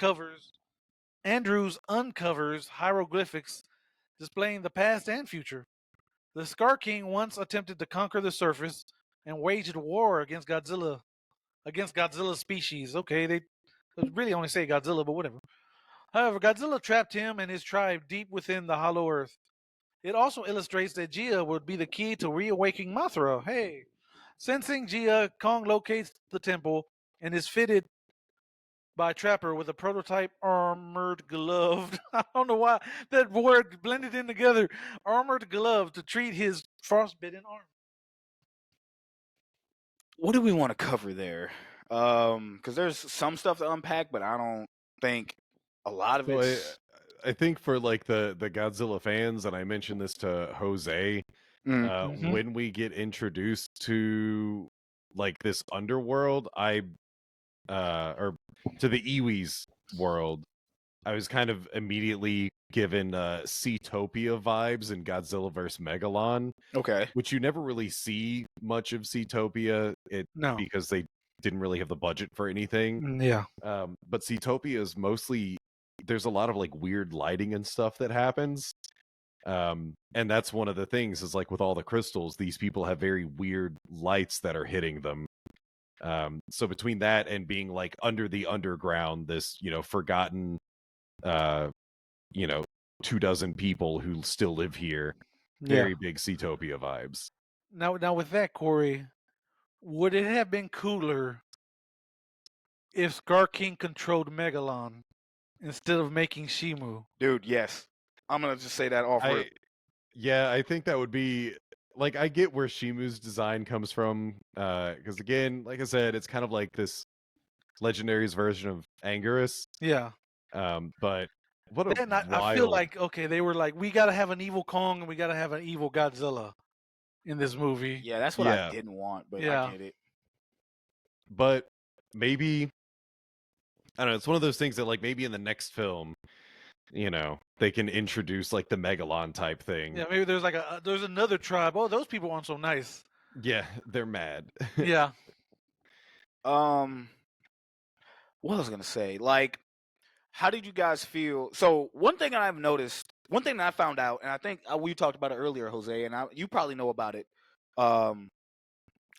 Speaker 2: uncovers hieroglyphics displaying the past and future. The Scar King once attempted to conquer the surface, and waged war against Godzilla's species. Okay, they really only say Godzilla, but whatever. However, Godzilla trapped him and his tribe deep within the hollow earth. It also illustrates that Gia would be the key to reawakening Mothra. Hey, sensing Gia, Kong locates the temple and is fitted by Trapper with a prototype armored glove. I don't know why that word blended in together. Armored glove to treat his frostbitten arm.
Speaker 1: What do we want to cover there? Because there's some stuff to unpack, but I don't think a lot of
Speaker 3: So
Speaker 1: it's.
Speaker 3: I think for like the Godzilla fans, and I mentioned this to Jose,
Speaker 2: Mhm.
Speaker 3: when we get introduced to like this underworld, or to the Iwi's world, I was kind of immediately given Seatopia vibes in Godzilla vs. Megalon,
Speaker 1: Okay.
Speaker 3: which you never really see much of Seatopia
Speaker 2: No.
Speaker 3: because they didn't really have the budget for anything.
Speaker 2: Yeah.
Speaker 3: But Seatopia is mostly, there's a lot of like weird lighting and stuff that happens. And that's one of the things is like with all the crystals, these people have very weird lights that are hitting them. So between that and being like under the underground, this, forgotten, uh, 24 people who still live here,
Speaker 2: Yeah.
Speaker 3: very big Seatopia vibes.
Speaker 2: Now with that, Corey, would it have been cooler if Scar King controlled Megalon instead of making Shimu?
Speaker 1: Dude, yes. I'm going to just say that off rip.
Speaker 3: Yeah, I think that would be like, I get where Shimu's design comes from, because again, like I said, it's kind of like this Legendary's version of Anguirus.
Speaker 2: Yeah.
Speaker 3: But what a
Speaker 2: Then I feel
Speaker 3: wild,
Speaker 2: like, okay, they were like, we got to have an evil Kong and we got to have an evil Godzilla in this movie.
Speaker 1: Yeah, that's what I didn't want, but
Speaker 2: Yeah.
Speaker 1: I get it.
Speaker 3: but maybe, I don't know, it's one of those things that like maybe in the next film, they can introduce like the Megalon type thing.
Speaker 2: Yeah, maybe there's like there's another tribe. Oh, those people aren't so nice.
Speaker 3: Yeah, they're mad.
Speaker 2: Yeah.
Speaker 1: What was I going to say? Like, how did you guys feel? So one thing I've noticed, one thing that I found out, and I think we talked about it earlier, Jose, and you probably know about it,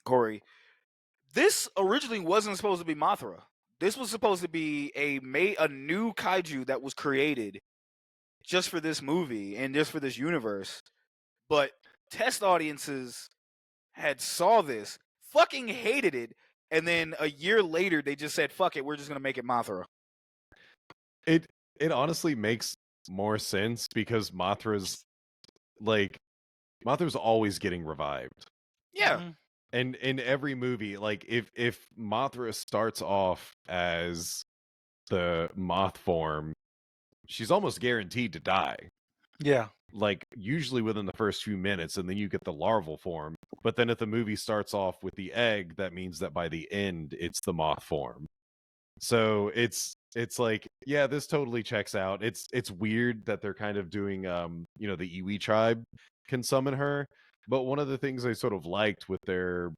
Speaker 1: Corey. This originally wasn't supposed to be Mothra. This was supposed to be a new kaiju that was created just for this movie and just for this universe. But test audiences had saw this, fucking hated it, and then a year later they just said, "Fuck it, we're just gonna make it Mothra."
Speaker 3: It honestly makes more sense because Mothra's always getting revived.
Speaker 1: Yeah.
Speaker 2: Mhm.
Speaker 3: And in every movie, like if Mothra starts off as the moth form, she's almost guaranteed to die.
Speaker 2: Yeah.
Speaker 3: Like usually within the first few minutes, and then you get the larval form. But then if the movie starts off with the egg, that means that by the end it's the moth form. So it's like, yeah, this totally checks out. It's weird that they're kind of doing the Iwi tribe can summon her. But one of the things I sort of liked with their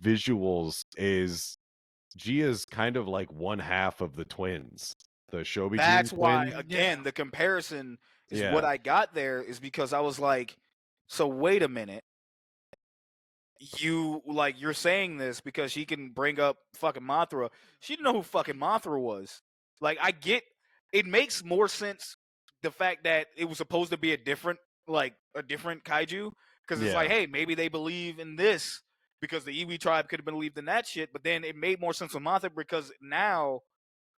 Speaker 3: visuals is Gia's kind of like one half of the twins, the Shobijin
Speaker 1: That's why,
Speaker 3: twins.
Speaker 1: again, the comparison is
Speaker 3: Yeah.
Speaker 1: what I got there is because I was like, so wait a minute. You're saying this because she can bring up fucking Mothra. She didn't know who fucking Mothra was. Like, I get it makes more sense the fact that it was supposed to be a different kaiju. Because it's like,
Speaker 3: Yeah.
Speaker 1: hey, maybe they believe in this because the Iwi tribe could have believed in that shit, but then it made more sense with Mothra because now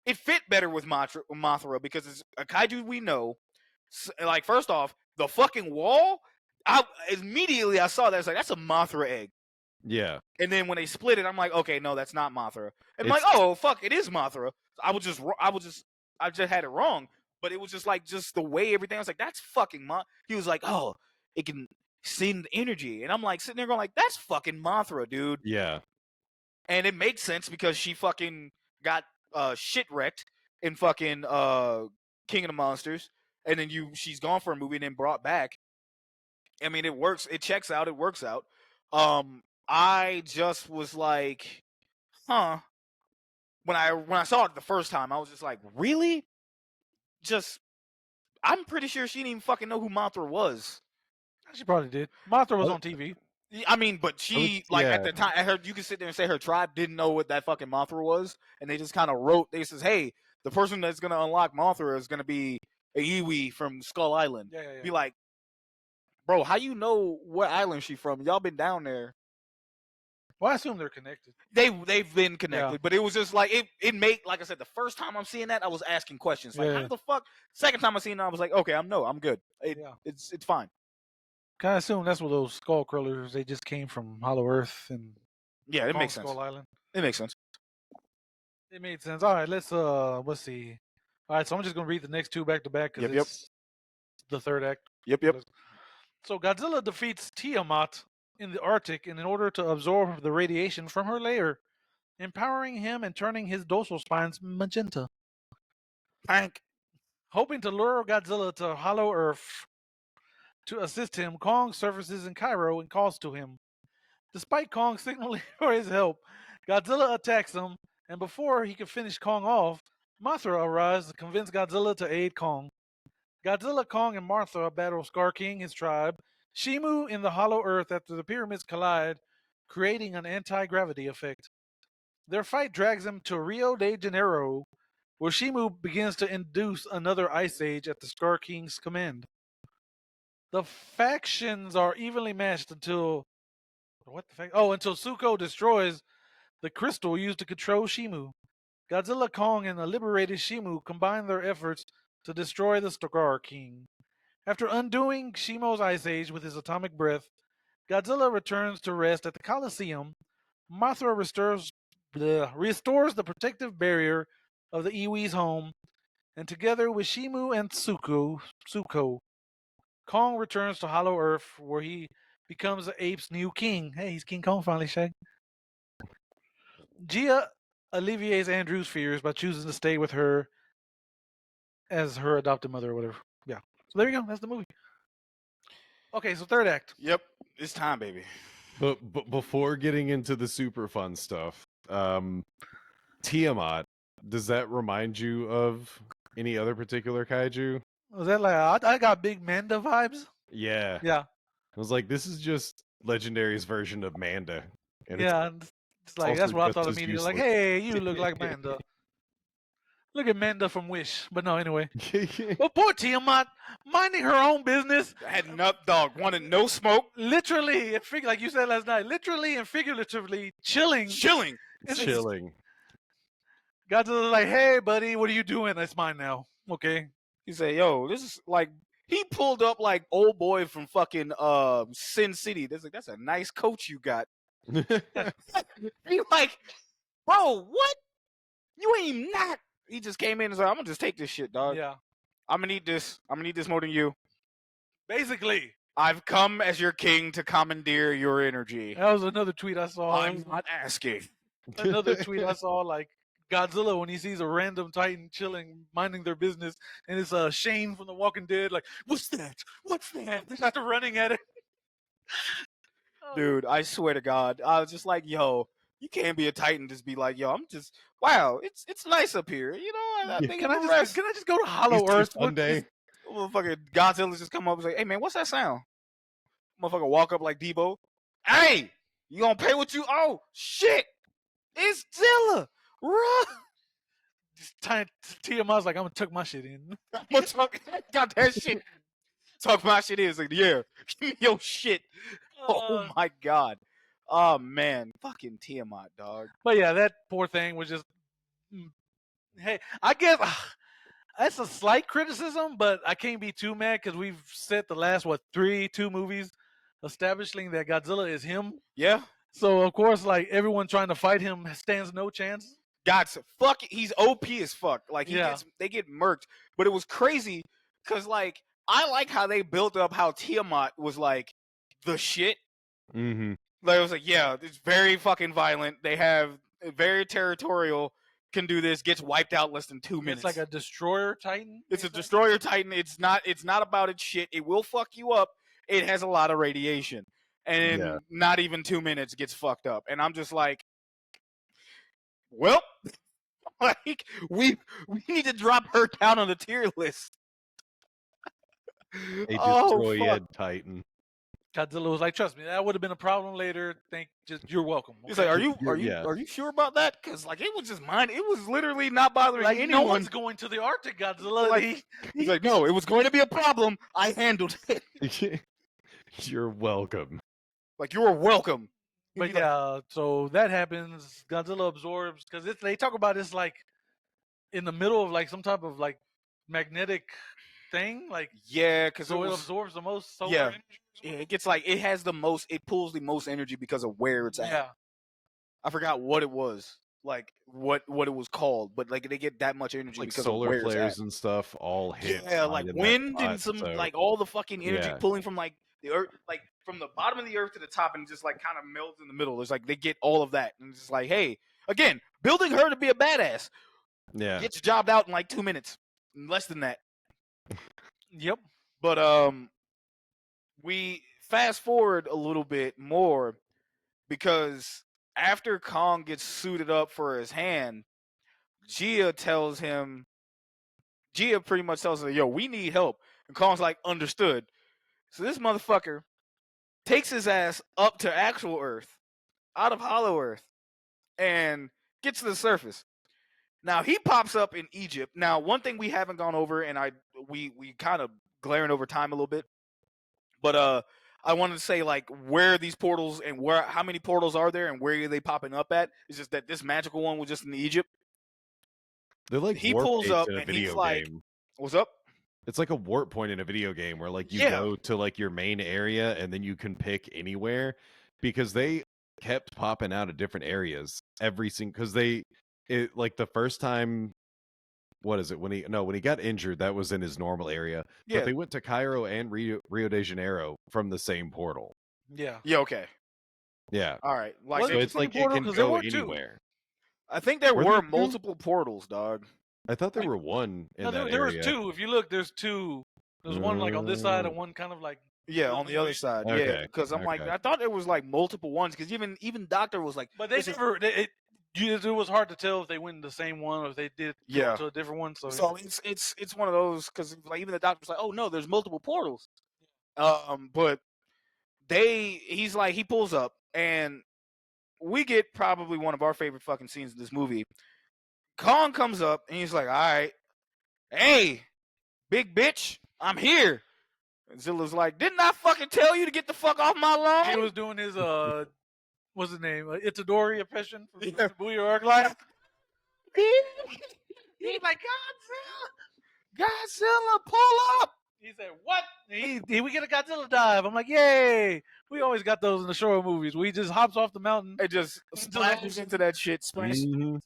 Speaker 1: it fit better with Mothra because it's a kaiju we know. Like, first off, the fucking wall. Immediately I saw that. It's like, that's a Mothra egg.
Speaker 3: Yeah.
Speaker 1: And then when they split it, I'm like, okay, no, that's not Mothra. And I'm like,
Speaker 3: It's-
Speaker 1: oh fuck, it is Mothra. I just had it wrong. But it was just like the way everything. I was like, that's fucking He was like, oh, it can send energy, and I'm like sitting there going like, that's fucking Mothra, dude.
Speaker 3: Yeah.
Speaker 1: And it makes sense because she fucking got shit wrecked in fucking King of the Monsters, and then she's gone for a movie and then brought back. I mean, it works. It checks out. It works out. I just was like, huh. When I saw it the first time, I was just like, really? I'm pretty sure she didn't even fucking know who Mothra was.
Speaker 2: She probably did. Mothra was on TV.
Speaker 1: I mean, but she at the time, you can sit there and say her tribe didn't know what that fucking Mothra was, and they just kind of wrote. They says, "Hey, the person that's gonna unlock Mothra is gonna be a Iwi from Skull Island."
Speaker 2: Yeah.
Speaker 1: Be like, bro, how you know what island she from? Y'all been down there.
Speaker 2: Well, I assume they're connected.
Speaker 1: They've been connected,
Speaker 2: Yeah.
Speaker 1: but it was just like it made, like I said, the first time I'm seeing that, I was asking questions like, how the fuck? Second time I seen it, I was like, okay, I'm good. It's fine.
Speaker 2: Kind of assume that's what those skull crawlers. They just came from Hollow Earth and
Speaker 1: it makes sense.
Speaker 2: Skull Island.
Speaker 1: It makes sense.
Speaker 2: It made sense. All right, let's see. All right, so I'm just gonna read the next two back to back because it's the third act.
Speaker 1: Yep.
Speaker 2: So Godzilla defeats Tiamat in the Arctic in order to absorb the radiation from her lair, empowering him and turning his dorsal spines magenta.
Speaker 1: Hank.
Speaker 2: Hoping to lure Godzilla to Hollow Earth to assist him, Kong surfaces in Cairo and calls to him. Despite Kong signaling for his help, Godzilla attacks him, and before he can finish Kong off, Mothra arrives to convince Godzilla to aid Kong. Godzilla, Kong, and Mothra battle Scar King, his tribe, Shimu in the Hollow Earth after the pyramids collide, creating an anti-gravity effect. Their fight drags them to Rio de Janeiro, where Shimu begins to induce another ice age at the Scar King's command. The factions are evenly matched until until Suko destroys the crystal used to control Shimu. Godzilla, Kong, and the liberated Shimu combine their efforts to destroy the Scar King. After undoing Shimu's ice age with his atomic breath, Godzilla returns to rest at the Colosseum. Mothra restores the protective barrier of the Iwi's home, and together with Shimu and Suko, Kong returns to Hollow Earth, where he becomes the ape's new king. Hey, he's King Kong finally, Shag. Gia alleviates Andrew's fears by choosing to stay with her as her adopted mother or whatever. Yeah. So there you go. That's the movie. Okay, so third act.
Speaker 1: Yep. It's time, baby.
Speaker 3: But before getting into the super fun stuff, Tiamat, does that remind you of any other particular kaiju?
Speaker 2: Was that like I got big Manda vibes?
Speaker 3: Yeah.
Speaker 2: Yeah.
Speaker 3: I was like, this is just Legendary's version of Manda. And
Speaker 2: yeah, it's like that's what I thought immediately. Like, hey, you look like Manda. Look at Manda from Wish. But no, anyway. Well, poor Tiamat, minding her own business.
Speaker 1: Had nut dog, wanted no smoke.
Speaker 2: Literally, like you said last night, literally and figuratively chilling.
Speaker 3: Chilling.
Speaker 2: Godzilla's like, hey, buddy, what are you doing? That's mine now. Okay.
Speaker 1: He said, yo, this is like, he pulled up like old boy from fucking Sin City. That's a nice coach you got. He like, bro, what? You ain't not. He just came in and said, I'm gonna just take this shit, dog.
Speaker 2: Yeah.
Speaker 1: I'm gonna need this. I'm gonna need this more than you.
Speaker 2: Basically.
Speaker 1: I've come as your king to commandeer your energy.
Speaker 2: That was another tweet I saw.
Speaker 1: I'm not asking.
Speaker 2: Another tweet I saw, like, Godzilla when he sees a random Titan chilling, minding their business, and it's Shane from The Walking Dead, like, what's that? What's that? They start running at it.
Speaker 1: Dude, I swear to God, I was just like, yo, you can't be a Titan. Just be like, yo, I'm just, wow, it's nice up here. You know, I think
Speaker 2: can I just go to Hollow Earth
Speaker 3: one day?
Speaker 1: Motherfucking Godzilla just come up and say, hey man, what's that sound? Motherfucker walk up like Debo. Hey, you gonna pay what you owe? Shit, it's Zilla. Run.
Speaker 2: Tiamat's like, I'm gonna tuck my shit in.
Speaker 1: I'm gonna talk, got that shit. Talk my shit in. It's like, yeah, give me your shit. Oh my God. Oh man, fucking Tiamat, dog.
Speaker 2: But yeah, that poor thing was just. Hey, I guess that's a slight criticism, but I can't be too mad because we've said the last two movies establishing that Godzilla is him.
Speaker 1: Yeah.
Speaker 2: So of course, like everyone trying to fight him stands no chance.
Speaker 1: God's fuck. He's OP as fuck. Like they get murked. But it was crazy because like I like how they built up how Tiamat was like the shit.
Speaker 3: Mm-hmm.
Speaker 1: Like it was like, yeah, it's very fucking violent. They have very territorial. Can do this. Gets wiped out less than 2 minutes.
Speaker 2: It's like a destroyer Titan.
Speaker 1: It's a destroyer Titan. It's not about its shit. It will fuck you up. It has a lot of radiation, and not even 2 minutes gets fucked up. And I'm just like, well, like we need to drop her down on the tier list.
Speaker 3: A destroyer Titan.
Speaker 2: Godzilla was like, "Trust me, that would have been a problem later. You're welcome."
Speaker 1: He's like,
Speaker 2: okay?
Speaker 1: are you sure about that? Because like it was just mine. It was literally not bothering
Speaker 2: Like no
Speaker 1: anyone.
Speaker 2: one's going to the Arctic, Godzilla.
Speaker 1: Like, he's like, no, it was going to be a problem. I handled it.
Speaker 3: You're welcome.
Speaker 1: Like, you're welcome.
Speaker 2: But yeah, so that happens. Godzilla absorbs because they talk about this like in the middle of like some type of like magnetic thing, like
Speaker 1: yeah, because
Speaker 2: so it absorbs the most solar
Speaker 1: yeah.
Speaker 2: energy.
Speaker 1: Yeah, it gets like it has the most. It pulls the most energy because of where it's at.
Speaker 2: Yeah,
Speaker 1: I forgot what it was. Like what it was called, but like they get that much energy
Speaker 3: Like
Speaker 1: because
Speaker 3: solar
Speaker 1: of where
Speaker 3: flares
Speaker 1: it's at.
Speaker 3: and stuff all hit.
Speaker 1: Yeah, like
Speaker 3: in that
Speaker 1: wind
Speaker 3: spot,
Speaker 1: and some
Speaker 3: so,
Speaker 1: like all the fucking energy
Speaker 3: yeah.
Speaker 1: pulling from like the earth, like from the bottom of the earth to the top, and just like kind of melts in the middle. It's like they get all of that, and it's just like, hey, again, building her to be a badass.
Speaker 3: Yeah.
Speaker 1: Gets jobbed out in like 2 minutes, less than that.
Speaker 2: Yep.
Speaker 1: But we fast forward a little bit more because after Kong gets suited up for his hand, Gia pretty much tells him, yo, we need help. And Kong's like, understood. So this motherfucker takes his ass up to actual Earth, out of Hollow Earth, and gets to the surface. Now he pops up in Egypt. Now, one thing we haven't gone over, and we kind of glaring over time a little bit, but I wanted to say like where these portals and how many portals are there and where are they popping up at? It's just that this magical one was just in Egypt.
Speaker 3: They're like
Speaker 1: He
Speaker 3: warp
Speaker 1: pulls
Speaker 3: gates
Speaker 1: up
Speaker 3: in a
Speaker 1: and
Speaker 3: video
Speaker 1: he's like,
Speaker 3: game.
Speaker 1: "What's up?"
Speaker 3: It's like a warp point in a video game where like you
Speaker 1: Yeah.
Speaker 3: go to like your main area and then you can pick anywhere, because they kept popping out of different areas every single, because like the first time, what is it, when he got injured, that was in his normal area,
Speaker 1: Yeah.
Speaker 3: but they went to Cairo and Rio de Janeiro from the same portal.
Speaker 2: Yeah.
Speaker 1: Yeah. Okay.
Speaker 3: Yeah.
Speaker 1: All right. Like,
Speaker 2: Was
Speaker 3: So
Speaker 2: it
Speaker 3: it's
Speaker 2: the
Speaker 3: like
Speaker 2: same
Speaker 3: it
Speaker 2: portal?
Speaker 3: can
Speaker 2: 'Cause there
Speaker 3: go
Speaker 2: were two.
Speaker 3: anywhere.
Speaker 1: I think there
Speaker 3: Were
Speaker 1: were
Speaker 3: there two?
Speaker 1: multiple portals, dog.
Speaker 3: I thought there were one in
Speaker 2: No,
Speaker 3: that
Speaker 2: there
Speaker 3: area.
Speaker 2: was two. If you look, there's two. There's one like on this side and one kind of like
Speaker 1: Yeah, on the other side. Yeah,
Speaker 3: Okay,
Speaker 1: because I'm like,
Speaker 3: okay.
Speaker 1: I thought there was like multiple ones. Because even Doctor was like,
Speaker 2: But they
Speaker 1: this is-
Speaker 2: never. It was hard to tell if they went in the same one or if they did
Speaker 1: Yeah.
Speaker 2: go to a different one. So
Speaker 1: So it's one of those because like even the Doctor was like, oh no, there's multiple portals. But he's like he pulls up and we get probably one of our favorite fucking scenes in this movie. Kong comes up and he's like, all right, hey, big bitch, I'm here. And Zilla's like, didn't I fucking tell you to get the fuck off my lawn?
Speaker 2: he was doing his what's his name? Itadori impression from
Speaker 1: Yeah.
Speaker 2: Booyah Arc Life.
Speaker 1: He's like, Godzilla, pull up.
Speaker 2: He said, "What? We get a Godzilla dive." I'm like, "Yay!" We always got those in the Showa movies. We just hops off the mountain.
Speaker 1: It just splashes into that shit. Splash.
Speaker 3: Mhm.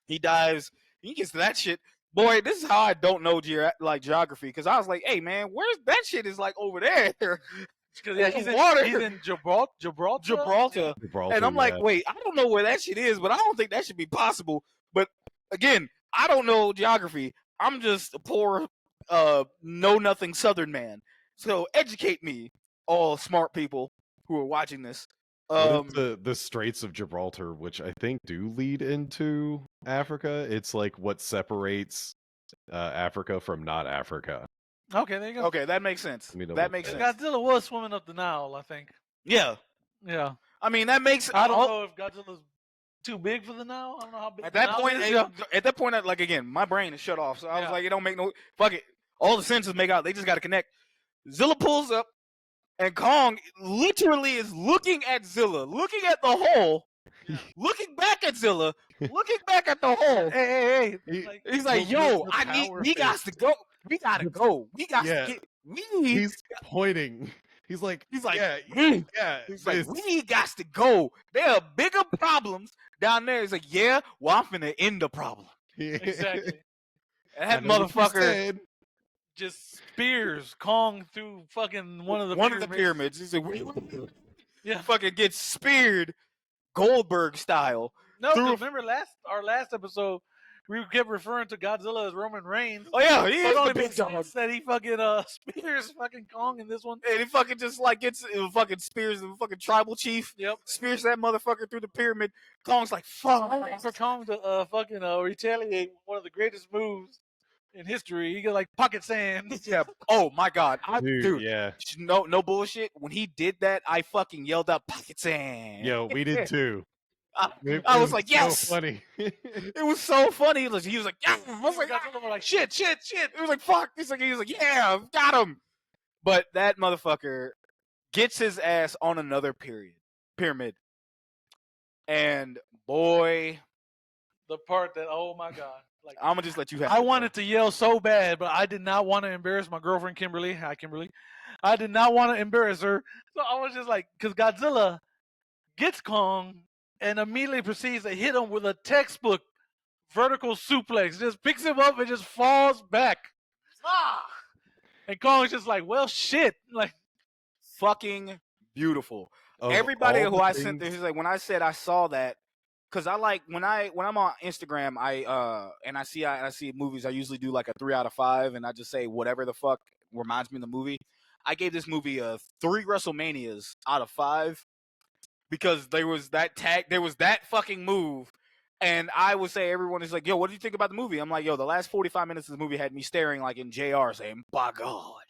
Speaker 1: He dives. He gets to that shit. Boy, this is how I don't know geography because I was like, hey man, where's that shit? Is like over there.
Speaker 2: Because yeah, he's in Gibraltar.
Speaker 1: Gibraltar. And I'm like, wait, I don't know where that shit is, but I don't think that should be possible. But again, I don't know geography. I'm just a poor, know nothing Southern man. So educate me, all smart people who are watching this.
Speaker 3: What is the Straits of Gibraltar, which I think do lead into Africa? It's like what separates Africa from not Africa.
Speaker 2: Okay, there you go.
Speaker 1: Okay, that makes sense. That makes sense.
Speaker 2: Godzilla was swimming up the Nile, I think.
Speaker 1: Yeah.
Speaker 2: Yeah.
Speaker 1: I mean, that makes.
Speaker 2: I don't know if Godzilla's too big for the Nile. I don't know how big.
Speaker 1: At that point, like again, my brain is shut off. So I was like, it don't make no fuck it. All the senses make out. They just got to connect. Zilla pulls up, and Kong literally is looking at Zilla, looking at the hole, looking back at Zilla, looking back at the hole.
Speaker 2: Hey.
Speaker 1: He's like, yo, we got to go. We gotta go. We got to get.
Speaker 3: He's pointing. He's like,
Speaker 1: yeah.
Speaker 3: He's
Speaker 1: like, we got to go. There are bigger problems down there. He's like, yeah, well, I'm finna end the problem.
Speaker 2: Exactly.
Speaker 1: And that motherfucker
Speaker 2: just spears Kong through fucking one of the
Speaker 1: pyramids. He's like, fucking gets speared Goldberg style.
Speaker 2: No, remember our last episode, we kept referring to Godzilla as Roman Reigns.
Speaker 1: Oh yeah, he is the big dog.
Speaker 2: That he fucking spears fucking Kong in this one,
Speaker 1: and he fucking just like fucking spears the fucking tribal chief.
Speaker 2: Yep,
Speaker 1: spears that motherfucker through the pyramid. Kong's like, fuck.
Speaker 2: For Kong to fucking retaliate with one of the greatest moves in history. He got like pocket sand.
Speaker 1: Yeah. Oh my God,
Speaker 3: Dude, yeah.
Speaker 1: No bullshit. When he did that, I fucking yelled out pocket sand.
Speaker 3: Yo, we did too.
Speaker 1: I
Speaker 3: It
Speaker 1: was like,
Speaker 3: so
Speaker 1: yes.
Speaker 3: funny.
Speaker 1: It was so funny. He was like, yeah. I was like,
Speaker 2: Godzilla was like, shit.
Speaker 1: it was like, fuck. He was like, yeah, got him. But that motherfucker gets his ass on another pyramid, and boy,
Speaker 2: the part that, oh my God. Like,
Speaker 1: I'm gonna just let you have.
Speaker 2: I wanted to yell so bad, but I did not want to embarrass my girlfriend Kimberly. Hi, Kimberly. I did not want to embarrass her, so I was just like, because Godzilla gets Kong and immediately proceeds to hit him with a textbook vertical suplex. Just picks him up and just falls back. Ah! And Kong's just like, well, shit. Like,
Speaker 1: fucking beautiful.
Speaker 3: Of
Speaker 1: Everybody
Speaker 3: all
Speaker 1: who
Speaker 3: the
Speaker 1: I sent
Speaker 3: things-
Speaker 1: this, like when I said I saw that, because I like when I'm on Instagram, I see movies. I usually do like a 3 out of 5, and I just say whatever the fuck reminds me of the movie. I gave this movie a 3 WrestleManias out of 5 because there was that fucking move. And I would say everyone is like, yo, what do you think about the movie? I'm like, yo, the last 45 minutes of the movie had me staring like in JR saying, by God.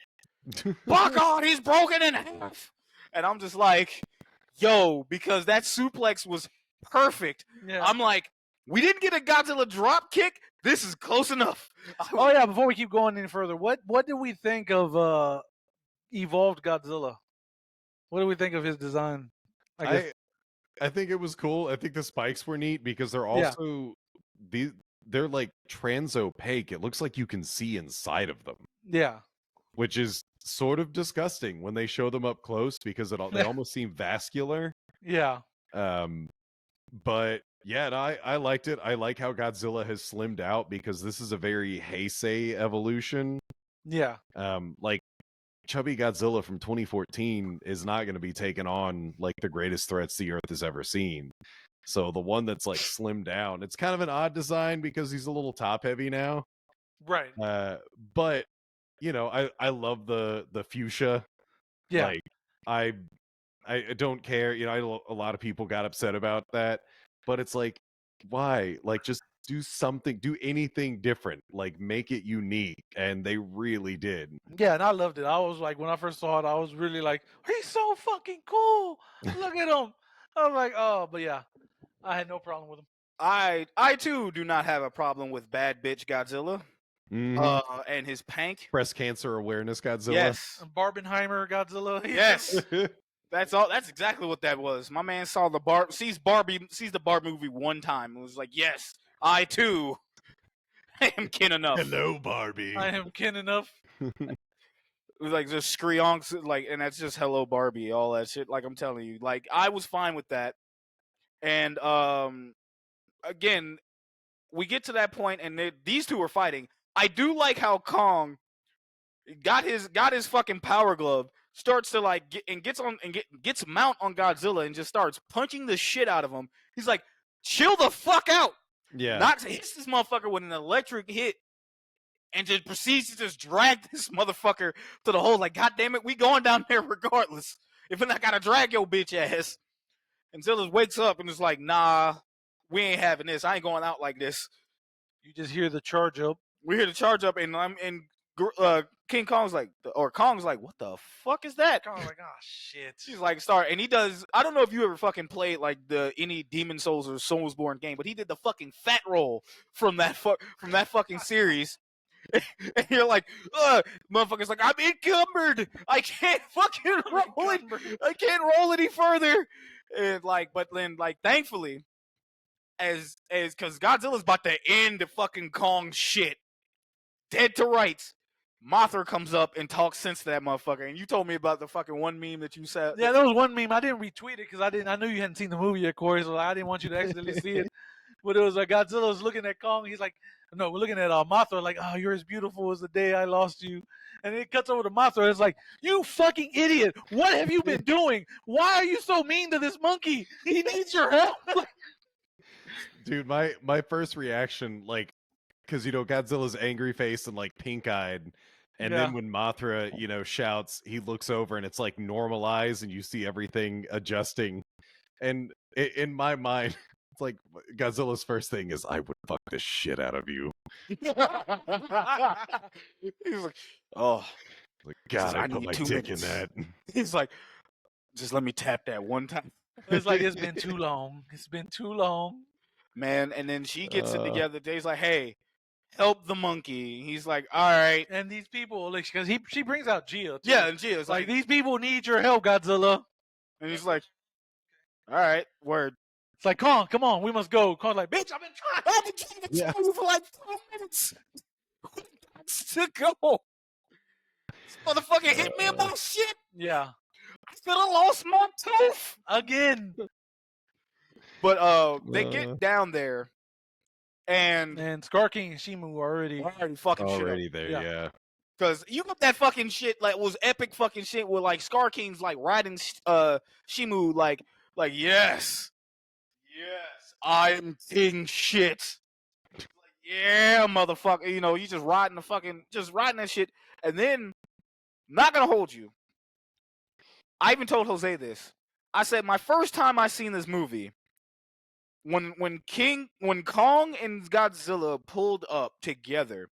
Speaker 1: By God, he's broken in half. And I'm just like, yo, because that suplex was perfect.
Speaker 2: yeah.
Speaker 1: I'm like, we didn't get a Godzilla drop kick. This is close enough.
Speaker 2: Oh yeah, before we keep going any further, what do we think of evolved Godzilla? What do we think of his design? I guess.
Speaker 3: I think it was cool. I think the spikes were neat because they're
Speaker 2: Yeah.
Speaker 3: also they're like trans-opaque. It looks like you can see inside of them,
Speaker 2: Yeah.
Speaker 3: which is sort of disgusting when they show them up close because they almost seem vascular.
Speaker 2: Yeah.
Speaker 3: But yeah, and I liked it. I like how Godzilla has slimmed out because this is a very Heisei evolution.
Speaker 2: Yeah.
Speaker 3: Like chubby Godzilla from 2014 is not going to be taking on like the greatest threats the Earth has ever seen. So the one that's like slimmed down, it's kind of an odd design because he's a little top heavy now.
Speaker 2: Right.
Speaker 3: But you know, I love the fuchsia.
Speaker 2: Yeah.
Speaker 3: Like I don't care. You know, a lot of people got upset about that, but it's like, why? Like, just do something, do anything different, like make it unique, and they really did.
Speaker 2: Yeah, and I loved it. I was like, when I first saw it, I was really like, he's so fucking cool. Look at him. I was like, oh, but yeah, I had no problem with him.
Speaker 1: I too do not have a problem with bad bitch Godzilla.
Speaker 3: Mhm.
Speaker 1: And his pank.
Speaker 3: Breast cancer awareness Godzilla.
Speaker 1: Yes.
Speaker 2: And Barbenheimer Godzilla.
Speaker 1: Yes. That's all. That's exactly what that was. My man saw sees the Barbie movie one time and was like, yes, I too am kin enough.
Speaker 3: Hello, Barbie.
Speaker 2: I am kin enough.
Speaker 1: It was like just screonks, like, and that's just hello Barbie, all that shit. Like I'm telling you, like I was fine with that. And again, we get to that point, and these two are fighting. I do like how Kong got his fucking power glove, starts to like gets mount on Godzilla and just starts punching the shit out of him. He's like, chill the fuck out.
Speaker 3: Yeah.
Speaker 1: Hits this motherfucker with an electric hit and just proceeds to just drag this motherfucker to the hole. Like, God damn it, we going down there regardless. If I gotta drag your bitch ass. And Zilla wakes up and is like, nah, we ain't having this. I ain't going out like this.
Speaker 2: You just hear the charge up.
Speaker 1: We hear the charge up, and King Kong's like, Kong's like, what the fuck is that?
Speaker 2: Kong's like, oh shit.
Speaker 1: She's like, and he does. I don't know if you ever fucking played like any Demon Souls or Soulsborne game, but he did the fucking fat roll from that fucking series. And you're like, motherfucker's like, I'm encumbered. I can't fucking roll it. I can't roll any further. And like, but then like, thankfully, as because Godzilla's about to end the fucking Kong shit, dead to rights. Mothra comes up and talks sense to that motherfucker. And you told me about the fucking one meme that you said.
Speaker 2: Yeah, there was one meme. I didn't retweet it because I knew you hadn't seen the movie yet, Corey, so I didn't want you to accidentally see it. But it was Godzilla was looking at Kong. He's like, no, we're looking at Mothra like, oh, you're as beautiful as the day I lost you. And it cuts over to Mothra. It's like, you fucking idiot. What have you been doing? Why are you so mean to this monkey? He needs your help.
Speaker 3: Dude, my first reaction, like, because you know Godzilla's angry face and like pink eyed, and then when Mothra, you know, shouts, he looks over and it's like normalized, and you see everything adjusting. And in my mind, It's like Godzilla's first thing is, I would fuck the shit out of you.
Speaker 1: He's like, oh,
Speaker 3: Like,
Speaker 1: he says,
Speaker 3: God, I
Speaker 1: I
Speaker 3: put
Speaker 1: need
Speaker 3: my
Speaker 1: 2
Speaker 3: dick in
Speaker 1: minutes.
Speaker 3: that.
Speaker 1: He's like, just let me tap that one time.
Speaker 2: It's like it's been too long. It's been too long.
Speaker 1: Man, and then she gets it together. Jay's like, hey, help the monkey. He's like, all right.
Speaker 2: And these people, like, because she brings out Gia too.
Speaker 1: Yeah, and Gia's
Speaker 2: like
Speaker 1: like,
Speaker 2: these people need your help, Godzilla.
Speaker 1: and he's like, all right, word.
Speaker 2: It's like, Kong, come on, we must go. Kong's like, bitch, I've been trying
Speaker 1: to tell you for like 2 minutes. To go. This motherfucker hit me about shit.
Speaker 2: Yeah.
Speaker 1: I could have lost my tooth.
Speaker 2: Again.
Speaker 1: But they get down there, and
Speaker 2: Scar King and Shimu are already
Speaker 1: fucking
Speaker 3: already
Speaker 1: shit up.
Speaker 3: there, yeah.
Speaker 1: Because you got that fucking shit, like, was epic fucking shit with, like, Scar King's, like, riding Shimu, like, yes, I am king shit. Like, yeah, motherfucker. You know, you just riding that shit. And then, not gonna hold you. I even told Jose this. I said, my first time I seen this movie, when Kong and Godzilla pulled up together,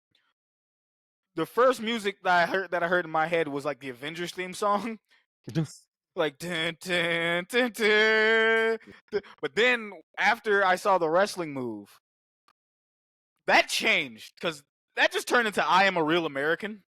Speaker 1: the first music that I heard in my head was like the Avengers theme song. Like dun, dun, dun, dun. But then after I saw the wrestling move, that changed, because that just turned into I Am a Real American.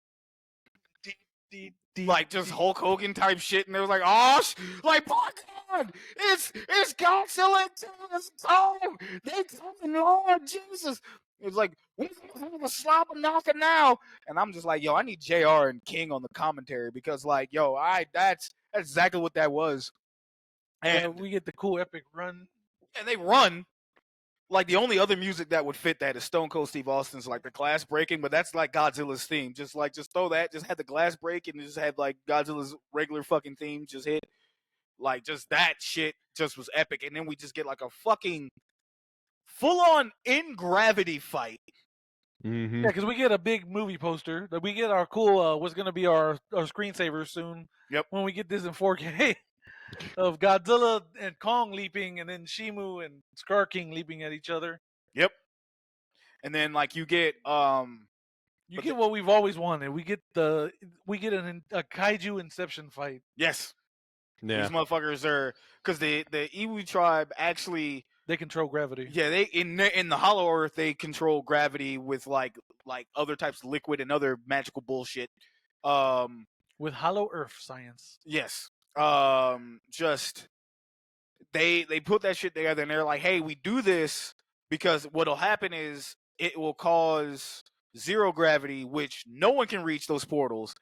Speaker 1: Like just Hulk Hogan type shit, and it was like, oh, like, my God, it's Godzilla it's time. They coming on, Jesus. It's like, we're gonna have a slobber knocker now, and I'm just like, yo, I need JR and King on the commentary, because, like, yo, that's exactly what that was. And
Speaker 2: we get the cool epic run,
Speaker 1: and they run. Like, the only other music that would fit that is Stone Cold Steve Austin's, like, the glass breaking, but that's like Godzilla's theme. Just throw that, just have the glass break, and just have like Godzilla's regular fucking theme just hit. Like, just that shit just was epic. And then we just get like a fucking full on in gravity fight.
Speaker 3: Mm-hmm.
Speaker 2: Yeah, because we get a big movie poster. We get our cool what's gonna be our screensaver soon.
Speaker 1: Yep.
Speaker 2: When we get this in 4K. Of Godzilla and Kong leaping, and then Shimu and Scar King leaping at each other.
Speaker 1: Yep. And then, like, you get
Speaker 2: what we've always wanted. We get a kaiju Inception fight.
Speaker 1: Yes.
Speaker 3: Yeah.
Speaker 1: These motherfuckers are, because the Iwi tribe actually,
Speaker 2: they control gravity.
Speaker 1: Yeah, they in the Hollow Earth, they control gravity with like other types of liquid and other magical bullshit.
Speaker 2: With Hollow Earth science.
Speaker 1: Yes. Just they put that shit together, and they're like, hey, we do this because what'll happen is it will cause zero gravity, which no one can reach those portals,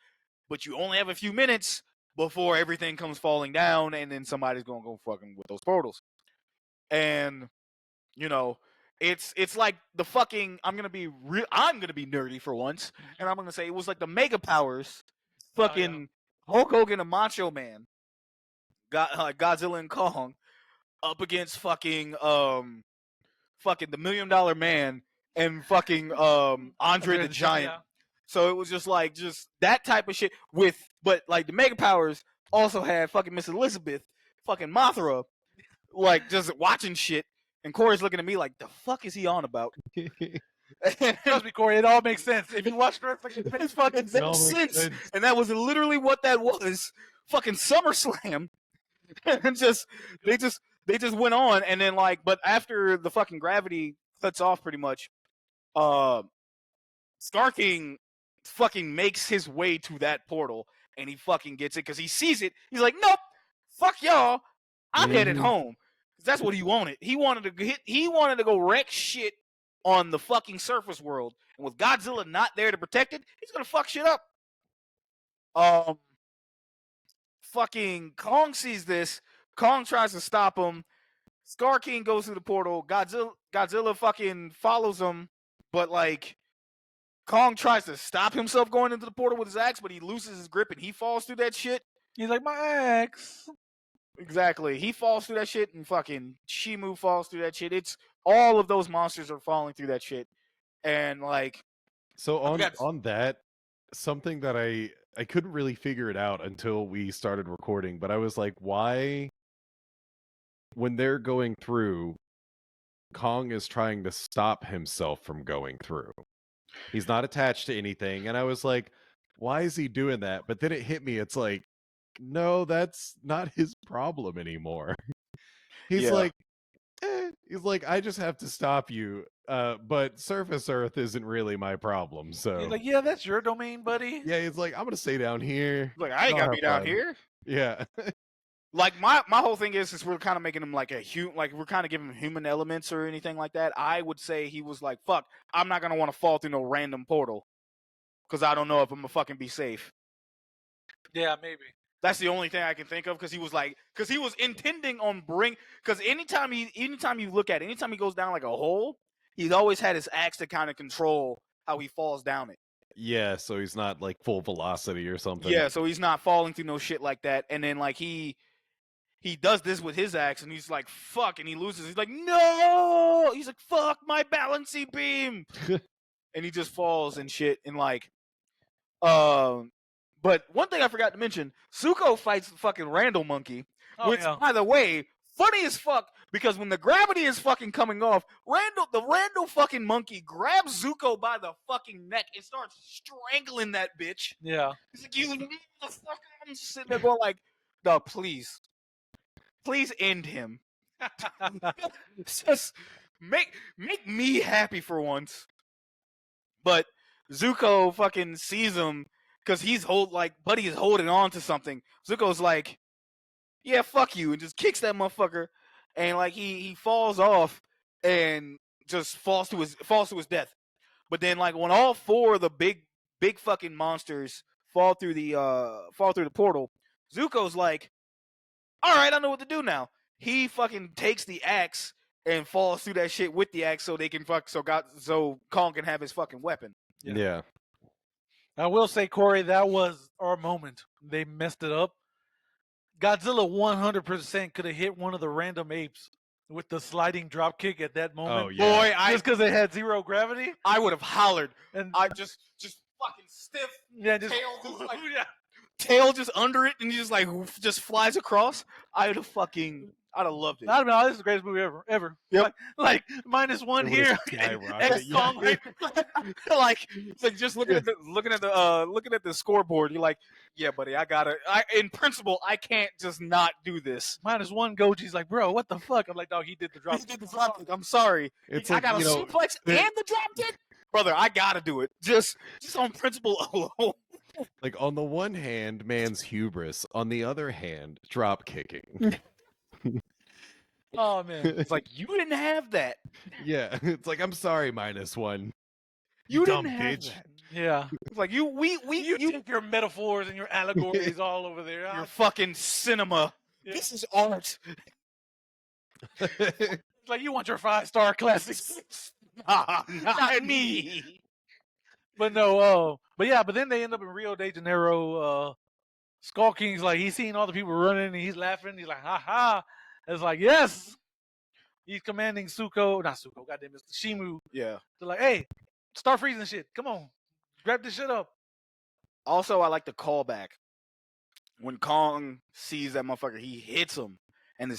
Speaker 1: but you only have a few minutes before everything comes falling down, and then somebody's gonna go fucking with those portals. And you know, it's like the fucking, I'm gonna be nerdy for once, and I'm gonna say it was like the Mega Powers, fucking Hulk Hogan and Macho Man, Godzilla and Kong, up against fucking the $1 Million Man and fucking Andre the Giant.
Speaker 2: Yeah.
Speaker 1: So it was just that type of shit but like the Mega Powers also had fucking Miss Elizabeth, fucking Mothra, like just watching shit, and Corey's looking at me like, the fuck is he on about?
Speaker 2: Trust me, Corey, it all makes sense. If you watch wrestling, it fucking
Speaker 1: makes sense. And that was literally what that was. Fucking SummerSlam. And they just went on, and then but after the fucking gravity cuts off pretty much, Star King fucking makes his way to that portal, and he fucking gets it because he sees it. He's like, nope, fuck y'all, I'm headed home. That's what he wanted. He wanted to go wreck shit on the fucking surface world, and with Godzilla not there to protect it, he's gonna fuck shit up. Fucking Kong sees this. Kong tries to stop him. Scar King goes through the portal. Godzilla fucking follows him, but Kong tries to stop himself going into the portal with his axe, but he loses his grip and he falls through that shit.
Speaker 2: He's like, my axe.
Speaker 1: Exactly. He falls through that shit, and fucking Shimu falls through that shit. It's all of those monsters are falling through that shit. And
Speaker 3: so on that, something that I couldn't really figure it out until we started recording, but I was like, why, when they're going through, Kong is trying to stop himself from going through. He's not attached to anything. And I was like, why is he doing that? But then it hit me. It's like, no, that's not his problem anymore. He's
Speaker 1: Yeah.
Speaker 3: like, I just have to stop you. But surface Earth isn't really my problem. So
Speaker 2: He's like, yeah, that's your domain, buddy.
Speaker 3: yeah, he's like, I'm gonna stay down here.
Speaker 1: Like, I ain't
Speaker 3: I'll
Speaker 1: gotta
Speaker 3: have
Speaker 1: be down
Speaker 3: fun.
Speaker 1: here.
Speaker 3: Yeah.
Speaker 1: Like my whole thing is we're kind of making him like a human, like we're kind of giving him human elements or anything like that. I would say he was like, fuck, I'm not gonna want to fall through no random portal because I don't know if I'm gonna fucking be safe.
Speaker 2: Yeah, maybe.
Speaker 1: That's the only thing I can think of because he was intending on because anytime you look at it, anytime he goes down like a hole, he's always had his axe to kind of control how he falls down it.
Speaker 3: Yeah, so he's not like full velocity or something.
Speaker 1: Yeah, so he's not falling through no shit like that. And then like he does this with his axe and he's like, fuck, and he loses. He's like, no! He's like, fuck my balancing beam! And he just falls and shit and like but one thing I forgot to mention, Zuko fights the fucking Randall monkey, which by the way, funny as fuck, because when the gravity is fucking coming off, the Randall fucking monkey grabs Zuko by the fucking neck and starts strangling that bitch.
Speaker 2: Yeah.
Speaker 1: He's like, you motherfucker. I'm just sitting there going like, no, please end him. Just make me happy for once. But Zuko fucking sees him because Buddy is holding on to something. Zuko's like, yeah, fuck you, and just kicks that motherfucker, and like he falls off and just falls to his death. But then like when all four of the big fucking monsters fall through the portal, Zuko's like, all right, I know what to do now. He fucking takes the axe and falls through that shit with the axe so they can so Kong can have his fucking weapon.
Speaker 3: Yeah.
Speaker 2: I will say, Corey, that was our moment. They messed it up. Godzilla 100% could have hit one of the random apes with the sliding drop kick at that moment.
Speaker 3: Oh yeah.
Speaker 1: Boy,
Speaker 2: just because it had zero gravity.
Speaker 1: I would have hollered.
Speaker 2: And
Speaker 1: I just fucking stiff.
Speaker 2: Yeah, just
Speaker 1: tail just like, tail just under it and he just flies across. I'd have loved it.
Speaker 2: I'd have been, this is the greatest movie ever.
Speaker 1: Yep.
Speaker 2: Like -1
Speaker 3: It
Speaker 2: here.
Speaker 3: would've
Speaker 2: Kong,
Speaker 1: Like it's like just looking at the scoreboard. You're like, yeah, buddy, in principle, I can't just not do this.
Speaker 2: -1 Goji's like, bro, what the fuck? I'm like, dog, he did the drop.
Speaker 1: He did the drop kick. I'm sorry.
Speaker 3: It's
Speaker 1: I
Speaker 3: like,
Speaker 1: got a suplex and the drop kick. Brother, I gotta do it. Just on principle alone.
Speaker 3: Like on the one hand, man's hubris. On the other hand, drop kicking.
Speaker 2: Oh man.
Speaker 1: It's like you didn't have that.
Speaker 3: Yeah. It's like, I'm sorry, -1.
Speaker 1: You
Speaker 3: dumb
Speaker 1: didn't have
Speaker 3: bitch.
Speaker 1: that.
Speaker 2: Yeah.
Speaker 1: It's like you
Speaker 2: take your metaphors and your allegories all over there.
Speaker 1: your fucking cinema.
Speaker 2: Yeah.
Speaker 1: This is art.
Speaker 2: It's like you want your 5-star classics.
Speaker 1: Not me.
Speaker 2: But no, but then they end up in Rio de Janeiro. Skull King's like, he's seeing all the people running and he's laughing. He's like, ha ha. It's like, yes. He's commanding goddamn it, Shimu.
Speaker 1: Yeah.
Speaker 2: They're like, hey, start freezing shit. Come on. Grab this shit up.
Speaker 1: Also, I like the callback. When Kong sees that motherfucker, he hits him and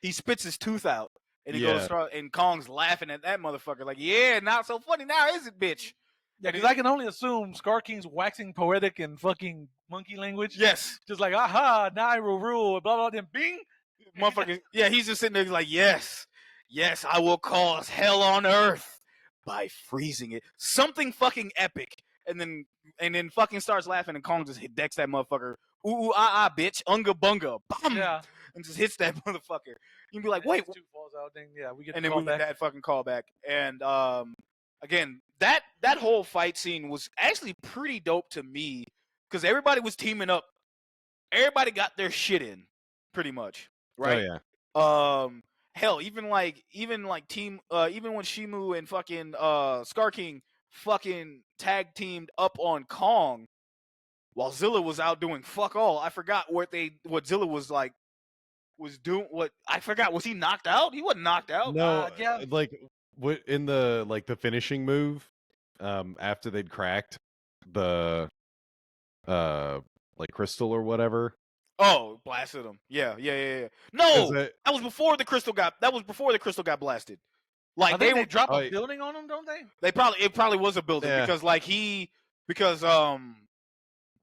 Speaker 1: he spits his tooth out. And he goes, and Kong's laughing at that motherfucker, like, yeah, not so funny now, is it, bitch?
Speaker 2: Yeah, because I can only assume Scar King's waxing poetic in fucking monkey language.
Speaker 1: Yes.
Speaker 2: Just like, aha, now I will rule, blah, blah, then bing.
Speaker 1: Motherfucker, yeah, he's just sitting there like, yes, I will cause hell on earth by freezing it. Something fucking epic. And then fucking starts laughing and Kong just decks that motherfucker. Ooh, ah, bitch, unga bunga. Bam!
Speaker 2: Yeah.
Speaker 1: And just hits that motherfucker. You can be like, wait.
Speaker 2: Two falls out, then, yeah, we get
Speaker 1: and then we get that fucking callback. And again, that whole fight scene was actually pretty dope to me because everybody was teaming up. Everybody got their shit in, pretty much, right?
Speaker 3: Oh yeah.
Speaker 1: Hell, even when Shimu and fucking Scar King fucking tag teamed up on Kong, while Zilla was out doing fuck all. I forgot what Zilla was doing. What I forgot, was he knocked out? He wasn't knocked out.
Speaker 3: No,
Speaker 2: yeah.
Speaker 3: like what in the finishing move, after they'd cracked the like crystal or whatever.
Speaker 1: Oh, blasted him. Yeah. No,
Speaker 3: that
Speaker 1: was before the crystal got blasted. Like
Speaker 2: I think they
Speaker 1: were,
Speaker 2: drop a building on him, don't they?
Speaker 1: it probably was a building because like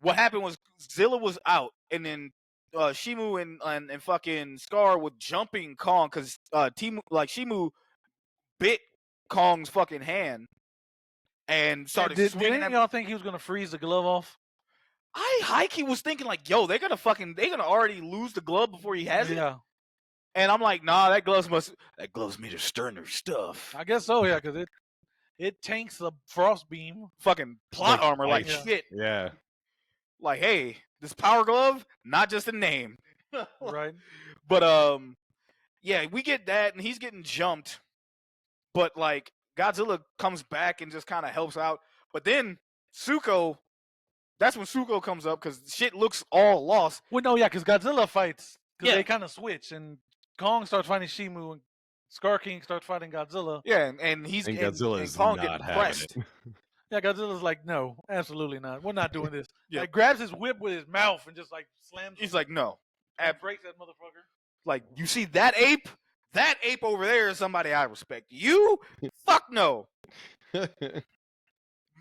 Speaker 1: what happened was Zilla was out and then Shimu and fucking Scar were jumping Kong because Shimu bit Kong's fucking hand and started
Speaker 2: Did
Speaker 1: swinging.
Speaker 2: any of y'all think he was gonna freeze the glove off?
Speaker 1: He was thinking like, yo, they're gonna already lose the glove before he has it.
Speaker 2: Yeah,
Speaker 1: And I'm like, nah, that glove's made of sterner stuff.
Speaker 2: I guess so. Yeah, because it tanks the frost beam.
Speaker 1: Fucking plot armor like
Speaker 3: ice.
Speaker 1: shit.
Speaker 3: Yeah.
Speaker 1: Like, hey, this power glove, not just a name.
Speaker 2: Right.
Speaker 1: But yeah, we get that, and he's getting jumped. But like, Godzilla comes back and just kind of helps out. But then that's when Suko comes up because shit looks all lost.
Speaker 2: Well, no, yeah, because Godzilla fights. Because
Speaker 1: Yeah.
Speaker 2: they kind of switch, and Kong starts fighting Shimu, and Scar King starts fighting Godzilla.
Speaker 1: Yeah, and
Speaker 3: Godzilla is
Speaker 1: Kong
Speaker 3: not
Speaker 1: getting
Speaker 3: having
Speaker 1: pressed.
Speaker 3: it.
Speaker 2: Yeah, Godzilla's like, no, absolutely not. We're not doing this.
Speaker 1: Yeah.
Speaker 2: Like, grabs his whip with his mouth and just like slams.
Speaker 1: He's like, no.
Speaker 2: and breaks that motherfucker.
Speaker 1: Like, you see that ape? That ape over there is somebody I respect. You? Fuck no.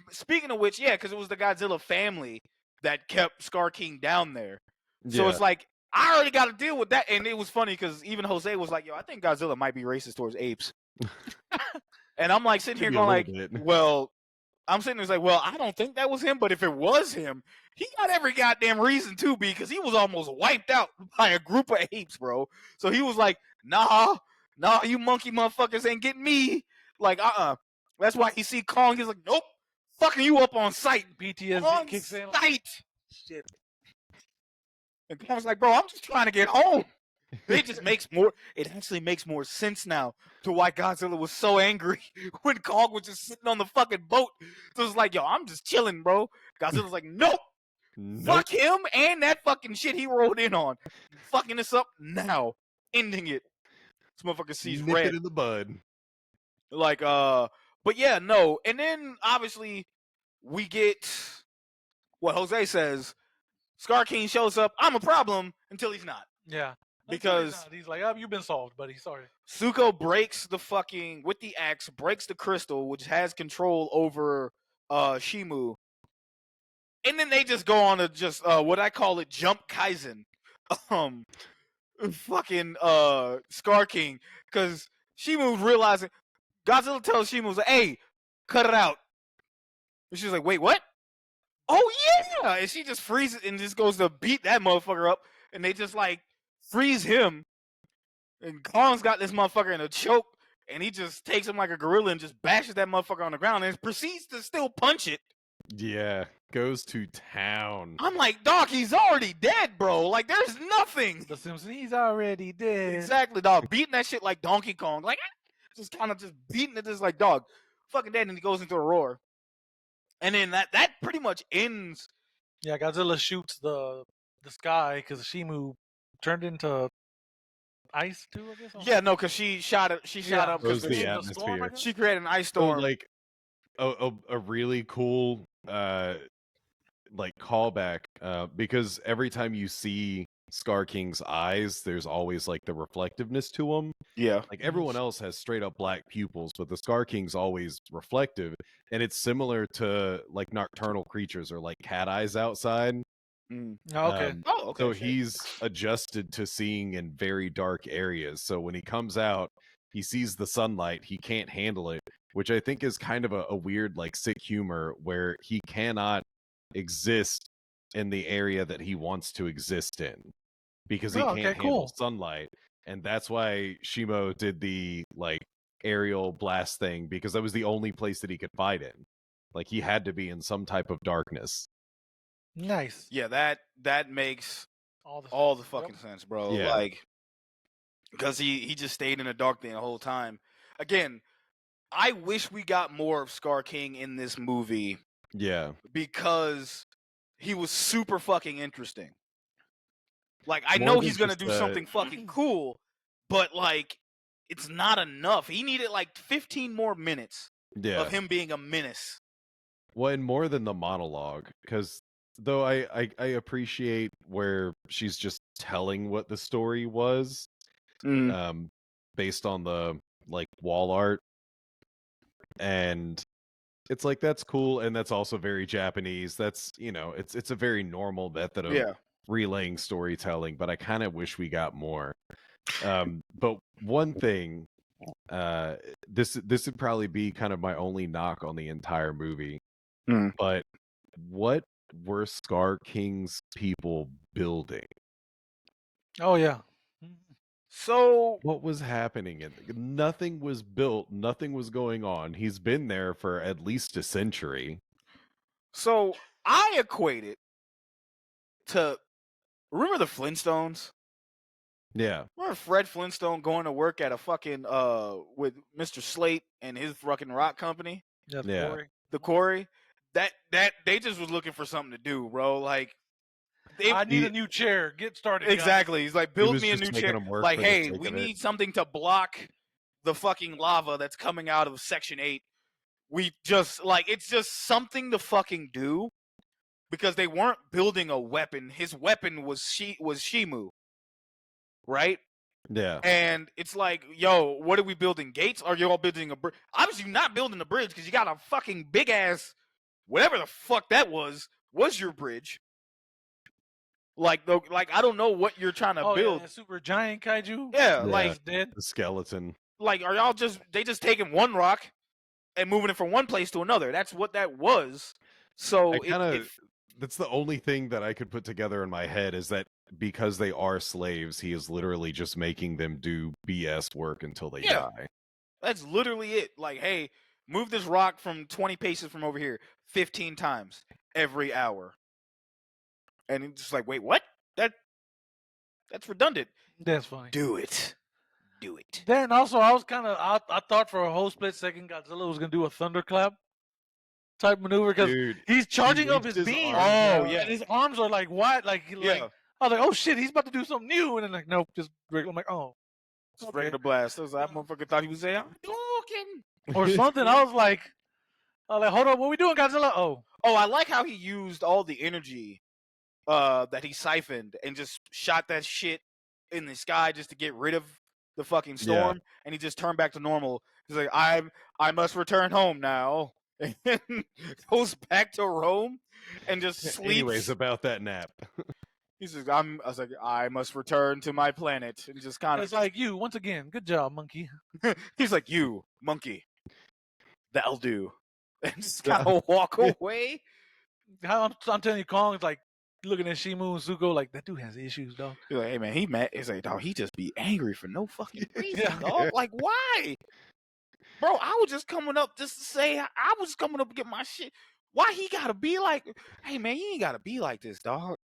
Speaker 1: Speaking of which, yeah, because it was the Godzilla family that kept Scar King down there. So it's like, I already got to deal with that. And it was funny because even Jose was like, yo, I think Godzilla might be racist towards apes. And I'm like sitting here going like, well, I'm sitting there like, well, I don't think that was him. But if it was him, he got every goddamn reason to be because he was almost wiped out by a group of apes, bro. So he was like, nah, you monkey motherfuckers ain't getting me. Like, That's why he see Kong. He's like, nope, fucking you up on sight.
Speaker 2: PTSD kicks in.
Speaker 1: Sight. Shit. And Kong's like, bro, I'm just trying to get home. It actually makes more sense now to why Godzilla was so angry when Kong was just sitting on the fucking boat. So it's like, yo, I'm just chilling, bro. Godzilla's like, nope. Fuck him and that fucking shit he rode in on. Fucking this up now. Ending it. This motherfucker sees
Speaker 3: Nip
Speaker 1: red.
Speaker 3: it in the bud.
Speaker 1: Like, but yeah, no. And then obviously we get what Jose says. Scar King shows up. I'm a problem until he's not.
Speaker 2: Yeah.
Speaker 1: Because
Speaker 2: he's like, oh, you've been solved, buddy. Sorry.
Speaker 1: Suko breaks with the axe, breaks the crystal, which has control over Shimu. And then they just go on to just what I call it, jump Kaizen. Fucking Scar King. Because Shimu's realizing Godzilla tells Shimu, like, hey, cut it out. And she's like, wait, what? Oh yeah! And she just freezes and just goes to beat that motherfucker up. And they just like freeze him. And Kong's got this motherfucker in a choke. And he just takes him like a gorilla and just bashes that motherfucker on the ground and proceeds to still punch it.
Speaker 3: Yeah, goes to town.
Speaker 1: I'm like, dog, he's already dead, bro. Like, there's nothing.
Speaker 2: The Simpsons, he's already dead.
Speaker 1: Exactly, dog. Beating that shit like Donkey Kong. Like, just kind of just beating it just like, dog, fucking dead. And he goes into a roar. And then that pretty much ends.
Speaker 2: Yeah, Godzilla shoots the sky because Shimu turned into ice too, I guess.
Speaker 1: Yeah, no, because she shot it. She shot up because
Speaker 3: the atmosphere.
Speaker 1: She created an ice storm.
Speaker 3: So, like a really cool like callback because every time you see Scar King's eyes, there's always like the reflectiveness to them.
Speaker 1: Yeah,
Speaker 3: like everyone else has straight up black pupils, but the Scar King's always reflective, and it's similar to like nocturnal creatures or like cat eyes outside.
Speaker 2: Okay.
Speaker 1: Okay.
Speaker 3: So he's adjusted to seeing in very dark areas. So when he comes out, he sees the sunlight. He can't handle it, which I think is kind of a weird, like, sick humor where he cannot exist in the area that he wants to exist in because he can't handle sunlight. And that's why Shimo did the, like, aerial blast thing, because that was the only place that he could fight in. Like, he had to be in some type of darkness.
Speaker 2: Nice.
Speaker 1: Yeah, that makes all the fucking sense, bro.
Speaker 3: Yeah.
Speaker 1: Like, because he just stayed in the dark the whole time. Again, I wish we got more of Scar King in this movie.
Speaker 3: Yeah.
Speaker 1: Because he was super fucking interesting. Like, I know he's gonna do something fucking cool, but like, it's not enough. He needed like 15 more minutes of him being a menace.
Speaker 3: Well, and more than the monologue, because though I appreciate where she's just telling what the story was, based on the like wall art and it's like that's cool, and that's also very Japanese. That's it's a very normal method of relaying storytelling, but I kind of wish we got more. But one thing, this would probably be kind of my only knock on the entire movie. But what were Scar King's people building?
Speaker 2: Oh yeah.
Speaker 1: So
Speaker 3: What was happening? Nothing was built. Nothing was going on. He's been there for at least a century.
Speaker 1: So I equate it to, remember the Flintstones?
Speaker 3: Yeah.
Speaker 1: Remember Fred Flintstone going to work at a fucking with Mr. Slate and his fucking rock company?
Speaker 3: Yeah.
Speaker 1: The quarry. That they just was looking for something to do, bro. Like
Speaker 2: I need a new chair. Get started.
Speaker 1: Exactly.
Speaker 2: Guys.
Speaker 1: He's like, build me a new chair. Like, hey, we need something to block the fucking lava that's coming out of Section 8. We just it's just something to fucking do, because they weren't building a weapon. His weapon was Shimu, right?
Speaker 3: Yeah.
Speaker 1: And it's like, yo, what are we building? Gates? Or are you all building a bridge? Obviously, you're not building a bridge because you got a fucking big ass, whatever the fuck that was your bridge. Like I don't know what you're trying to build.
Speaker 2: Yeah, super giant kaiju.
Speaker 1: Yeah, like
Speaker 2: dead.
Speaker 3: The skeleton.
Speaker 1: Like, are y'all they just taking one rock and moving it from one place to another? That's what that was. So
Speaker 3: that's the only thing that I could put together in my head, is that because they are slaves, he is literally just making them do BS work until they die.
Speaker 1: That's literally it. Like, hey, move this rock from 20 paces from over here 15 times every hour. And it's just like, wait, what? That's redundant.
Speaker 2: That's funny.
Speaker 1: Do it.
Speaker 2: Then also, I was kind of, I thought for a whole split second Godzilla was gonna do a thunderclap type maneuver, because he's charging up his beam.
Speaker 1: Oh yeah,
Speaker 2: and his arms are like wide, like I was like, oh shit, he's about to do something new, and then like, nope, just regular. I'm like, oh,
Speaker 1: just regular blast. I was like, that motherfucker thought he was saying, I'm talking
Speaker 2: or something. I was like, hold on, what we doing, Godzilla? Oh,
Speaker 1: I like how he used all the energy that he siphoned and just shot that shit in the sky just to get rid of the fucking storm, and he just turned back to normal. He's like, I must return home now, and goes back to Rome and just sleeps.
Speaker 3: Anyways, about that nap.
Speaker 1: He says, I was like, I must return to my planet, and just kind of.
Speaker 2: It's like, you once again, good job, monkey.
Speaker 1: He's like, you monkey, that'll do, and just kind of walk away.
Speaker 2: I'm telling you, Kong is like looking at Shimu and Zuko like, that dude has issues, dog.
Speaker 1: He's like, hey man, he mad. He's like, dog, he just be angry for no fucking reason, dog. Like, why? Bro, I was just coming up just to say, I was coming up to get my shit. Why he gotta be like, hey man, you ain't gotta be like this, dog.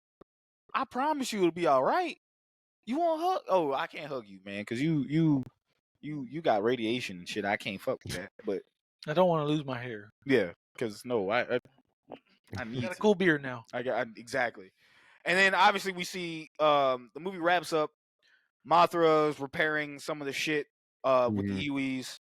Speaker 1: I promise you it'll be all right. You want a hug? Oh, I can't hug you, man, because you got radiation and shit. I can't fuck with that. But
Speaker 2: I don't want to lose my hair.
Speaker 1: Yeah, because no, I need
Speaker 2: got a cool beard now.
Speaker 1: Exactly. And then obviously we see the movie wraps up. Mothra's repairing some of the shit with the Iwis.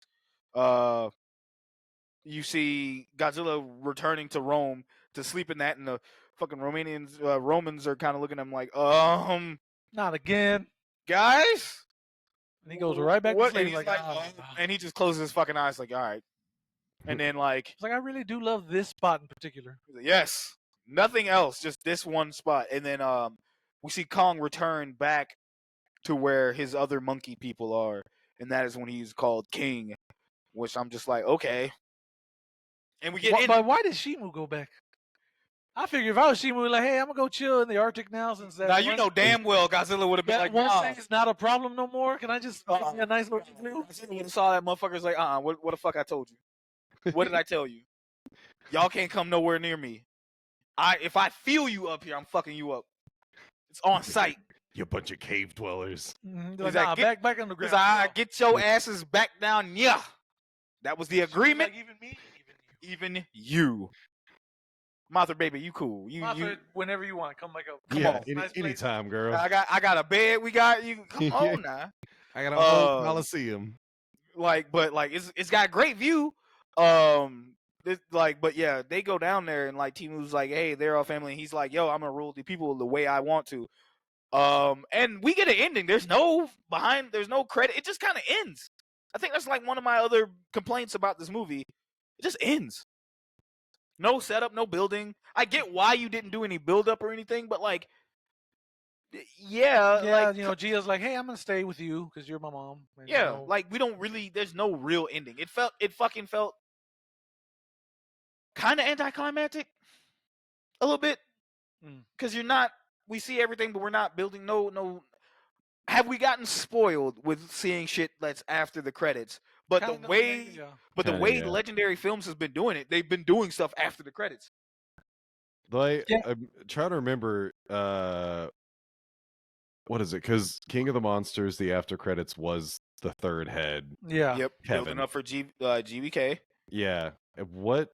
Speaker 1: You see Godzilla returning to Rome to sleep in that, and the fucking Romans are kind of looking at him like,
Speaker 2: not again,
Speaker 1: guys.
Speaker 2: And he goes right back to sleep.
Speaker 1: And he's like, and he just closes his fucking eyes like, all right. And then
Speaker 2: it's like, I really do love this spot in particular.
Speaker 1: Like, yes, nothing else, just this one spot. And then we see Kong return back to where his other monkey people are, and that is when he's called King, which I'm just like, okay. And we get
Speaker 2: but why did Shimu go back? I figure if I was Shimu, like, hey, I'm gonna go chill in the Arctic now, since that.
Speaker 1: Now you know damn well Godzilla would have been like,
Speaker 2: one thing's not a problem no more. Can I just make a nice little igloo?
Speaker 1: Godzilla saw that motherfucker's like, what the fuck I told you? What did I tell you? Y'all can't come nowhere near me. If I feel you up here, I'm fucking you up. It's on sight.
Speaker 3: You bunch of cave dwellers.
Speaker 2: Like, back on the ground.
Speaker 1: I get your asses back down. Yeah, that was the agreement.
Speaker 2: Like, even me,
Speaker 1: even you. Mothra, baby, you cool.
Speaker 2: Mothra, whenever you want, come back up.
Speaker 3: Come on, anytime, girl.
Speaker 1: I got a bed. We got you. Come on now.
Speaker 3: I got a whole Coliseum.
Speaker 1: But it's got great view. But yeah, they go down there and like Timu's like, hey, they're all family. And he's like, yo, I'm gonna rule the people the way I want to. And we get an ending. There's no credit. It just kind of ends. I think that's like one of my other complaints about this movie It just ends. No setup, no building. I get why you didn't do any build up or anything, but like, yeah, like,
Speaker 2: Gia's like, hey, I'm gonna stay with you because you're my mom. And,
Speaker 1: yeah, like we don't really. There's no real ending. It fucking felt kind of anticlimactic, a little bit, because you're not. We see everything, but we're not building. No. Have we gotten spoiled with seeing shit that's after the credits? But
Speaker 2: Kinda,
Speaker 1: the way,
Speaker 2: yeah.
Speaker 1: but the
Speaker 3: Kinda,
Speaker 1: way
Speaker 3: yeah.
Speaker 1: Legendary Films has been doing it, they've been doing stuff after the credits.
Speaker 3: Like,
Speaker 2: Yeah.
Speaker 3: I'm trying to remember. What is it? Because King of the Monsters, the after credits was the third head.
Speaker 2: Yeah.
Speaker 1: Yep,
Speaker 3: Kevin.
Speaker 1: building up for GVK.
Speaker 3: Yeah. What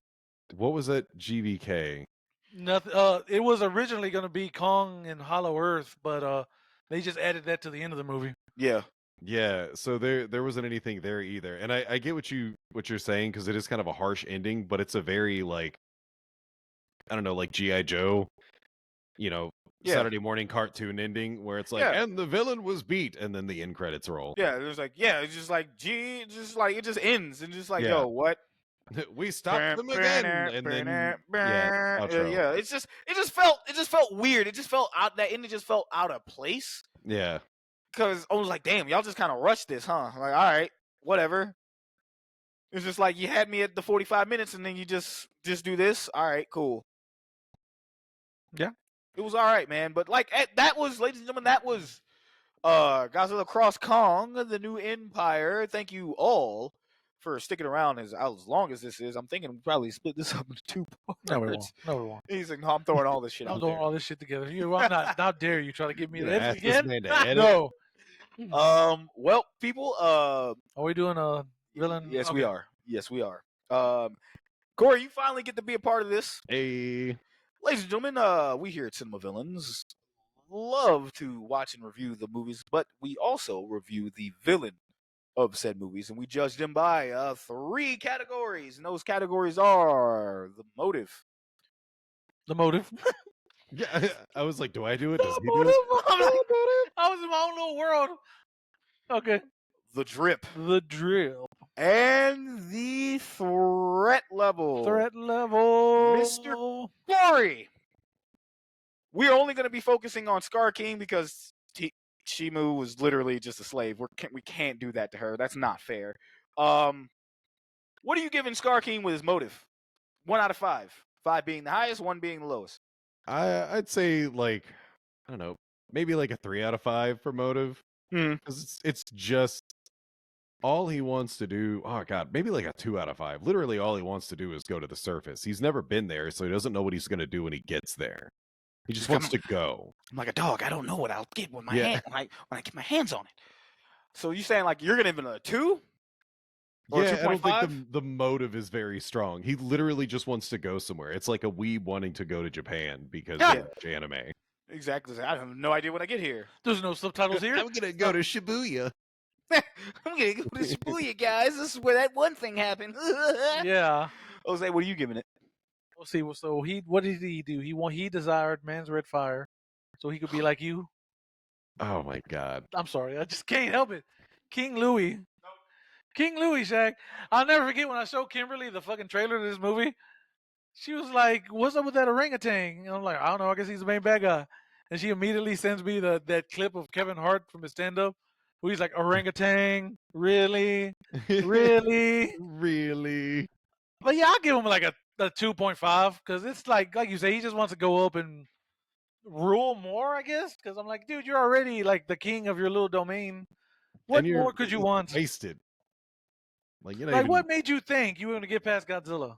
Speaker 3: was that GVK?
Speaker 2: Nothing. It was originally gonna be Kong and Hollow Earth, but they just added that to the end of the movie.
Speaker 1: Yeah.
Speaker 3: Yeah, so there wasn't anything there either. And I get what you're saying, because it is kind of a harsh ending, but it's a very, like, I don't know, like G.I. Joe,
Speaker 1: Yeah.
Speaker 3: Saturday morning cartoon ending where it's like,
Speaker 1: Yeah.
Speaker 3: and the villain was beat, and then the end credits roll.
Speaker 1: Yeah, there's like, it's just like it just ends and just like,
Speaker 3: Yeah.
Speaker 1: yo, what?
Speaker 3: We stopped them again, and then outro.
Speaker 1: Yeah, it just felt weird. It just felt out that ending just felt out of place.
Speaker 3: Yeah.
Speaker 1: Because I was like, damn, y'all just kind of rushed this, huh? Like, all right, whatever. It's just like you had me at the 45 minutes and then you just do this. All right, cool.
Speaker 2: Yeah.
Speaker 1: It was all right, man. But like that was, ladies and gentlemen, that was Godzilla Cross Kong, the New Empire. Thank you all for sticking around as long as this is. I'm thinking we probably split this up into 2 parts.
Speaker 2: No, we won't. No, we won't.
Speaker 1: He's like, no, I'm throwing all this shit
Speaker 2: I'm
Speaker 1: out
Speaker 2: throwing
Speaker 1: there.
Speaker 2: all this shit together. I'm not. How dare you try to give me
Speaker 3: You
Speaker 2: that
Speaker 3: asked this
Speaker 2: again?
Speaker 3: man to edit?
Speaker 2: No.
Speaker 1: Well, people,
Speaker 2: Are we doing a villain?
Speaker 1: Yes, we are. Yes, we are. Corey, you finally get to be a part of this.
Speaker 3: Hey.
Speaker 1: Ladies and gentlemen, we here at Cinema Villains love to watch and review the movies, but we also review the villain of said movies, and we judge them by 3 categories, and those categories are the motive.
Speaker 2: The motive.
Speaker 3: Yeah, I was like, do I do it? Does
Speaker 2: The
Speaker 3: he do
Speaker 2: motive.
Speaker 3: it?
Speaker 2: I was in my own little world. Okay.
Speaker 1: The drip.
Speaker 2: The drill.
Speaker 1: And the threat level.
Speaker 2: Threat level.
Speaker 1: Mr. Corey. We're only going to be focusing on Scar King because Shimu was literally just a slave. We can't do that to her. That's not fair. What are you giving Scar King with his motive? 1 out of 5. 5 being the highest, 1 being the lowest.
Speaker 3: I'd say, like, I don't know, maybe like a 3 out of 5 for motive. Because it's just all he wants to do. Oh god, maybe like a 2 out of 5. Literally all he wants to do is go to the surface. He's never been there, so he doesn't know what he's going to do when he gets there. He just wants to go.
Speaker 1: I'm like a dog. I don't know what I'll get with my hand when I get my hands on it. So you saying like you're gonna give it a 2? Or
Speaker 3: Yeah, I don't
Speaker 1: 2.5?
Speaker 3: think the motive is very strong. He literally just wants to go somewhere. It's like a weeb wanting to go to Japan because of anime.
Speaker 1: Exactly. I have no idea when I get here.
Speaker 2: There's no subtitles here.
Speaker 3: I'm gonna go to Shibuya.
Speaker 1: I'm gonna go to Shibuya, guys. This is where that one thing happened.
Speaker 2: Yeah.
Speaker 1: Jose, what are you giving it?
Speaker 2: We'll see. So what did he do? He desired man's red fire, so he could be like you.
Speaker 3: Oh my god.
Speaker 2: I'm sorry, I just can't help it. King Louis. King Louis, Shaq. I'll never forget when I showed Kimberly the fucking trailer to this movie. She was like, "What's up with that orangutan?" And I'm like, "I don't know. I guess he's the main bad guy." And she immediately sends me that clip of Kevin Hart from his stand-up, where he's like, "Orangutan, really, really,
Speaker 3: really."
Speaker 2: But yeah, I'll give him like a 2.5 because it's like you say, he just wants to go up and rule more, I guess. Because I'm like, dude, you're already like the king of your little domain. What more could you want?
Speaker 3: Wasted. Like, you know,
Speaker 2: like what made you think you were going to get past Godzilla?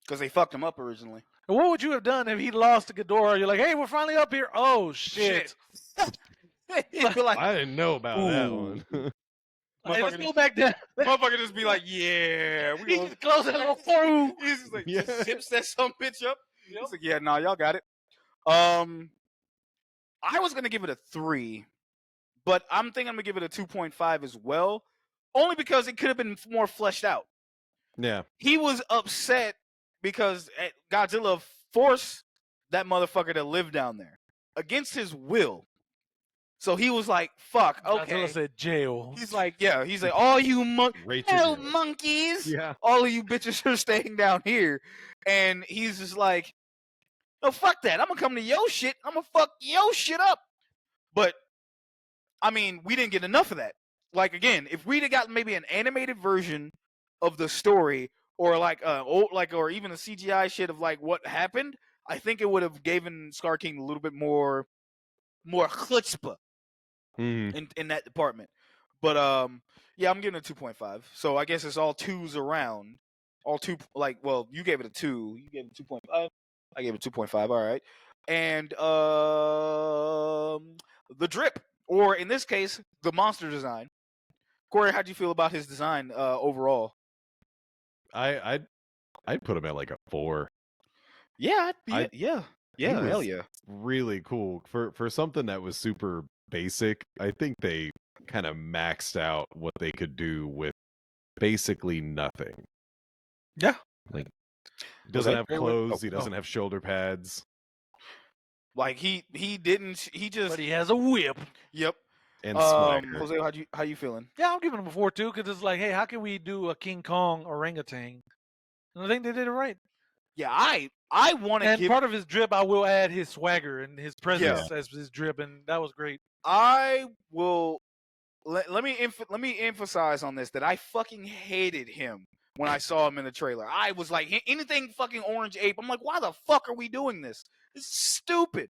Speaker 1: Because they fucked him up originally.
Speaker 2: And what would you have done if he lost to Ghidorah? You're like, hey, we're finally up here. Oh shit!
Speaker 1: He'd be like,
Speaker 3: I didn't know about that one.
Speaker 2: Hey, let's go back down.
Speaker 1: Motherfucker just be like, yeah.
Speaker 2: He just close that little through.
Speaker 1: He's just like, just zips that some bitch up. He's like, yeah, nah, y'all got it. I was going to give it a 3, but I'm thinking I'm going to give it a 2.5 as well, only because it could have been more fleshed out.
Speaker 3: Yeah.
Speaker 1: He was upset because Godzilla forced that motherfucker to live down there against his will. So he was like, "Fuck, okay."
Speaker 2: Godzilla said jail.
Speaker 1: He's like, "Yeah." He's like, "All you
Speaker 3: Rachel Jail.
Speaker 1: monkeys,
Speaker 3: Yeah.
Speaker 1: all of you bitches are staying down here." And he's just like, "No, fuck that. I'm gonna come to your shit. I'm gonna fuck your shit up." But I mean, we didn't get enough of that. Like again, if we'd have gotten maybe an animated version of the story, or like or even a CGI shit of like what happened, I think it would have given Scar King a little bit more chutzpah in that department. But yeah, I'm giving it a 2.5. So I guess it's all twos around. All two, like, well, you gave it a 2. You gave it 2.5. I gave it 2.5. All right. And the drip, or in this case, the monster design. Corey, how'd you feel about his design overall?
Speaker 3: I'd put him at like a 4.
Speaker 1: Yeah,
Speaker 3: I-
Speaker 1: yeah,
Speaker 3: He
Speaker 1: hell
Speaker 3: was
Speaker 1: yeah.
Speaker 3: really cool for something that was super basic. I think they kind of maxed out what they could do with basically nothing.
Speaker 2: Yeah.
Speaker 3: Like, he doesn't
Speaker 1: Okay.
Speaker 3: have
Speaker 1: Wait,
Speaker 3: clothes. He doesn't have shoulder pads.
Speaker 1: Like he didn't. He just.
Speaker 2: But he has a whip.
Speaker 1: Yep.
Speaker 3: And swagger.
Speaker 1: Jose, how you feeling?
Speaker 2: Yeah, I'm giving him a 4 too, because it's like, hey, how can we do a King Kong orangutan? And I think they did it right.
Speaker 1: Yeah, I want to
Speaker 2: And
Speaker 1: give.
Speaker 2: part of his drip, I will add his swagger and his presence as his drip, and that was great.
Speaker 1: I will. Let me emphasize on this that I fucking hated him when I saw him in the trailer. I was like, anything fucking orange ape. I'm like, why the fuck are we doing this? This is stupid.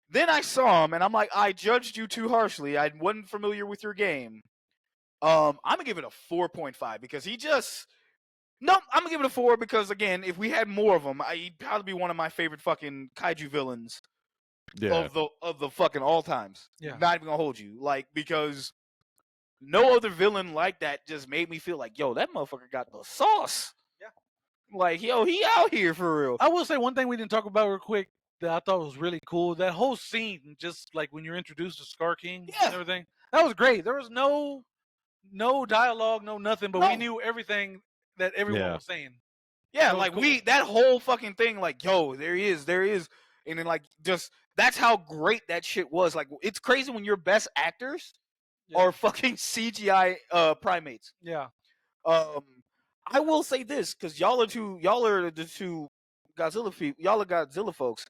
Speaker 1: Then I saw him, and I'm like, I judged you too harshly. I wasn't familiar with your game. I'm gonna give it a 4.5 because he just. No, I'm gonna give it a 4 because again, if we had more of him, he'd probably be one of my favorite fucking kaiju villains of the fucking all times.
Speaker 2: Yeah.
Speaker 1: Not even gonna hold you, like, because no other villain like that just made me feel like, yo, that motherfucker got the sauce.
Speaker 2: Yeah.
Speaker 1: Like, yo, he out here for real.
Speaker 2: I will say one thing we didn't talk about real quick that I thought was really cool. That whole scene, just like when you're introduced to Scar King
Speaker 1: Yeah.
Speaker 2: and everything, that was great. There was no dialogue, no nothing, but we
Speaker 1: No.
Speaker 2: knew everything that everyone was saying.
Speaker 1: Yeah,
Speaker 2: So
Speaker 1: like
Speaker 2: cool.
Speaker 1: that whole fucking thing, like, yo, there he is, and then like just that's how great that shit was. Like, it's crazy when your best actors are fucking CGI primates.
Speaker 2: Yeah.
Speaker 1: I will say this because y'all are the two Godzilla people. Y'all are Godzilla folks.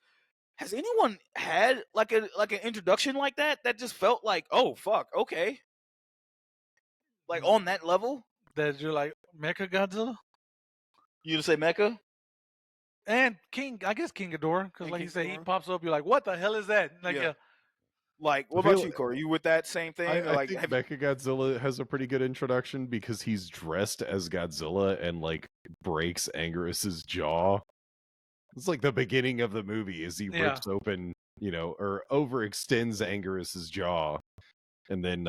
Speaker 1: Has anyone had like an introduction like that just felt like, oh fuck, okay, like on that level?
Speaker 2: That you're like Mecha Godzilla
Speaker 1: You say Mecha
Speaker 2: and King, I guess King Ghidorah, because
Speaker 1: And
Speaker 2: like
Speaker 1: King
Speaker 2: you say, he
Speaker 1: Ghidorah?
Speaker 2: pops up. You're like, what the hell is that? Like,
Speaker 1: Yeah. Like, what
Speaker 3: I feel-
Speaker 1: about you, Corey? You with that same thing?
Speaker 3: I think Mechagodzilla has a pretty good introduction because he's dressed as Godzilla and like breaks Angus's jaw. It's like the beginning of the movie is he rips open, or overextends Angus's jaw, and then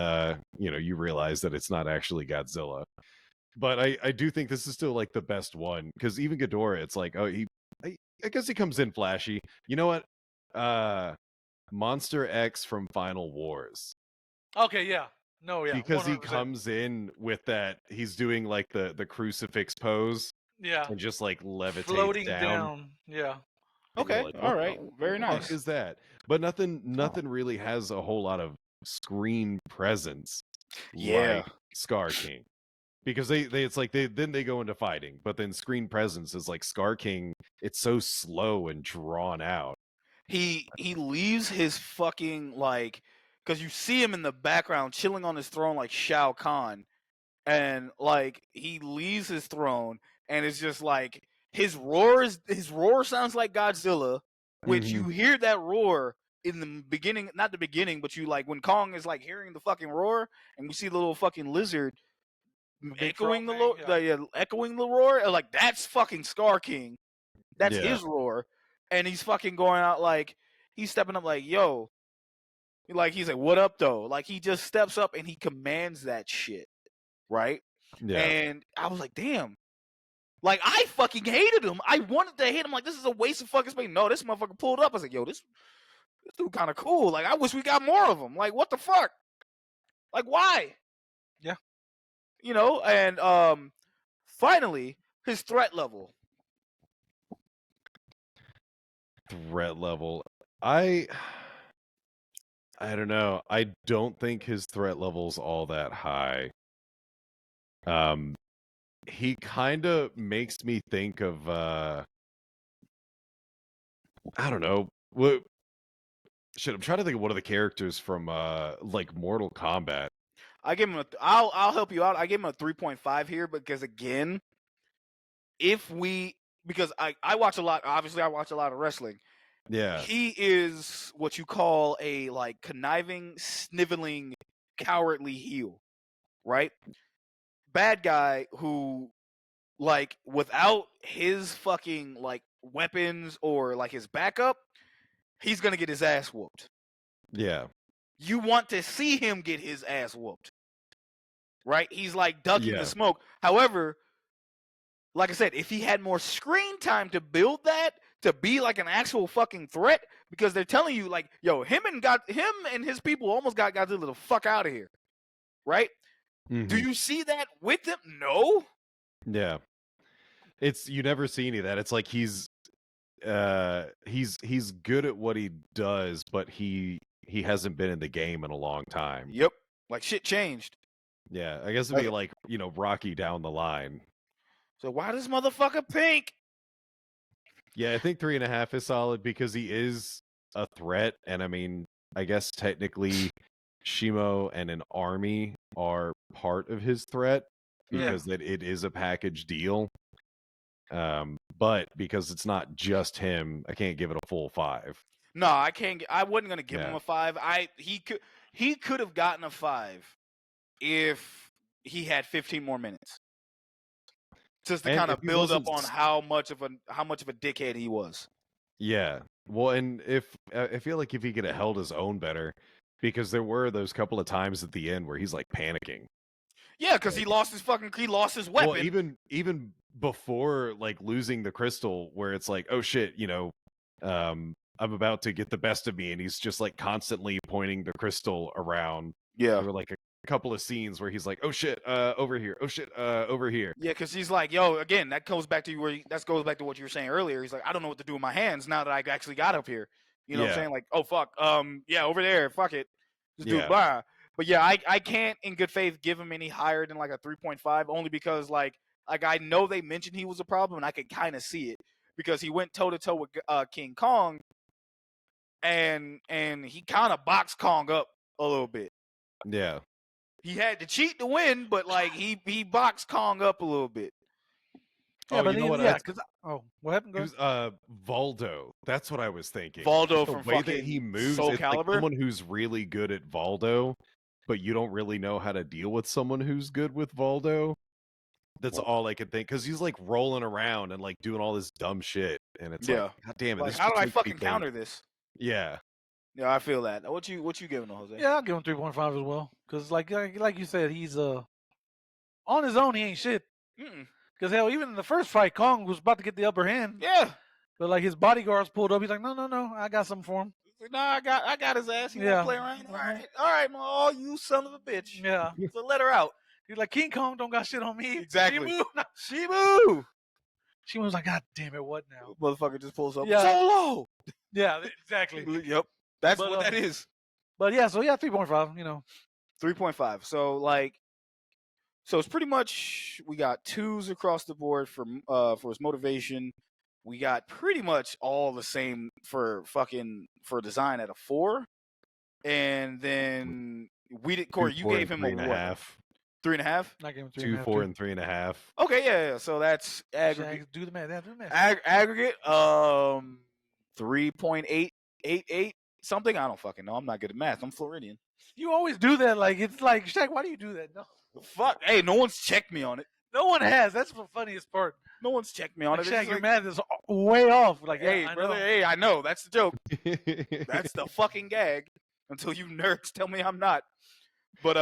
Speaker 3: you realize that it's not actually Godzilla. But I do think this is still like the best one because even Ghidorah, it's like, oh, I guess he comes in flashy. You know what? Monster X from Final Wars.
Speaker 2: okay, yeah. No, yeah.
Speaker 3: Because
Speaker 2: 100%.
Speaker 3: he comes in with that, he's doing like the crucifix pose.
Speaker 2: Yeah.
Speaker 3: And just like levitates
Speaker 2: floating
Speaker 3: down.
Speaker 2: Yeah.
Speaker 1: Okay,
Speaker 3: Like,
Speaker 1: all right, very
Speaker 3: fuck
Speaker 1: nice.
Speaker 3: is that? But nothing really has a whole lot of screen presence like Scar King. Because it's like then they go into fighting, but then screen presence is like Scar King, it's so slow and drawn out.
Speaker 1: He leaves his fucking like, because you see him in the background chilling on his throne like Shao Kahn, and like he leaves his throne, and it's just like his roar sounds like Godzilla, which you hear that roar in the beginning, not the beginning, but you like when Kong is like hearing the fucking roar, and we see the little fucking lizard echoing echoing the roar, and like that's fucking Scar King. That's his roar. And he's fucking going out like he's stepping up like, yo. Like he's like, what up though? Like he just steps up and he commands that shit. Right?
Speaker 3: Yeah.
Speaker 1: And I was like, damn. Like I fucking hated him. I wanted to hate him. Like, this is a waste of fucking space. No, this motherfucker pulled up. I was like, yo, this dude kind of cool. Like, I wish we got more of him. Like, what the fuck? Like, why?
Speaker 2: Yeah.
Speaker 1: And finally, his threat level.
Speaker 3: Threat level. I I don't know. I don't think his threat level's all that high. He kind of makes me think of I don't know. What shit, I'm trying to think of one of the characters from like Mortal Kombat.
Speaker 1: I give him I'll help you out. I give him a 3.5 here because again, because I watch a lot, obviously I watch a lot of wrestling.
Speaker 3: Yeah.
Speaker 1: He is what you call a like conniving, sniveling, cowardly heel, right? Bad guy who like without his fucking like weapons or like his backup, he's gonna get his ass whooped.
Speaker 3: Yeah.
Speaker 1: You want to see him get his ass whooped, right? He's like ducking
Speaker 3: Yeah.
Speaker 1: the smoke. However, like I said, if he had more screen time to build that to be like an actual fucking threat, because they're telling you like, yo, him and his people almost got Godzilla the fuck out of here, right? Do
Speaker 3: Mhm.
Speaker 1: you see that with him? No.
Speaker 3: Yeah. It's you never see any of that. It's like he's good at what he does, but he hasn't been in the game in a long time.
Speaker 1: Yep. Like shit changed.
Speaker 3: Yeah, I guess it'd be like, Rocky down the line.
Speaker 1: So why this motherfucker pink?
Speaker 3: Yeah, I think 3.5 is solid because he is a threat, and I mean, I guess technically Shimo and an army are part of his threat because it is a package deal. But because it's not just him, I can't give it a full 5.
Speaker 1: No, I can't. I wasn't gonna give him
Speaker 3: Yeah.
Speaker 1: a 5. He could have gotten a 5 if he had 15 more minutes, just to
Speaker 3: And
Speaker 1: kind
Speaker 3: if
Speaker 1: of
Speaker 3: he
Speaker 1: build up
Speaker 3: wasn't
Speaker 1: on how much of a dickhead he was.
Speaker 3: Yeah. Well, and if I feel like if he could have held his own better, because there were those couple of times at the end where he's like panicking.
Speaker 1: Yeah, because he lost his weapon.
Speaker 3: Well, even before like losing the crystal, where it's like, oh shit, I'm about to get the best of me, and he's just like constantly pointing the crystal around.
Speaker 1: Yeah.
Speaker 3: There were like a couple of scenes where he's like, oh shit, over here, oh shit, over here.
Speaker 1: Yeah, because he's like, yo, again, that goes back to what you were saying earlier. He's like, I don't know what to do with my hands now that I actually got up here. You know what I'm
Speaker 3: Yeah.
Speaker 1: saying? Like, oh fuck, yeah, over there, fuck it, just do
Speaker 3: Yeah.
Speaker 1: it. Blah. But yeah, I can't in good faith give him any higher than like a 3.5, only because like I know they mentioned he was a problem, and I could kind of see it because he went toe to toe with King Kong, and he kind of boxed Kong up a little bit.
Speaker 3: Yeah.
Speaker 1: He had to cheat to win, but like he boxed Kong up a little bit.
Speaker 2: Yeah,
Speaker 3: Oh,
Speaker 2: but
Speaker 3: you know what?
Speaker 2: yeah, because what happened? Go
Speaker 3: It
Speaker 2: ahead.
Speaker 3: was Valdo. That's what I was thinking.
Speaker 1: Valdo
Speaker 3: The
Speaker 1: from
Speaker 3: way that
Speaker 1: fucking
Speaker 3: he moves,
Speaker 1: Soul
Speaker 3: it's like
Speaker 1: Calibur?
Speaker 3: someone who's really good at Valdo, but you don't really know how to deal with someone who's good with Valdo. That's all I could think, because he's like rolling around and like doing all this dumb shit, and it's
Speaker 1: Yeah.
Speaker 3: like, God damn it!
Speaker 1: Like,
Speaker 3: This
Speaker 1: how
Speaker 3: just
Speaker 1: do I
Speaker 3: makes me
Speaker 1: fucking
Speaker 3: think.
Speaker 1: counter this?
Speaker 3: Yeah,
Speaker 1: Yeah, I feel that. What you giving him, Jose?
Speaker 2: Yeah, I'll give him 3.5 as well. Because like you said, he's on his own. He ain't shit. Because hell, even in the first fight, Kong was about to get the upper hand.
Speaker 1: Yeah.
Speaker 2: But like his bodyguards pulled up. He's like, no, I got something for him.
Speaker 1: No, I got his ass. He won't play around. All right, oh, you son of a bitch.
Speaker 2: Yeah.
Speaker 1: So let her out.
Speaker 2: He's like, King Kong don't got shit on me.
Speaker 1: Exactly.
Speaker 2: Shimu. Shimu was like, God damn it, what now?
Speaker 1: Motherfucker just pulls up.
Speaker 2: Yeah.
Speaker 1: Solo.
Speaker 2: Yeah, exactly.
Speaker 1: Yep. That's what that is.
Speaker 2: But yeah, so yeah, 3.5,
Speaker 1: 3.5. So like, so it's pretty much we got 2s across the board for his motivation. We got pretty much all the same for design at a 4, and then we did. Corey,
Speaker 3: 2,
Speaker 1: you
Speaker 3: 4,
Speaker 1: gave
Speaker 3: and
Speaker 1: him a
Speaker 3: 3.5.
Speaker 1: 3.5.
Speaker 2: I gave him
Speaker 3: 2, 4, and 3.5.
Speaker 1: Okay, yeah. So that's aggregate.
Speaker 2: Do the math. Yeah, do the math.
Speaker 1: Aggregate 3.888 something. I don't fucking know. I'm not good at math. I'm Floridian.
Speaker 2: You always do that. Like it's like Shaq. Why do you do that? No,
Speaker 1: fuck. Hey, no one's checked me on it.
Speaker 2: No one has. That's the funniest part.
Speaker 1: No one's checked me on
Speaker 2: like,
Speaker 1: it.
Speaker 2: Shaq, your math is way off. Like,
Speaker 1: hey,
Speaker 2: yeah,
Speaker 1: brother. Hey, I know. That's the joke. That's the fucking gag. Until you nerds tell me I'm not. But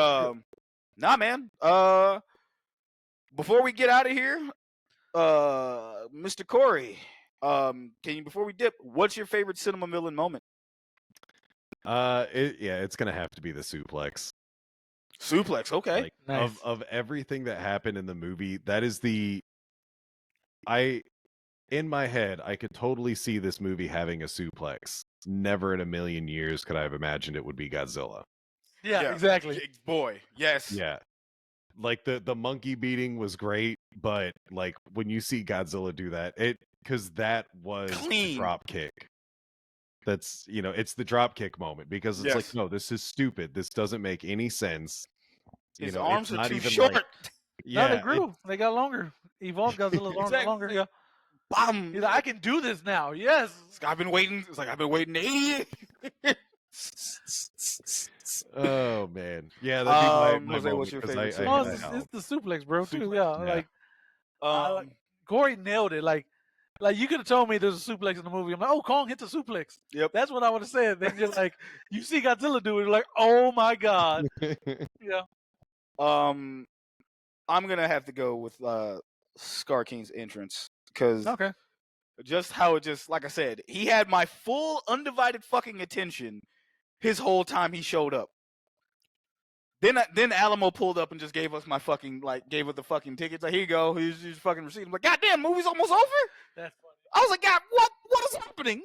Speaker 1: nah, man. Before we get out of here, Mr. Corey, can you, before we dip, what's your favorite Cinema Villain moment?
Speaker 3: It's gonna have to be the suplex.
Speaker 1: Suplex, okay.
Speaker 3: Like,
Speaker 2: nice.
Speaker 3: of everything that happened in the movie, that is in my head, I could totally see this movie having a suplex. Never in a million years could I have imagined it would be Godzilla.
Speaker 2: Yeah, exactly.
Speaker 1: Boy, yes.
Speaker 3: Yeah. Like the monkey beating was great, but like when you see Godzilla do that, because that was the
Speaker 1: Clean.
Speaker 3: drop kick. That's, it's the drop kick moment because it's like,
Speaker 1: Yes.
Speaker 3: no, this is stupid. This doesn't make any sense.
Speaker 1: His
Speaker 3: It's
Speaker 1: arms are
Speaker 3: not
Speaker 1: too
Speaker 3: even
Speaker 1: short.
Speaker 3: like,
Speaker 2: No, they
Speaker 3: yeah,
Speaker 2: grew. They got longer. Evolved Godzilla's arms are longer. Yeah.
Speaker 1: Bam.
Speaker 2: He's like, I can do this now. Yes.
Speaker 1: It's like, I've been waiting 80
Speaker 3: oh man, yeah, that'd be my
Speaker 1: Jose,
Speaker 3: moment
Speaker 1: what's your
Speaker 3: because
Speaker 1: favorite
Speaker 3: I
Speaker 2: Oh,
Speaker 1: suplex?
Speaker 3: had
Speaker 2: it's the suplex, bro. Too.
Speaker 1: Suplex?
Speaker 2: Yeah.
Speaker 3: Yeah.
Speaker 2: Like Corey nailed it. Like you could have told me there's a suplex in the movie. I'm like, oh, Kong hits a suplex.
Speaker 1: Yep.
Speaker 2: That's what I would have said. Then you're like, you see Godzilla do it, you're like, oh my god. Yeah.
Speaker 1: I'm gonna have to go with Scar King's entrance because
Speaker 2: Okay.
Speaker 1: just how it just, like I said, he had my full undivided fucking attention his whole time he showed up. Then Alamo pulled up and just gave us gave us the fucking tickets. Like, here you go, here's your fucking receipt. I'm like, goddamn, movie's almost over.
Speaker 2: That's funny.
Speaker 1: I was like, God, what is happening?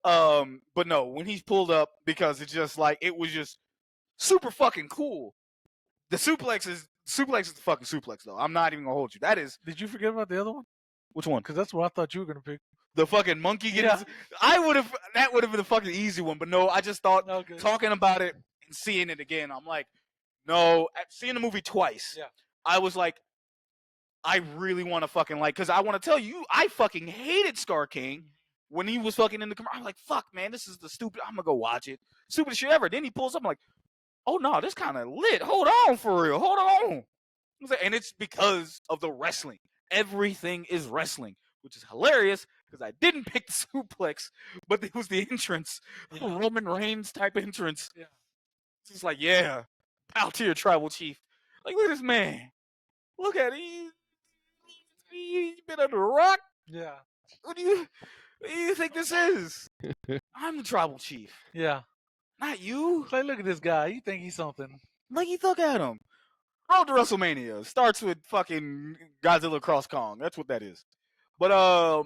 Speaker 1: No. But no, when he pulled up, because it's just like, it was just super fucking cool. The suplex is the fucking suplex though. I'm not even gonna hold you. That is.
Speaker 2: Did you forget about the other one?
Speaker 1: Which one?
Speaker 2: Because that's what I thought you were gonna pick.
Speaker 1: The fucking monkey getting.
Speaker 2: Yeah.
Speaker 1: That would have been the fucking easy one, but no, I just thought
Speaker 2: Okay.
Speaker 1: talking about it and seeing it again, I'm like, no, seeing the movie twice.
Speaker 2: Yeah.
Speaker 1: I was like, I really want to fucking because I want to tell you, I fucking hated Scar King when he was fucking in the commercial. I'm like, fuck, man, this is the stupid. I'm gonna go watch it. Stupidest shit ever. Then he pulls up, I'm like, oh no, this kind of lit. Hold on, for real. Hold on. And it's because of the wrestling. Everything is wrestling, which is hilarious because I didn't pick the suplex, but it was the entrance, Roman Reigns type entrance.
Speaker 2: Yeah.
Speaker 1: It's just like, yeah, bow to your tribal chief. Like, look at this man. Look at him. He's been under a rock.
Speaker 2: Yeah.
Speaker 1: What do you think this is? I'm the tribal chief,
Speaker 2: Yeah.
Speaker 1: not you.
Speaker 2: It's like, look at this guy. You think he's something?
Speaker 1: Like, you look at him. Road to WrestleMania starts with fucking Godzilla Cross Kong. That's what that is. But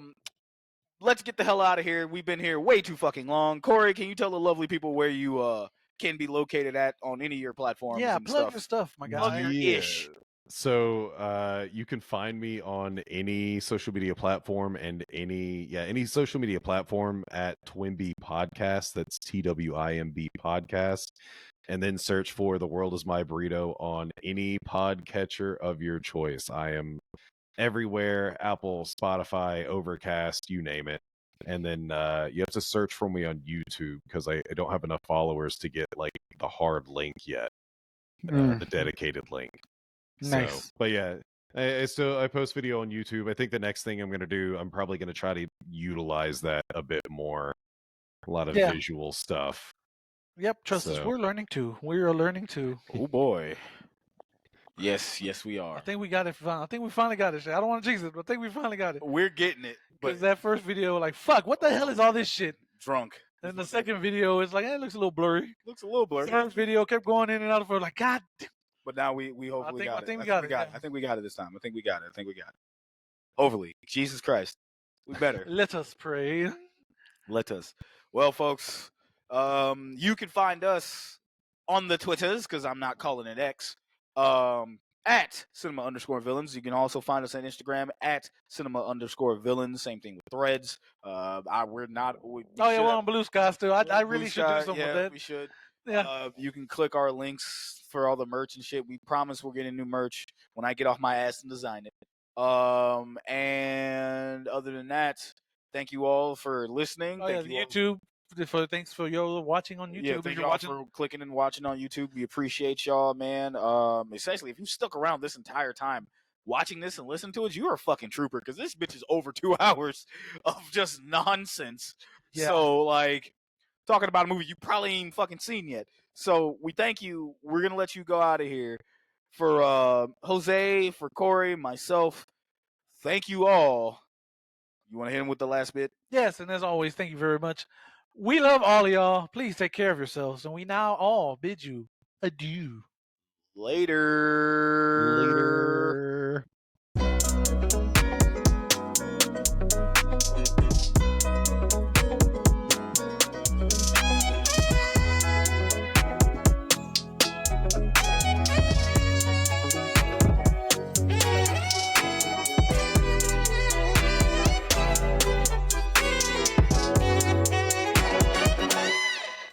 Speaker 1: let's get the hell out of here. We've been here way too fucking long. Corey, can you tell the lovely people where you can be located at on any of your platforms?
Speaker 2: Yeah,
Speaker 1: and
Speaker 2: plug
Speaker 1: stuff?
Speaker 2: your stuff, my guy.
Speaker 1: Plug your ish.
Speaker 3: So you can find me on any social media platform and any social media platform at Twimby Podcast. That's TWIMB Podcast. And then search for The World Is My Burrito on any podcatcher of your choice. I am everywhere: Apple, Spotify, Overcast, you name it. And then you have to search for me on YouTube because I don't have enough followers to get like the hard link yet, the dedicated link.
Speaker 2: Nice.
Speaker 3: So, but yeah, I post video on YouTube. I think the next thing I'm going to do, I'm probably going to try to utilize that a bit more. A lot of visual stuff.
Speaker 2: Yep, trust us. We're learning too. We are learning too.
Speaker 1: Oh boy. Yes, we are.
Speaker 2: I think we got it. I think we finally got it. I don't want to jinx it, but I think we finally got it.
Speaker 1: We're getting it.
Speaker 2: Because that first video, like, fuck, what the hell is all this shit?
Speaker 1: Drunk.
Speaker 2: And the second video is like, it looks a little blurry.
Speaker 1: Looks a little blurry.
Speaker 2: Third video kept going in and out of it. Like, God damn.
Speaker 1: But now we hopefully got it.
Speaker 2: I think we got it.
Speaker 1: I think we got it this time. I think we got it. Hopefully. Jesus Christ. We better.
Speaker 2: Let us pray.
Speaker 1: Let us. Well, folks, you can find us on the Twitters, because I'm not calling it X, at cinema_villains. You can also find us on Instagram at cinema_villains. Same thing with Threads. We're not.
Speaker 2: We're on Blue Sky still. I really should do something with that.
Speaker 1: We should.
Speaker 2: Yeah.
Speaker 1: You can click our links for all the merch and shit. We promise we're getting new merch when I get off my ass and design it. And other than that, thank you all for listening. Thank you
Speaker 2: YouTube. Thanks for your watching on YouTube.
Speaker 1: Yeah, thank you all for clicking and watching on YouTube. We appreciate y'all, man. Essentially, if you stuck around this entire time watching this and listening to it, you're a fucking trooper, because this bitch is over 2 hours of just nonsense. Yeah. So, like, talking about a movie you probably ain't fucking seen yet. So we thank you. We're going to let you go out of here. For Jose, for Corey, myself, thank you all. You want to hit him with the last bit?
Speaker 2: Yes, and as always, thank you very much. We love all of y'all. Please take care of yourselves. And we now all bid you adieu.
Speaker 1: Later.
Speaker 2: Bye.